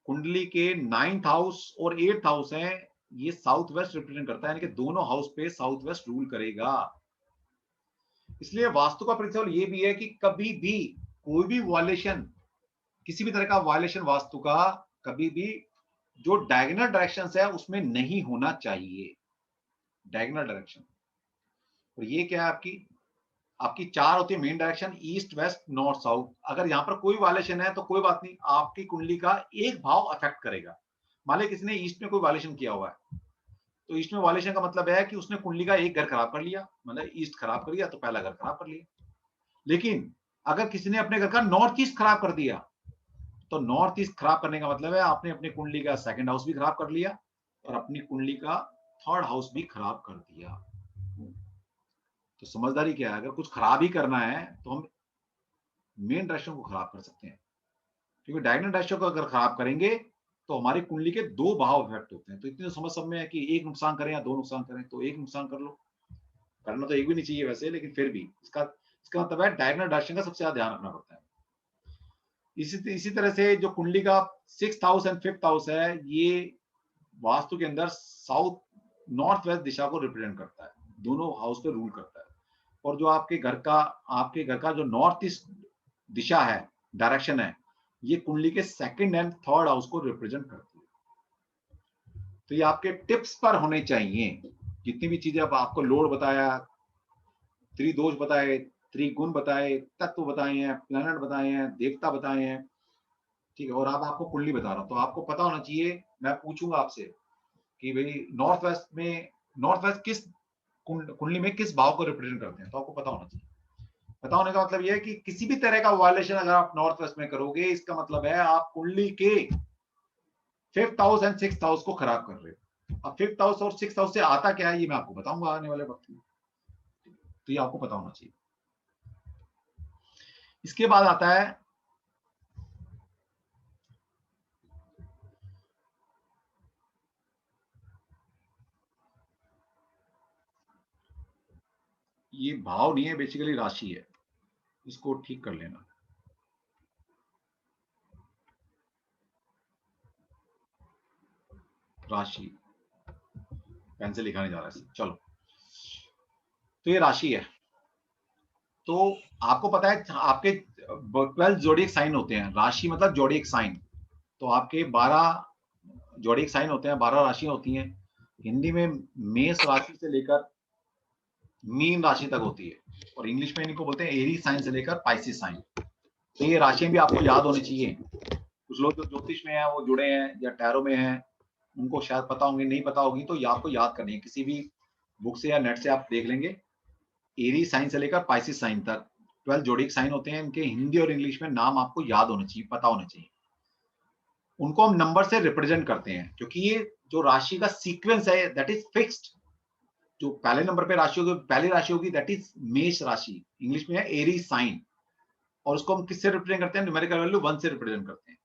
कुंडली के 9th हाउस और 8th हाउस है, ये साउथ वेस्ट रिप्रेजेंट करता है, यानी कि दोनों हाउस पे साउथ वेस्ट रूल करेगा। इसलिए वास्तु का प्रिंसिपल ये भी है कि कभी भी कोई भी वायलेशन, किसी भी तरह का वायलेशन वास्तु का, कभी भी जो डायगोनल डायरेक्शन है उसमें नहीं होना चाहिए। डायगोनल डायरेक्शन, और ये क्या है? आपकी आपकी 4 होती है main direction, east, west, north, south. अगर यहाँ पर कोई वायलेशन है तो कोई बात नहीं, आपकी कुंडली का एक भाव अफेक्ट करेगा। मान लीजिए किसी ने ईस्ट में कोई वायलेशन किया हुआ है, तो ईस्ट में वायलेशन का मतलब है कि उसने कुंडली का एक घर खराब कर लिया, मतलब ईस्ट खराब कर लिया, तो पहला घर खराब कर लिया। लेकिन अगर किसी ने अपने घर का नॉर्थ ईस्ट खराब कर दिया, तो नॉर्थ ईस्ट खराब करने का मतलब है आपने अपनी कुंडली का 2nd हाउस भी खराब कर लिया और अपनी कुंडली का 3rd हाउस भी खराब कर दिया। तो समझदारी क्या है? अगर कुछ खराब ही करना है तो हम मेन डायरेक्शन को खराब कर सकते हैं, क्योंकि डायगोनल डायरेक्शन को अगर खराब करेंगे तो हमारी कुंडली के 2 भाव इफेक्ट होते हैं। तो इतनी तो समझ सब में है कि एक नुकसान करें या 2 नुकसान करें, तो एक नुकसान कर लो। करना तो एक भी नहीं चाहिए वैसे, लेकिन फिर भी इसका इसका मतलब है डायगोनल डायरेक्शन का सबसे ज्यादा ध्यान रखना पड़ता है। इसी तरह से जो कुंडली का 6th house and 5th house है, ये वास्तु के अंदर साउथ, नॉर्थ वेस्ट दिशा को रिप्रेजेंट करता है, दोनों हाउस पे रूल करता है। और जो आपके घर का जो नॉर्थ ईस्ट दिशा है, डायरेक्शन है, ये कुंडली के 2nd एंड 3rd हाउस को रिप्रेजेंट करती है। तो ये आपके टिप्स पर होने चाहिए। जितनी भी चीजें अब आपको लोड बताया, त्रिदोष बताए, त्रिगुण बताए, तत्व बताए हैं, प्लैनेट बताए हैं, देवता बताए हैं, ठीक है। और अब आपको कुंडली बता रहा हूं, तो आपको पता होना चाहिए, मैं पूछूंगा आपसे कि भाई नॉर्थ वेस्ट किस कुंडली में किस भाव को रिप्रेजेंट करते हैं, तो आपको पता होना चाहिए। पता होने का मतलब यह है कि किसी भी तरह का वायलेशन अगर आप नॉर्थ वेस्ट में करोगे, इसका मतलब है आप कुंडली के 5th house and 6th house को खराब कर रहे हो। अब 5th हाउस और 6th हाउस से आता क्या है, ये मैं आपको बताऊंगा आने वाले वक्त में, तो ये आपको पता होना चाहिए। इसके बाद आता है ये भाव नहीं है, बेसिकली राशि है, इसको ठीक कर लेना। राशि, पेन से लिखा नहीं जा रहा है, चलो। तो ये राशि है। तो आपको पता है आपके 12 जोडिएक साइन होते हैं, राशि मतलब जोडिएक साइन। तो आपके 12 जोडिएक साइन होते हैं, 12 राशियां होती हैं। हिंदी में मेष राशि से लेकर मीन राशि तक होती है, और इंग्लिश में इनको बोलते हैं एरीज साइन से लेकर पाइसिस साइन। तो ये राशियां भी आपको याद होनी चाहिए। कुछ लोग जो ज्योतिष में है वो जुड़े हैं या टैरो में हैं, उनको शायद पता होंगे, नहीं पता होगी तो ये आपको याद करनी है। किसी भी बुक से या नेट से आप देख लेंगे, एरीज साइन से लेकर पाइसिस साइन तक 12 जोडिएक साइन होते हैं। इनके हिंदी और इंग्लिश में नाम आपको याद होने चाहिए, पता होने चाहिए। उनको हम नंबर से रिप्रेजेंट करते हैं, क्योंकि ये जो राशि का सीक्वेंस है दैट इज फिक्स्ड। जो पहले नंबर पे राशि होगी, पहली राशि होगी दैट इज मेष राशि, इंग्लिश में है एरीज साइन, और उसको हम किससे रिप्रेजेंट करते हैं? न्यूमेरिकल वैल्यू 1 से रिप्रेजेंट करते हैं।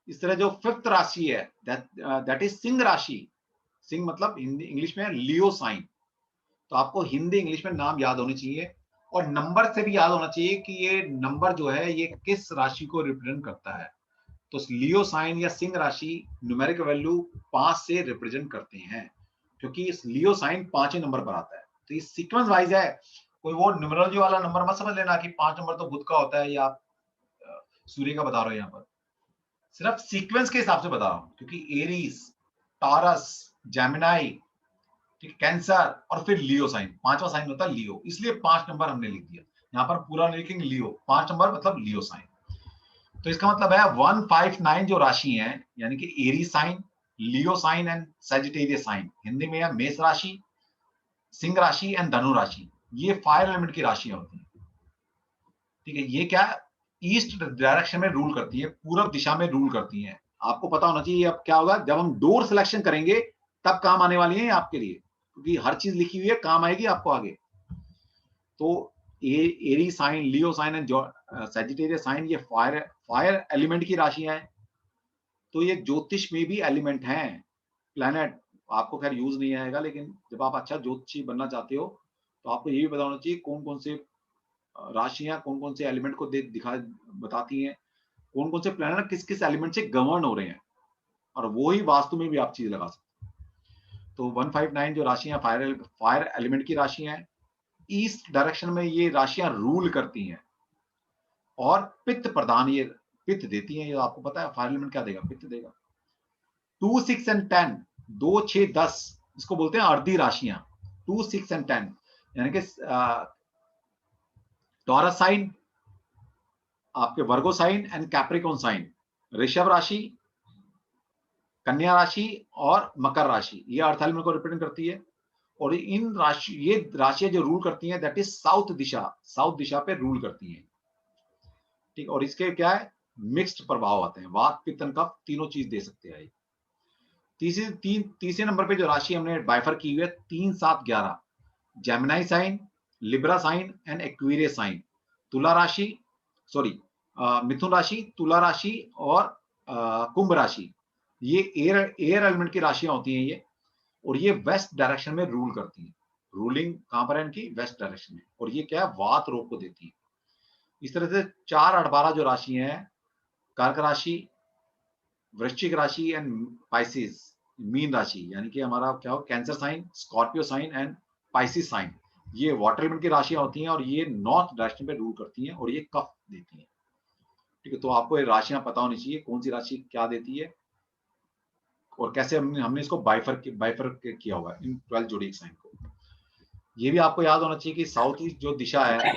इस तरह जो फिफ्थ राशि है दैट इज सिंह राशि। सिंह मतलब हिंदी इंग्लिश में है लियो साइन। तो आपको हिंदी इंग्लिश में नाम याद होने चाहिए, और नंबर से भी याद होना चाहिए कि ये नंबर जो है ये किस राशि को रिप्रेजेंट करता है। तो लियो साइन या सिंह राशि न्यूमेरिकल वैल्यू 5 से रिप्रेजेंट करते हैं, क्योंकि इस लियो साइन 5वें नंबर पर आता है। तो ये सीक्वेंस वाइज है, कोई वो न्यूमरोलॉजी वाला नंबर मत समझ लेना कि 5 नंबर तो बुध का होता है या आप सूर्य का बता रहे हो। यहाँ पर सिर्फ सीक्वेंस के हिसाब से बता रहा हूं, क्योंकि एरीज, टॉरस, जेमिनाई, ठीक, कैंसर और फिर लियो साइन, 5वां साइन होता है लियो, इसलिए 5 नंबर हमने लिख दिया। यहाँ पर पूरा नहीं लिखेंगे लियो, 5 नंबर मतलब लियो साइन। तो इसका मतलब है 159 जो राशि है, यानी कि Aries sign, Leo sign and Sagittarius sign, Hindi में है मेष राशि, सिंह राशि एंड धनु राशि, ये फायर एलिमेंट की राशियां होती हैं। ठीक है, ये क्या ईस्ट डायरेक्शन में रूल करती है, पूर्व दिशा में रूल करती हैं। आपको पता होना चाहिए अब क्या होगा जब हम डोर सिलेक्शन करेंगे, तब काम आने वाली है आपके लिए, क्योंकि हर चीज लिखी हुई है, काम आएगी आपको आगे। तो Aries sign, Leo sign and Sagittarius sign, ये फायर एलिमेंट की राशियां हैं। तो ये ज्योतिष में भी एलिमेंट हैं, प्लैनेट। आपको खैर यूज नहीं आएगा, लेकिन जब आप अच्छा ज्योतिषी बनना चाहते हो तो आपको ये भी पता होना चाहिए कौन कौन से राशियां कौन कौन से एलिमेंट को बताती हैं, कौन कौन से प्लैनेट किस किस एलिमेंट से गवर्न हो रहे हैं, और वो ही वास्तु में भी आप चीज लगा सकते हैं। तो 159 जो राशियां फायर एलिमेंट की राशियां हैं, ईस्ट डायरेक्शन में ये राशियां रूल करती हैं, और पित्त प्रदान, ये पित्त देती हैं। ये आपको पता है फायर एलिमेंट क्या देगा? पित्त देगा। 2, 6 एंड 10, 2, 6, 10, इसको बोलते हैं अर्धी राशियां। 2, 6 एंड 10 यानी कि टॉरस साइन, आपके Virgo sign and Capricorn sign, Rishabh राशि, कन्या राशि और मकर राशि, ये अर्थ एलिमेंट को रिप्रेजेंट करती है। और ये राशियां जो रूल करती हैं दैट इज साउथ दिशा पे रूल करती हैं। ठीक, और इसके क्या है मिक्स्ड प्रभाव आते हैं, वात पित्त कफ तीनों चीज दे सकते हैं। तीसरे नंबर पे जो राशि हमने बाइफर की हुई है 3, 7, 11, Gemini sign, Libra sign and Aquarius sign, तुला राशि, सॉरी मिथुन राशि, तुला राशि और कुंभ राशि, ये एयर एलिमेंट की राशियां होती हैं ये, और ये वेस्ट डायरेक्शन में रूल करती हैं। रूलिंग कहां पर है इनकी? वेस्ट डायरेक्शन में, और ये क्या है वात रोग को देती है। इस तरह से 4, 8, 12 जो राशि हैं, कर्क राशि, वृश्चिक राशि एंड पाइसिस, मीन राशि, यानी कि हमारा क्या हो Cancer sign, Scorpio sign and Pisces sign, ये वाटर एलिमेंट की राशियां होती हैं, और ये नॉर्थ डायरेक्शन पे रूल करती हैं, और ये कफ देती हैं। ठीक है, तो आपको ये राशियां पता होनी चाहिए कौन सी राशि क्या देती है, और कैसे हमने इसको बाइफर किया हुआ है इन 12 जोडिएक साइन को। ये भी आपको याद होना चाहिए कि साउथ ईस्ट जो दिशा है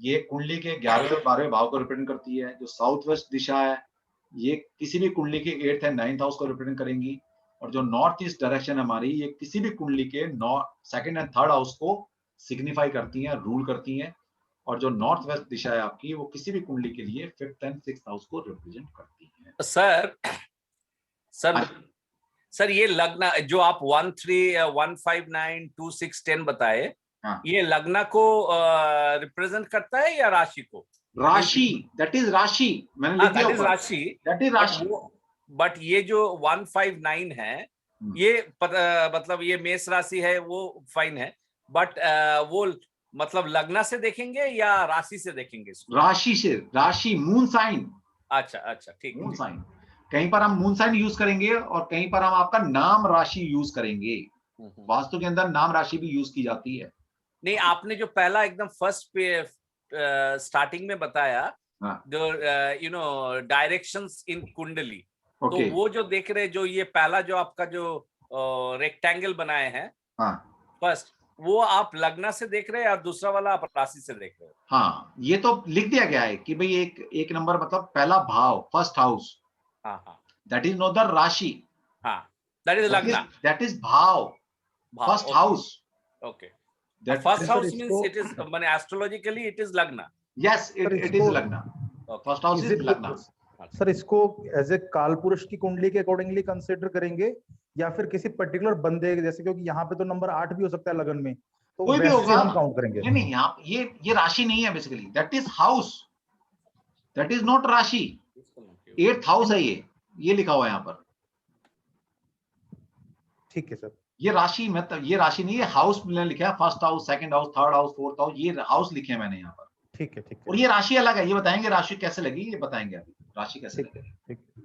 ये कुंडली के 11वें और 12वें भाव को रिप्रेजेंट करती है। जो साउथ वेस्ट दिशा है ये किसी भी कुंडली के 8th एंड 9th हाउस को रिप्रेजेंट करेंगी, और जो नॉर्थ ईस्ट डायरेक्शन हमारी ये किसी भी कुंडली के 2nd एंड 3rd हाउस को सिग्निफाई करती हैं, रूल करती हैं, और जो नॉर्थ वेस्ट दिशा है आपकी वो किसी भी कुंडली के लिए 5th एंड 6th हाउस को रिप्रेजेंट करती है। सर ये लग्न जो आप 1, 3, 1, 5, 9, 2, 6, 10 बताए, ये लग्न को रिप्रेजेंट करता है या राशि को? राशि, दैट इज राशि, मैंने लिख दिया ऊपर, दैट इज राशि। बट ये जो 159 है ये मतलब ये मेष राशि है वो फाइन है, बट वो मतलब लग्न से देखेंगे या राशि से देखेंगे इसको? राशि से, राशि मून साइन। अच्छा ठीक, मून साइन, कहीं पर हम मून साइन यूज करेंगे और कहीं पर हम आपका नाम राशि यूज करेंगे। वास्तु के अंदर नाम राशि भी यूज की जाती है। नहीं, आपने जो पहला एकदम फर्स्ट पे स्टार्टिंग में बताया, हाँ, जो यू नो डायरेक्शंस इन कुंडली, तो ओके, वो जो देख रहे, जो ये पहला जो आपका जो रेक्टेंगल बनाए हैं हाँ फर्स्ट, वो आप लग्न से देख रहे हैं या दूसरा वाला आप राशि से देख रहे हो? हाँ, ये तो लिख दिया गया है कि भाई एक नंबर मतलब पहला भाव, फर्स्ट हाउस, हाँ, दैट इज नॉट द राशि, दैट इज लग्न, दैट इज भाव, first house. Okay. First sir, house means इसको- इट इज, माने एस्ट्रोलॉजिकली इट इज लग्न। यस, सर, इट इज इसको- लग्न, फर्स्ट हाउस इज लग्न। सर, इसको एज ए काल पुरुष की कुंडली के अकॉर्डिंगली कंसिडर करेंगे या फिर किसी पर्टिकुलर बंदे, जैसे क्योंकि यहाँ पे तो नंबर 8 भी हो सकता है लगन में, तो कोई भी वैसे होगा, हम काउंट करेंगे? नहीं, यहाँ ये राशि नहीं है, basically that is house, that is not राशि, 8th हाउस है ये लिखा हुआ है यहाँ पर। ठीक है सर। ये राशि मतलब ये राशि नहीं है, हाउस मैंने लिखा है, first house, second house, third house, fourth house, ये हाउस लिखे हैं मैंने यहाँ पर। ठीक है, ठीक है। और ये राशि अलग है, ये बताएंगे राशि कैसे लगी, ये बताएंगे अभी राशि कैसे ठीक है, लगी। ठीक है।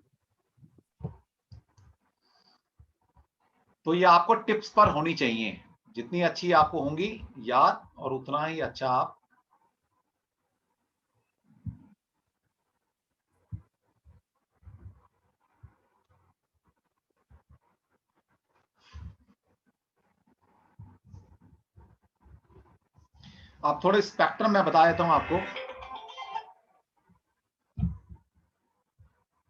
तो ये आपको टिप्स पर होनी चाहिए, जितनी अच्छी आपको होंगी याद, और उतना ही अच्छा आप थोड़े स्पेक्ट्रम में बता देता हूं आपको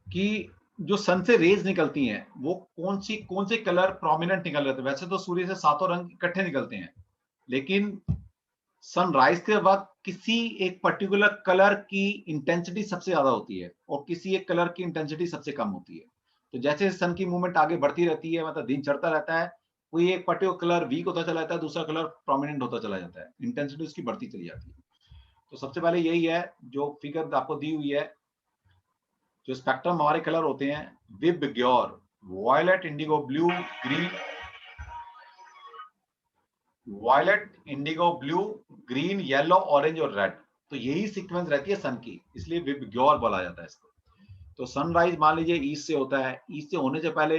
कि जो सन से रेज निकलती हैं वो कौन से कलर प्रोमिनेंट निकल रहे थे। वैसे तो सूर्य से सातों रंग इकट्ठे निकलते हैं, लेकिन सनराइज के वक्त किसी एक पर्टिकुलर कलर की इंटेंसिटी सबसे ज्यादा होती है और किसी एक कलर की इंटेंसिटी सबसे कम होती है। तो जैसे सन की मूवमेंट आगे बढ़ती रहती है, मतलब दिन चढ़ता रहता है, कोई एक पर्टिकुलर कलर वीक होता चला जाता है, दूसरा कलर प्रोमिनेंट होता चला जाता है, इंटेंसिटी उसकी बढ़ती चली जाती है। तो सबसे पहले यही है जो फिगर आपको दी हुई है, जो स्पेक्ट्रम हमारे कलर होते हैं, VIBGYOR, violet, indigo blue, green, violet, indigo blue, green, yellow, orange और रेड। तो यही सीक्वेंस रहती है सन की, इसलिए विबग्योर बोला जाता है इसको। तो सनराइज मान लीजिए ईस्ट से होता है, ईस्ट से होने से पहले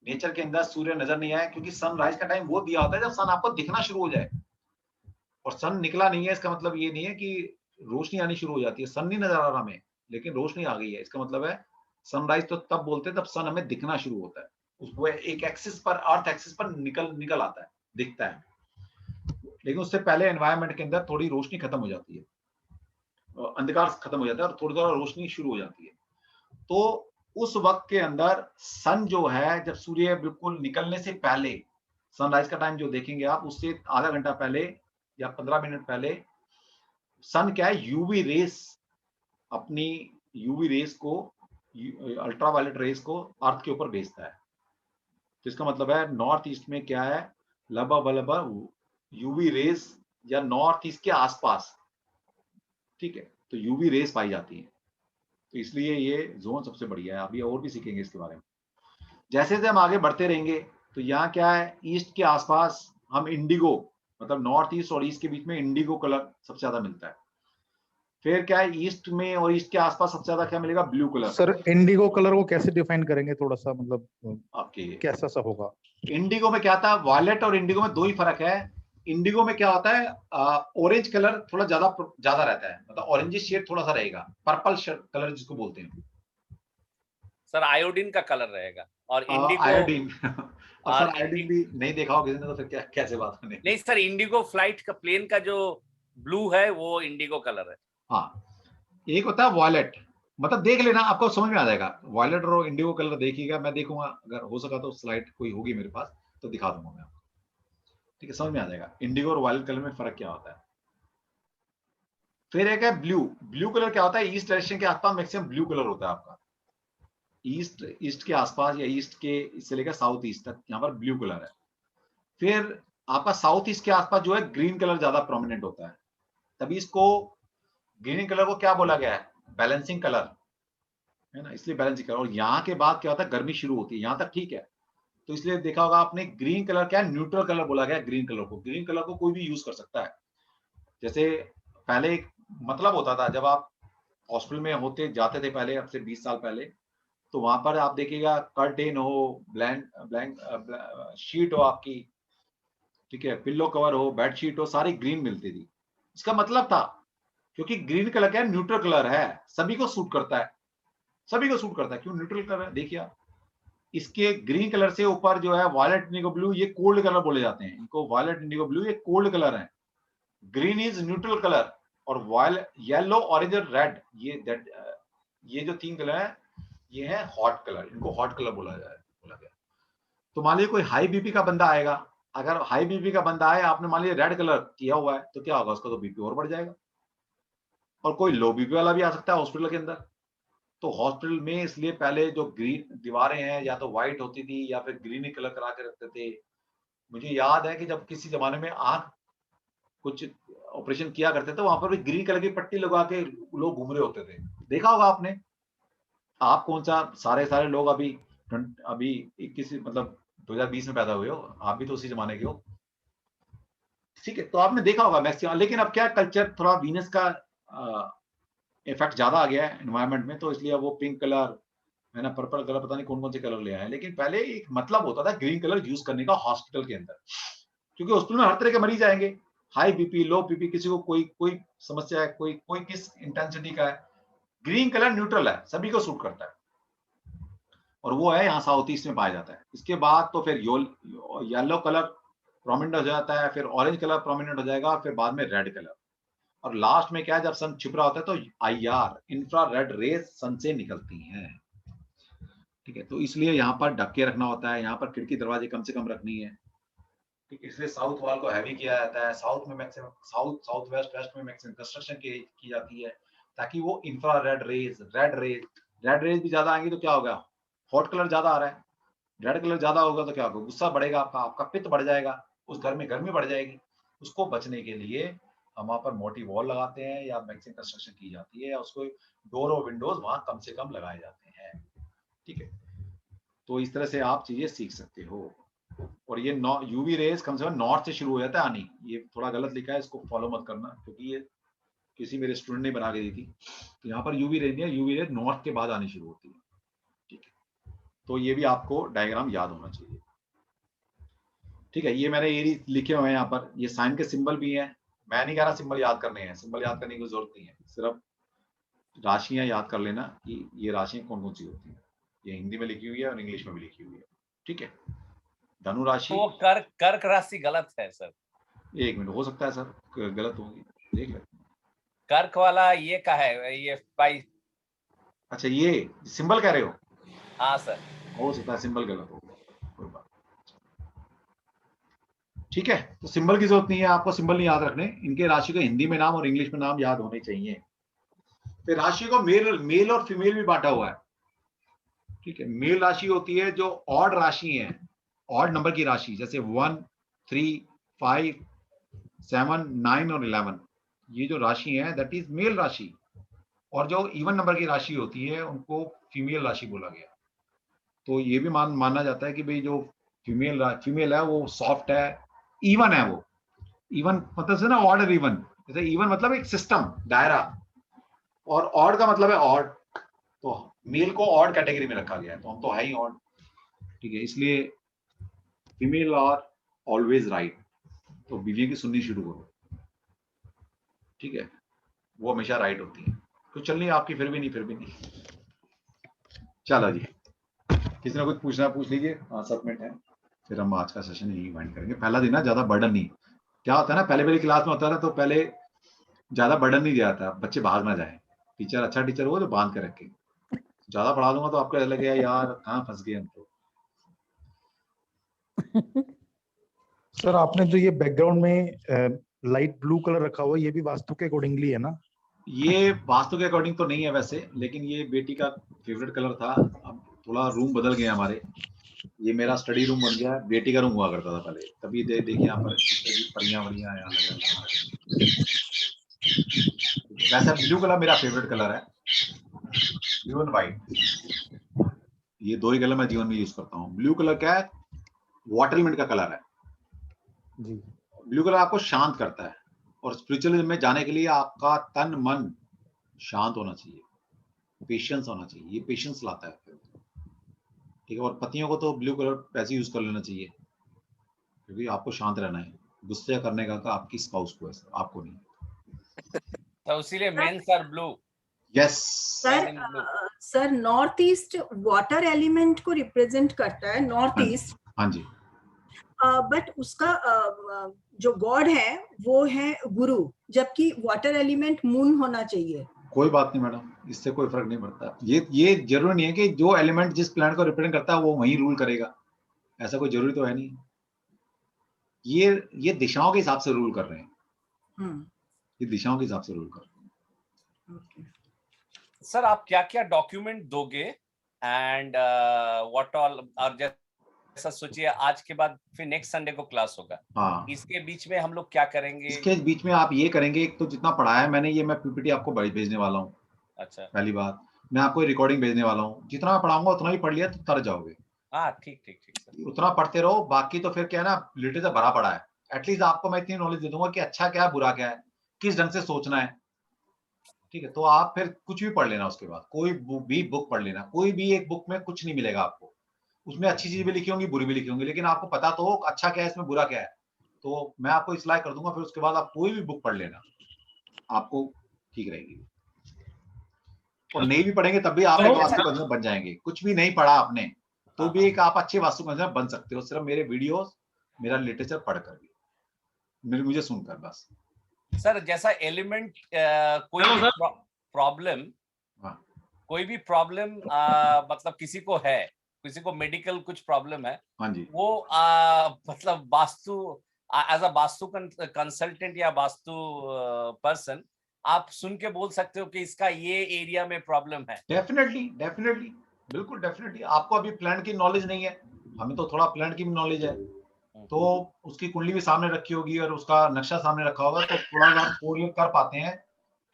नेचर के अंदर सूर्य नजर नहीं आया, क्योंकि सनराइज का टाइम वो दिया होता है जब सन आपको दिखना शुरू हो जाए, और सन निकला नहीं है, इसका मतलब ये नहीं है कि रोशनी आनी शुरू हो जाती है। सन नहीं नजर आ रहा हमें, लेकिन रोशनी आ गई है, इसका मतलब है सनराइज तो तब बोलते हैं तब सन हमें दिखना शुरू होता है, उसको एक एक्सिस पर, अर्थ एक्सिस पर निकल आता है, दिखता है। लेकिन उससे पहले एनवायरनमेंट के अंदर थोड़ी रोशनी खत्म हो जाती है, अंधकार खत्म हो जाता है और थोड़ी थोड़ा रोशनी शुरू हो जाती है। तो उस वक्त के अंदर सन जो है, जब सूर्य बिल्कुल निकलने से पहले, सनराइज का टाइम जो देखेंगे आप, उससे आधा घंटा पहले या 15 मिनट पहले सन क्या है, यूवी रेस, अपनी यूवी रेस को, अल्ट्रावायलेट रेस को अर्थ के ऊपर भेजता है। तो इसका मतलब है नॉर्थ ईस्ट में क्या है, लगभग यूवी रेस या नॉर्थ ईस्ट के आसपास, ठीक है, तो यूवी रेस पाई जाती है। तो इसलिए ये जोन सबसे बढ़िया है। अभी और भी सीखेंगे इसके बारे में जैसे जैसे हम आगे बढ़ते रहेंगे। तो यहाँ क्या है, ईस्ट के आसपास हम इंडिगो, मतलब नॉर्थ ईस्ट और ईस्ट के बीच में इंडिगो कलर सबसे ज्यादा मिलता है। फिर क्या है, ईस्ट में और ईस्ट के आसपास सबसे ज्यादा क्या मिलेगा, blue colour. Sir, Indigo colour को कैसे डिफाइन करेंगे, थोड़ा सा मतलब आपके कैसा सा होगा? इंडिगो में क्या था, वायलेट और इंडिगो में दो ही फर्क है। इंडिगो में क्या होता है, ऑरेंज कलर थोड़ा ज्यादा रहता है, मतलब ऑरेंज शेड थोड़ा सा रहेगा, पर्पल कलर जिसको बोलते हैं। सर आयोडीन का कलर रहेगा, और इंडिगो आयोडीन अब सर आयोडीन भी नहीं देखा हो किसी ने, तो फिर क्या कैसे बात बनेगी? नहीं सर, इंडिगो फ्लाइट का प्लेन का जो ब्लू है वो इंडिगो कलर है। हाँ, एक होता है वॉयलेट, मतलब देख लेना, आपको समझ में आ जाएगा। वॉयलेट और इंडिगो कलर देखिएगा, मैं देखूंगा, अगर हो सका तो स्लाइड कोई होगी मेरे पास तो दिखा दूंगा मैं आपको, ठीक है, समझ में आ जाएगा इंडिगो और वॉयलेट कलर में फर्क क्या होता है। फिर एक है ब्लू। ब्लू कलर क्या होता है, ईस्ट डायरेक्शन के आसपास मैक्सिमम ब्लू कलर होता है आपका, ईस्ट के आसपास या ईस्ट के इससे लेकर साउथ ईस्ट तक यहाँ पर ब्लू कलर है। फिर आपका साउथ ईस्ट के आसपास जो है ग्रीन कलर ज्यादा प्रोमिनेंट होता है, तभी इसको ग्रीन कलर को क्या बोला गया है, बैलेंसिंग कलर है ना, इसलिए बैलेंसिंग कलर। और यहाँ के बाद क्या होता है, गर्मी शुरू होती है, यहाँ तक ठीक है, तो इसलिए देखा होगा आपने ग्रीन कलर क्या है, न्यूट्रल कलर बोला गया ग्रीन कलर को। ग्रीन कलर को कोई भी यूज कर सकता है। जैसे पहले एक मतलब होता था, जब आप हॉस्पिटल में होते जाते थे पहले, अब से 20 साल पहले, तो वहां पर आप देखिएगा कर्टेन हो, ब्लैंक शीट हो आपकी, ठीक है, पिल्लो कवर हो, बेड शीट हो, सारी ग्रीन मिलती थी। इसका मतलब था क्योंकि ग्रीन कलर क्या है, न्यूट्रल कलर है, सभी को सूट करता है, सभी को सूट करता है। क्यों न्यूट्रल कलर है? देखिए आप, इसके ग्रीन कलर से ऊपर जो है वायलेट इंडिगो ब्लू, ये कोल्ड कलर बोले जाते हैं इनको। वायलेट इंडिगो ब्लू ये कोल्ड कलर है, ग्रीन इज न्यूट्रल कलर, और वायलेट येलो ऑरेंज और रेड ये जो 3 कलर है ये है हॉट कलर, इनको हॉट कलर बोला गया। तो मान लीजिए कोई हाई बीपी का बंदा आएगा, अगर हाई बीपी का बंदा आए, आपने मान लीजिए रेड कलर किया हुआ है, तो क्या होगा, उसका तो बीपी और बढ़ जाएगा। और कोई लो बीपी वाला भी आ सकता है हॉस्पिटल के अंदर। तो हॉस्पिटल में इसलिए पहले जो ग्रीन दीवारें हैं या तो व्हाइट होती थी या फिर ग्रीन कलर करा के रखते थे। मुझे याद है कि जब किसी जमाने में आंख कुछ ऑपरेशन किया करते थे, वहां पर भी ग्रीन कलर की पट्टी लगा के लोग घूम रहे होते थे, देखा होगा आपने। आप कौन सा, सारे लोग अभी 21 मतलब 2020 में पैदा हुए हो, आप भी तो उसी जमाने के हो, ठीक है। तो आपने देखा होगा मैक्सिमम। लेकिन अब क्या कल्चर थोड़ा वीनस का इफेक्ट ज्यादा आ गया है एनवायरनमेंट में, तो इसलिए वो पिंक कलर है ना, पर्पल कलर, पता नहीं कौन कौन से कलर ले आए हैं। लेकिन पहले एक मतलब होता था ग्रीन कलर यूज करने का हॉस्पिटल के अंदर, क्योंकि हॉस्पिटल में हर तरह के मरीज आएंगे, हाई बीपी, लो बीपी, किसी को कोई समस्या है, कोई किस इंटेंसिटी का है। ग्रीन कलर न्यूट्रल है, सभी को सूट करता है, और वो है यहाँ साउथ ईस्ट में पाया जाता है। इसके बाद तो फिर येलो कलर प्रोमिनेंट हो जाता है, फिर ऑरेंज कलर प्रोमिनेंट हो जाएगा, फिर बाद में रेड कलर, और लास्ट में क्या है, जब सन छिप रहा होता है तो IR इंफ्रारेड रेज सन से निकलती हैं, ठीक है। तो इसलिए यहाँ पर ढक के रखना होता है, यहाँ पर खिड़की दरवाजे कम से कम रखनी है, ठीक है। इसलिए साउथ वॉल को हैवी किया जाता है। साउथ में मैक्सिमम, साउथ वेस्ट में मैक्सिमम कंस्ट्रक्शन की जाती है, ताकि वो इंफ्रारेड रेड रेज भी ज्यादा आएंगी तो क्या होगा, हॉट कलर ज्यादा आ रहा है, रेड कलर ज्यादा होगा तो क्या होगा, गुस्सा बढ़ेगा आपका पित्त बढ़ जाएगा, उस घर में गर्मी बढ़ जाएगी। उसको बचने के लिए हम वहां पर मोटी वॉल लगाते हैं या मैक्सिमम कंस्ट्रक्शन की जाती है, या उसको डोर और विंडोज वहां कम से कम लगाए जाते हैं, ठीक है। तो इस तरह से आप चीजें सीख सकते हो। और ये यूवी रेज कम से कम नॉर्थ से शुरू हो जाता है आनी। ये थोड़ा गलत लिखा है, इसको फॉलो मत करना, क्योंकि ये किसी मेरे स्टूडेंट ने बना के दी थी। तो यहाँ पर यूवी रेज नहीं है, यूवी रेज नॉर्थ के बाद आनी शुरू होती है, ठीक है। तो ये भी आपको डायग्राम याद होना चाहिए, ठीक है। ये मैंने ये लिखे हुए हैं यहाँ पर, ये साइन के सिंबल भी हैं। मैं नहीं कह रहा सिंबल याद करने हैं, सिंबल याद करने की जरूरत नहीं है, सिर्फ राशियां याद कर लेना कि ये राशियां कौन कौन सी होती हैं। ये हिंदी में लिखी हुई है और इंग्लिश में भी लिखी हुई है, ठीक है। धनु राशि, तो कर्क राशि गलत है सर। 1 मिनट, हो सकता है सर गलत होगी, देख ले। कर्क वाला ये का है, ये पाई। अच्छा, ये सिंबल कह रहे हो? हाँ सर, हो सकता है सिंबल गलत हो, कोई बात, ठीक है। तो सिंबल की जरूरत नहीं है, आपको सिंबल नहीं याद रखने, इनके राशि को हिंदी में नाम और इंग्लिश में नाम याद होने चाहिए। फिर राशि को मेल और फीमेल भी बांटा हुआ है, ठीक है। मेल राशि होती है जो ऑड राशि है, ऑड नंबर की राशि, जैसे 1, 3, 5, 7, 9 और 11, ये जो राशि है दैट इज मेल राशि। और जो इवन नंबर की राशि होती है उनको फीमेल राशि बोला गया। तो ये भी माना जाता है कि भाई जो फीमेल है वो सॉफ्ट है, इवन है। वो इवन मतलब से ना, ऑर्डर इवन, जैसे इवन मतलब एक सिस्टम, दायरा, और ऑड का मतलब है ऑड। तो मेल को ऑड कैटेगरी में रखा गया है, तो हम तो है ही ऑड, ठीक है। इसलिए फीमेल आर ऑलवेज राइट, तो बीवी की सुननी शुरू करो, ठीक है, वो हमेशा राइट होती है। तो चलनी आपकी, फिर भी नहीं। चलो जी, किसी ने कुछ पूछना पूछ लीजिए, 7 मिनट है, फिर हम आज का सेशन यही वाइंड करेंगे। पहला दिन है, ज्यादा बर्डन नहीं। क्या होता है ना, पहले क्लास में होता था तो पहले ज्यादा बर्डन नहीं दिया था, बच्चे भाग ना जाए, टीचर अच्छा टीचर हो तो बांध के रखे। ज्यादा पढ़ा दूंगा तो आपको ऐसा लगेगा यार कहाँ फंस गए हम तो। सर आपने जो ये बैकग्राउंड में लाइट ब्लू कलर रखा हुआ है, ये भी वास्तु के अकॉर्डिंगली है ना? ये वास्तु के अकॉर्डिंग तो नहीं है वैसे, लेकिन ये बेटी का फेवरेट कलर था। अब थोड़ा रूम बदल गया हमारे, ये मेरा स्टडी रूम बन गया, बेटी का रूम हुआ करता था पहले। तभी देखिए यहाँ पर परियां वरियां यहाँ लगा। वैसे ब्लू कलर मेरा फेवरेट कलर है, ब्लू एंड व्हाइट, ये 2 ही कलर मैं जीवन में यूज करता हूँ। ब्लू कलर क्या है, वाटरमेलन का कलर है जी। ब्लू कलर आपको शांत करता है, और स्पिरिचुअलिज्म में जाने के लिए आपका तन मन शांत होना चाहिए, पेशेंस होना चाहिए, ये पेशेंस लाता है। ठीक है, और पतियों को तो ब्लू कलर पैसे यूज कर लेना चाहिए, क्योंकि आपको शांत रहना है, गुस्से करने का आपकी स्पाउस को है सर, आपको नहीं। तो इसीलिए men's are blue. Yes sir north east water element को रिप्रेजेंट करता है, नॉर्थ ईस्ट, हाँ जी, बट उसका जो गॉड है वो है गुरु, जबकि वाटर एलिमेंट मून होना चाहिए। कोई बात नहीं मैडम, इससे कोई फर्क नहीं पड़ता। ये जरूरी नहीं है कि जो एलिमेंट जिस प्लैनेट को रिप्रेजेंट करता है वो वही रूल करेगा, ऐसा कोई जरूरी तो है नहीं। ये दिशाओं के हिसाब से रूल कर रहे हैं, ये दिशाओं के हिसाब से रूल कर रहे हैं। सर आप क्या क्या डॉक्यूमेंट दोगे एंड व्हाट ऑल, और जैसा सोचिए आज के बाद फिर नेक्स्ट संडे को क्लास होगा, हाँ, इसके बीच में हम लोग क्या करेंगे? इसके बीच में आप ये करेंगे, एक तो जितना पढ़ाया है मैंने, ये मैं पीपीटी आपको भेजने वाला हूँ। अच्छा, पहली बात, मैं आपको रिकॉर्डिंग भेजने वाला हूँ, जितना मैं पढ़ाऊंगा उतना ही पढ़ लिया तो तर जाओगे। हाँ ठीक ठीक ठीक सर। उतना पढ़ते रहो, बाकी तो फिर क्या है ना, लिटरेचर भरा पड़ा है। एटलीस्ट आपको मैं इतनी नॉलेज दे दूंगा कि अच्छा क्या है, बुरा क्या है, किस ढंग से सोचना है। ठीक है, तो आप फिर कुछ भी पढ़ लेना, उसके बाद कोई भी बुक पढ़ लेना, कोई भी एक बुक में कुछ नहीं मिलेगा आपको, उसमें अच्छी चीजें भी लिखी होंगी, बुरी भी लिखी होंगी, लेकिन आपको पता तो हो अच्छा क्या है इसमें, बुरा क्या है। तो मैं आपको इस्लाह कर दूंगा, फिर उसके बाद आप कोई भी बुक पढ़ लेना, आपको ठीक रहेगी। और नहीं भी पढ़ेंगे तब भी आप एक वास्तु कंसल्टेंट बन जाएंगे। कुछ भी नहीं पढ़ा आपने तो भी एक आप अच्छे वास्तु कंसल्टेंट बन सकते हो, सिर्फ मेरे वीडियोस, मेरा लिटरेचर पढ़कर भी, मुझे सुनकर बस। सर जैसा एलिमेंट कोई भी प्रॉब्लम, कोई भी प्रॉब्लम मतलब किसी को है, किसी को मेडिकल कुछ प्रॉब्लम है, हाँ जी, वो मतलब vastu as a vastu consultant या वास्तु पर्सन आप सुन के बोल सकते हो कि इसका ये एरिया में प्रॉब्लम है। डेफिनेटली डेफिनेटली, बिल्कुल डेफिनेटली। आपको अभी प्लान की नॉलेज नहीं है, हमें तो थोड़ा प्लान की भी नॉलेज है, तो उसकी कुंडली भी सामने रखी होगी और उसका नक्शा सामने रखा होगा, तो थोड़ा आप कोरिलेट कर पाते हैं,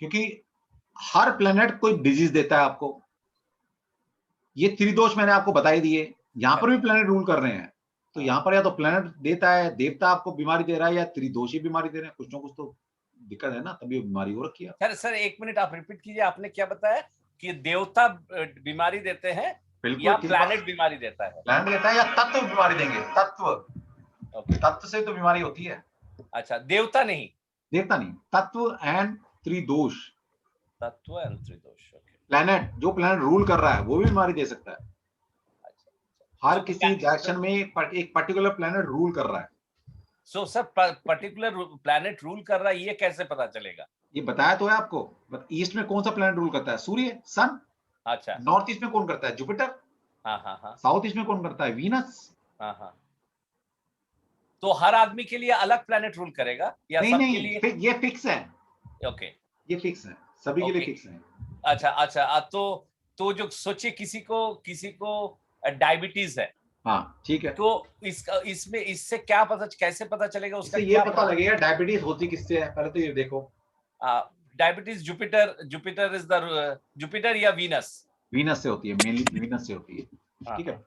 क्योंकि हर प्लेनेट कोई डिजीज देता है आपको। ये त्रिदोष मैंने आपको बता ही दिए, यहाँ पर भी प्लेनेट रूल कर रहे हैं, तो यहाँ पर या तो प्लेनेट देता है, देवता आपको बीमारी दे रहा है, या त्रिदोषी बीमारी दे रहे हैं, कुछ ना कुछ तो दिक्कत है ना, तभी बीमारी हो रखी है। सर एक मिनट आप रिपीट कीजिए, आपने क्या बताया कि देवता बीमारी देते हैं या प्लैनेट बीमारी देता है? प्लैनेट देता है या तत्व बीमारी देंगे, तत्व, तत्व से तो बीमारी होती है। अच्छा, देवता नहीं, देवता नहीं, तत्व एंड त्रिदोष, तत्व एंड त्रिदोष। प्लैनेट, जो प्लैनेट रूल कर रहा है वो भी बीमारी दे सकता है। हर किसी डायरेक्शन में एक पर्टिकुलर प्लैनेट रूल कर रहा है। So sir particular planet rule कर रहा है, ये कैसे पता चलेगा? ये बताया तो है आपको, बट ईस्ट में कौन सा प्लैनेट रूल करता है? सूर्य, सन। अच्छा, नॉर्थ ईस्ट में कौन करता है? जुपिटर। हाँ हाँ हाँ, साउथ ईस्ट में कौन करता है? वीनस। हाँ हाँ। तो हर आदमी के लिए अलग प्लैनेट रूल करेगा या नहीं सबके नहीं, लिए? ये फिक्स है। ओके, ये फिक्स है, सभी के लिए फिक्स है। अच्छा अच्छा, तो जो सोचिए किसी को डायबिटीज है, हाँ ठीक है, तो इसमें इससे क्या कैसे पता चलेगा उसका? इससे ये पता लगेगा डायबिटीज होती किससे है। पहले तो ये देखो, diabetes Jupiter is the Jupiter या वीनस? वीनस से होती है, मेनली वीनस से होती है। ठीक है,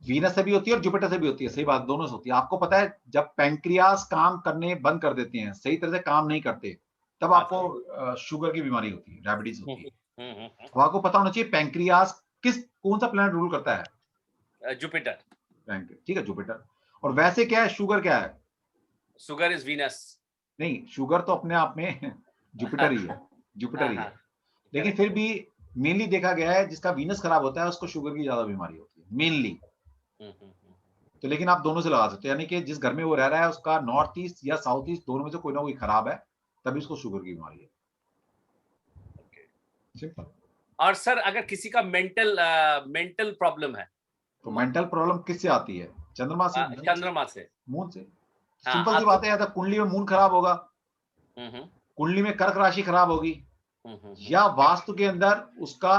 वीनस से भी होती है और जुपिटर से भी होती है, सही बात, दोनों से होती है। आपको पता है जब पैंक्रियास काम करने बंद कर देते हैं, सही तरह से काम नहीं करते, तब आपको शुगर की बीमारी होती है, डायबिटीज होती है। तो आपको पता होना चाहिए पैंक्रियास कौन सा प्लैनेट रूल करता है? जुपिटर। ठीक है, जुपिटर। और वैसे क्या है, शुगर क्या है? Sugar is Venus. नहीं, शुगर तो अपने आप में जुपिटर ही है, जुपिटर ही है, लेकिन फिर भी मेनली देखा गया है जिसका वीनस खराब होता है उसको शुगर की ज्यादा बीमारी होती है मेनली। तो लेकिन आप दोनों से लगा सकते हो, यानी कि जिस घर में वो रह रहा है उसका नॉर्थ ईस्ट या साउथ ईस्ट दोनों में से कोई ना कोई खराब है, तभी उसको शुगर की बीमारी है। सिंपल। और सर अगर किसी का मेंटल प्रॉब्लम है, तो मेंटल प्रॉब्लम किससे आती है? चंद्रमा से, चंद्रमा से, मून से। सिंपल सी बात है, या तो कुंडली में मून खराब होगा, कुंडली में कर्क राशि खराब होगी, या वास्तु के अंदर उसका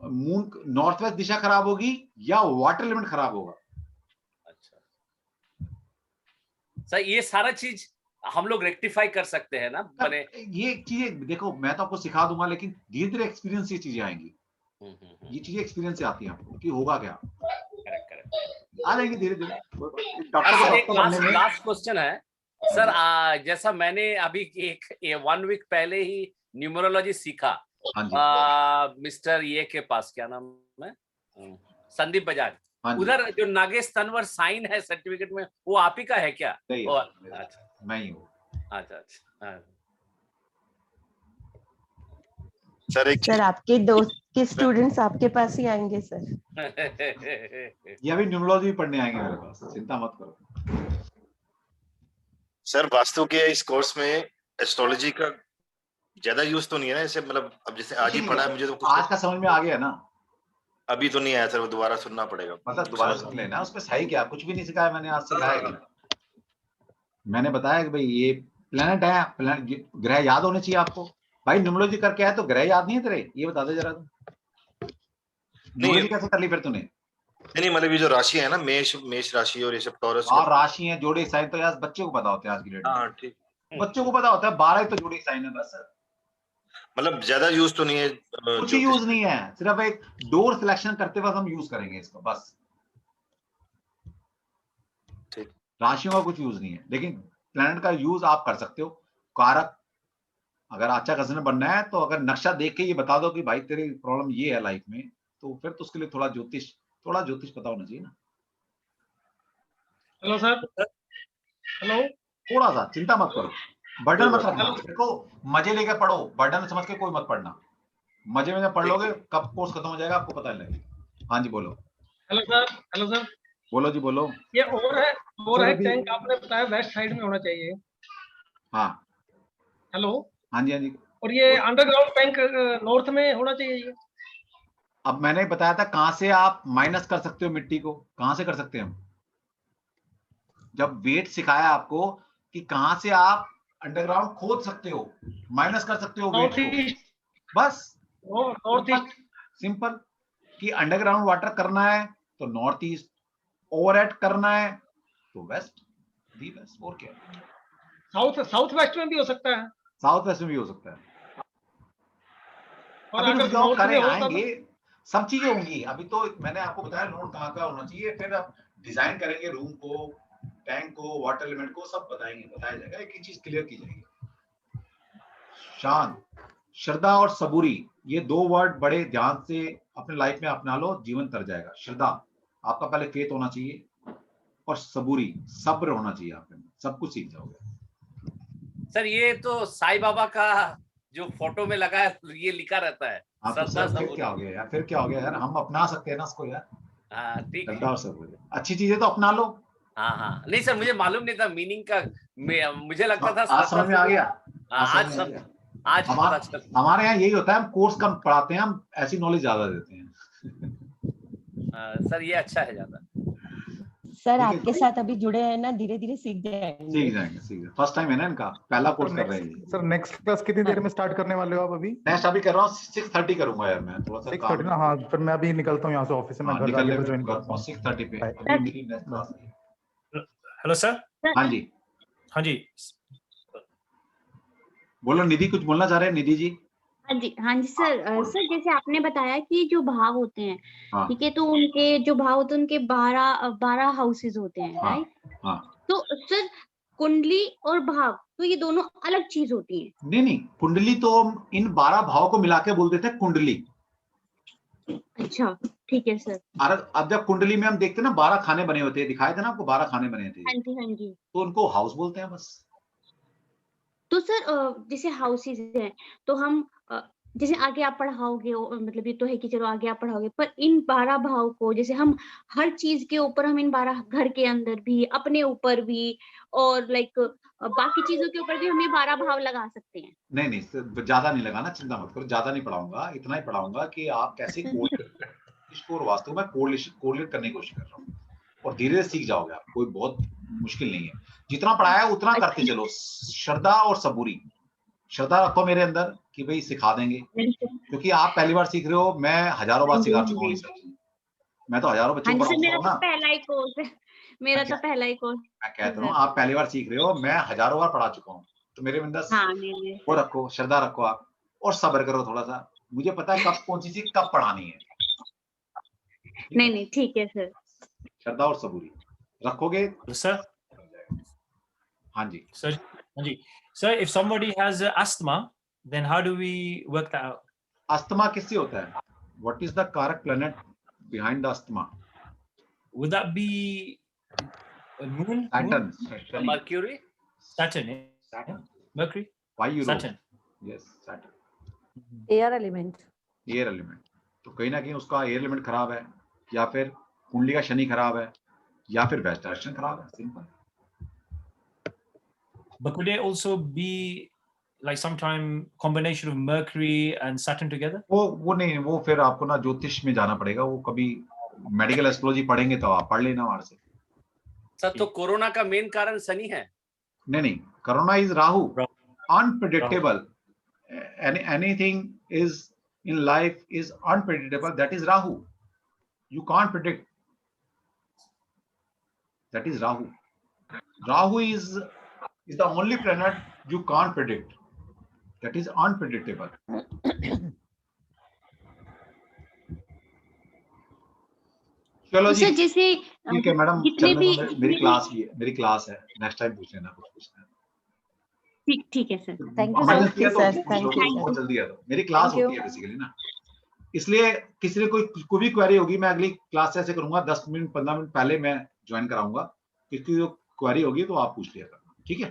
मून नॉर्थ वेस्ट दिशा खराब होगी, या वाटर एलिमेंट खराब होगा। अच्छा सर, ये सारा चीज हम लोग रेक्टिफाई कर सकते हैं ना? बने ये चीजें देखो, मैं तो आपको सिखा दूंगा, लेकिन धीरे धीरे एक्सपीरियंस ये चीजें आएंगी। ये चीजें एक्सपीरियंस से आती हैं आपको कि होगा क्या, आ जाएंगे धीरे धीरे। डॉक्टर, लास्ट क्वेश्चन है सर, जैसा मैंने अभी एक 1 वीक पहले ही न्यूमरोलॉजी सीखा, मिस्टर ये के पास, क्या नाम है, संदीप बजाज, हाँ जी, उधर जो नागेश तनवर साइन है सर्टिफिकेट में, वो आप ही का है क्या? सही है, और मेरा- अच्छा मैं ही हूँ। अच्छा अच्छा हाँ। सर एक सर आपके दोस्त के स्टूडेंट्स आपके पास ही आएंगे सर। ये अभी न्यूमरोलॉजी पढ़ने आएंगे मेरे पास, चिंता मत करो। सर वास्तु के इस कोर्स में एस्ट्रोलॉजी का ज्यादा यूज तो नहीं है ना, ऐसे मतलब अब जैसे आज ही पढ़ा है मुझे तो कुछ आज का समझ में आ गया ना, अभी तो नहीं आया सर, वो दोबारा सुनना पड़ेगा। मतलब दोबारा सुन लेना, उसमें सही क्या, कुछ भी नहीं सिखाया मैंने, आज सिखाया क्या? मैंने बताया कि भाई ये प्लेनेट है, प्लेनेट ग्रह याद होने चाहिए आपको। भाई न्यूमरोलॉजी करके आया तो ग्रह याद नहीं है तेरे, ये बता दे जरा तू। न्यूमरोलॉजी कैसे कर ली फिर तूने? नहीं मतलब ये जो राशि है ना, मेष राशि और ये सब टॉरस। और राशि है, जोड़े साइन तो यार बच्चे को पता होते हैं आज की डेट में। हाँ ठीक, बच्चों को पता होता है, 12 ही तो जोड़े साइन है बस, मतलब ज्यादा यूज तो नहीं है। कुछ ही यूज नहीं है, सिर्फ एक डोर सिलेक्शन करते वक्त हम यूज करेंगे इसको बस। ठीक। राशियों का कुछ यूज नहीं है, लेकिन प्लैनेट का यूज आप कर सकते हो। कारक, अगर अच्छा कजन बनना है तो अगर नक्शा देख के ये बता दो कि भाई तेरी प्रॉब्लम ये है लाइफ में, तो फिर तो उसके लिए थोड़ा ज्योतिष पता होना चाहिए ना। हेलो सर, हेलो, थोड़ा सा चिंता मत करो, बर्डन मत रखना, देखो मजे लेके पढ़ो, बर्डन समझ के कोई मत पढ़ना। मजे में जब पढ़ लोगे कब कोर्स खत्म हो जाएगा आपको पता नहीं लगेगा। हाँ जी बोलो। हेलो सर, हेलो सर, बोलो जी बोलो। ये और सर, है अभी- टैंक आपने बताया वेस्ट साइड में होना चाहिए। हाँ हेलो, हाँ जी हाँ जी। और ये अंडरग्राउंड टैंक नॉर्थ में होना चाहिए ये। अब मैंने बताया था कहां से आप माइनस कर सकते हो मिट्टी को, कहां से कर सकते हैं हम, जब वेट सिखाया आपको कि कहां से आप अंडरग्राउंड खोद सकते हो, माइनस कर सकते हो वेट नॉर्थ को, ईस्ट, बस नॉर्थ ईस्ट। सिंपल। कि अंडरग्राउंड वाटर करना है तो नॉर्थ ईस्ट, ओवरहेड करना है तो वेस्ट, दी वेस्ट, और क्या, साउथ वेस्ट में भी हो सकता है। साउथ वेस्ट में भी हो सकता है। और अभी अगर रुक जाओ, नॉर्थ में करें हो आएंगे, सब चीजें होंगी। अभी तो मैंने आपको बताया नोड कहाँ का होना चाहिए, फिर आप डिजाइन करेंगे रूम को, टैंक को, वाटर एलिमेंट को, सब बताया जाएगा, एक एक चीज क्लियर की जाएगी। शांत, श्रद्धा और सबूरी, ये दो वर्ड बड़े ध्यान से अपने लाइफ में अपना लो, जीवन तर जाएगा। श्रद्धा, आपका पहले फेथ होना चाहिए, और सबूरी, सब्र होना चाहिए आप में, सब कुछ सीख जाओगे। सर ये तो साईं बाबा का जो फोटो में लगा है ये लिखा रहता है, हाँ तो श्रद्धा सर फिर सबूरी। क्या हो गया यार, फिर क्या हो गया यार, हम अपना सकते हैं ना उसको यार, हाँ ठीक है। श्रद्धा और सबूरी, अच्छी चीजें तो अपना लो। हाँ हाँ, नहीं सर मुझे मालूम नहीं था मीनिंग का, मुझे लगता था आज समझ में आ गया, आज पता चल। हमारे यहाँ यही होता है, हम कोर्स कम पढ़ाते हैं, हम ऐसी नॉलेज ज्यादा देते हैं। सर ये अच्छा है ज्यादा। सर आपके साथ अभी जुड़े हैं ना, धीरे धीरे सीख जाएंगे। सीख जाएंगे, फर्स्ट टाइम है ना इनका, पहला कोर्स कर रहे हैं। सर नेक्स्ट क्लास कितनी देर में स्टार्ट करने वाले हो आप अभी? नेक्स्ट अभी कर रहा हूँ 6:30 करूंगा यार, मैं थोड़ा सा 6:30 ना, हाँ फिर मैं अभी निकलता हूँ यहाँ से ऑफिस से, मैं घर जाके ज्वाइन करता हूँ 6:30 पे। Bye. अभी मेरी नेक्स्ट क्लास है। Hello sir. हाँ जी हाँ जी, बोलो, निधि कुछ बोलना चाह रहे हैं? निधि जी। हाँ जी सर। सर जैसे आपने बताया कि जो भाव होते हैं, हाँ ठीक है, तो उनके जो भाव होते हैं उनके 12 हाउसेस होते हैं, हाँ राइट? हाँ। तो सर कुंडली और भाव तो ये दोनों अलग चीज होती हैं। नहीं, कुंडली तो इन 12 भाव को मिला के बोल देते हैं कुंडली। अच्छा ठीक है सर। अब जब कुंडली में हम देखते हैं ना 12 खाने बने होते हैं, दिखाए थे ना आपको 12 खाने बने थे, हाँ जी हाँ जी। तो उनको हाउस बोलते हैं बस। तो सर जैसे हाउसेस हैं तो हम जैसे आगे आप पढ़ाओगे, मतलब ये तो है कि चलो आगे आप पढ़ाओगे, पर इन 12 भाव को जैसे हम हर चीज के ऊपर, हम इन 12 घर के अंदर भी, अपने ऊपर भी, और लाइक बाकी चीजों के ऊपर भी हम ये 12 भाव लगा सकते हैं। नहीं ज्यादा नहीं लगाना, चिंता मत करो, ज्यादा नहीं पढ़ाऊंगा, इतना ही पढ़ाऊंगा कि आप कैसे इसको वास्तव में कोरिलेट करने की कोशिश कर रहा हूँ, और धीरे धीरे सीख जाओगे आप, कोई बहुत मुश्किल नहीं है, जितना पढ़ाया है उतना करते चलो। श्रद्धा और सबूरी, श्रद्धा रखो मेरे अंदर कि भाई सिखा देंगे, क्योंकि आप पहली बार सीख रहे हो, मैं हजारों बार सिखा चुका हूँ, मैं तो हजारों बच्चों को पढ़ाता हूँ ना। पहला ही कोर्स है मेरा, तो पहला ही कोर्स। मैं कहता हूँ आप पहली बार सीख रहे हो, मैं हजारों बार पढ़ा चुका हूँ, तो मेरे अंदर वो रखो, श्रद्धा रखो आप, और सब्र करो थोड़ा सा, मुझे पता है कब कौन सी चीज कब पढ़ानी है। नहीं ठीक है सर। श्रद्धा और सबूरी रखोगे सर। हाँ जी सर। हाँ जी sir, if somebody has asthma, then how do we work that out? Asthma किससे होता है? What is the कारक planet behind the asthma? would that be a moon? Saturn. The Mercury. Saturn. Yeah? Saturn. Mercury. Why Europe? Saturn. Yes, Saturn. Air element air element. तो कहीं ना कहीं उसका air element खराब है, या फिर कुंडली का शनि खराब है, या फिर बेस्ट डायरेक्शन खराब है, simple. But could it also be like sometime combination of Mercury and Saturn together? वो नहीं, वो फिर आपको ना ज्योतिष में जाना पड़ेगा, वो कभी मेडिकल एस्ट्रोलॉजी पढ़ेंगे तो आप पढ़ लेना वहां से। सर तो कोरोना का मेन कारण शनि है? नहीं, corona is Rahu, unpredictable. Anything is in life is unpredictable, that is Rahu. You can't predict. That is Rahu. Rahu is the only planet you can't predict. That is unpredictable. चलो जी, जैसे ठीक है madam, मेरी class है, next time पूछ लेना कुछ पूछना है। ठीक है सर, थैंक यू सर, बहुत जल्दी है, तो मेरी क्लास होती है बेसिकली ना, इसलिए किसी ने कोई भी क्वेरी होगी, मैं अगली क्लास से ऐसे करूंगा 10 मिनट 15 मिनट पहले मैं ज्वाइन कराऊंगा, किसी को क्वेरी होगी तो आप पूछ लिया करना, ठीक है।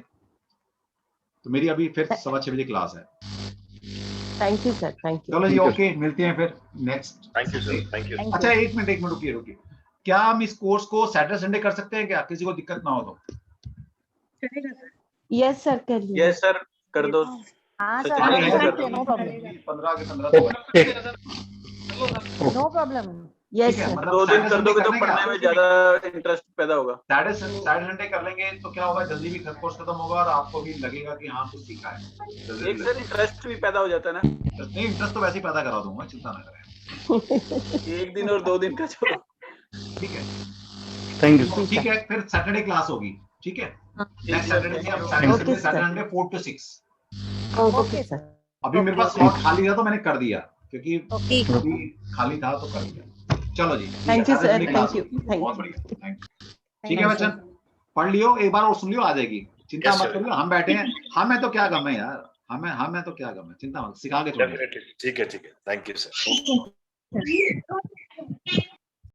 तो मेरी अभी फिर 6:15 बजे क्लास है। Thank you sir, thank you. चलो जी, ओके, मिलते हैं फिर next. Thank you sir, thank you. अच्छा एक मिनट रुकिए, क्या हम इस कोर्स को सैटरडे संडे कर सकते हैं क्या, किसी को दिक्कत ना हो तो? यस सर, करिए। यस सर, कर दो। हाँ सर, सर, नो प्रॉब्लम, 15 के 15 नो प्रॉब्लम। यस सर, 2 दिन कर दोगे तो पढ़ने में ज्यादा इंटरेस्ट पैदा होगा। सैटरडे संडे कर लेंगे तो क्या होगा, जल्दी भी कोर्स खत्म होगा और आपको भी लगेगा कि हाँ कुछ सीखा है। एक सर इंटरेस्ट भी पैदा हो जाता है ना। नहीं, इंटरेस्ट तो वैसे ही पैदा करा दूंगा, चिंता ना करें। 1 दिन और 2 दिन का छोड़ो। ठीक है, थैंक यू। ठीक है, फिर सैटरडे क्लास होगी, ठीक है। नेक्स्ट सैटरडे से आप सैटरडे 4 to 6। Okay sir. अभी मेरे पास स्लॉट खाली था तो मैंने कर दिया, क्योंकि अभी खाली था तो कर दिया। चलो जी, thank you sir, thank you, बहुत बढ़िया, ठीक है बच्चन, पढ़ लियो, एक बार और सुन लियो, आ जाएगी, चिंता मत करियो, हम बैठे हैं, हमें तो क्या गम है यार, हमें तो क्या गम है, चिंता मत, सिखा के छोड़िए। ठीक है, थैंक यू सर।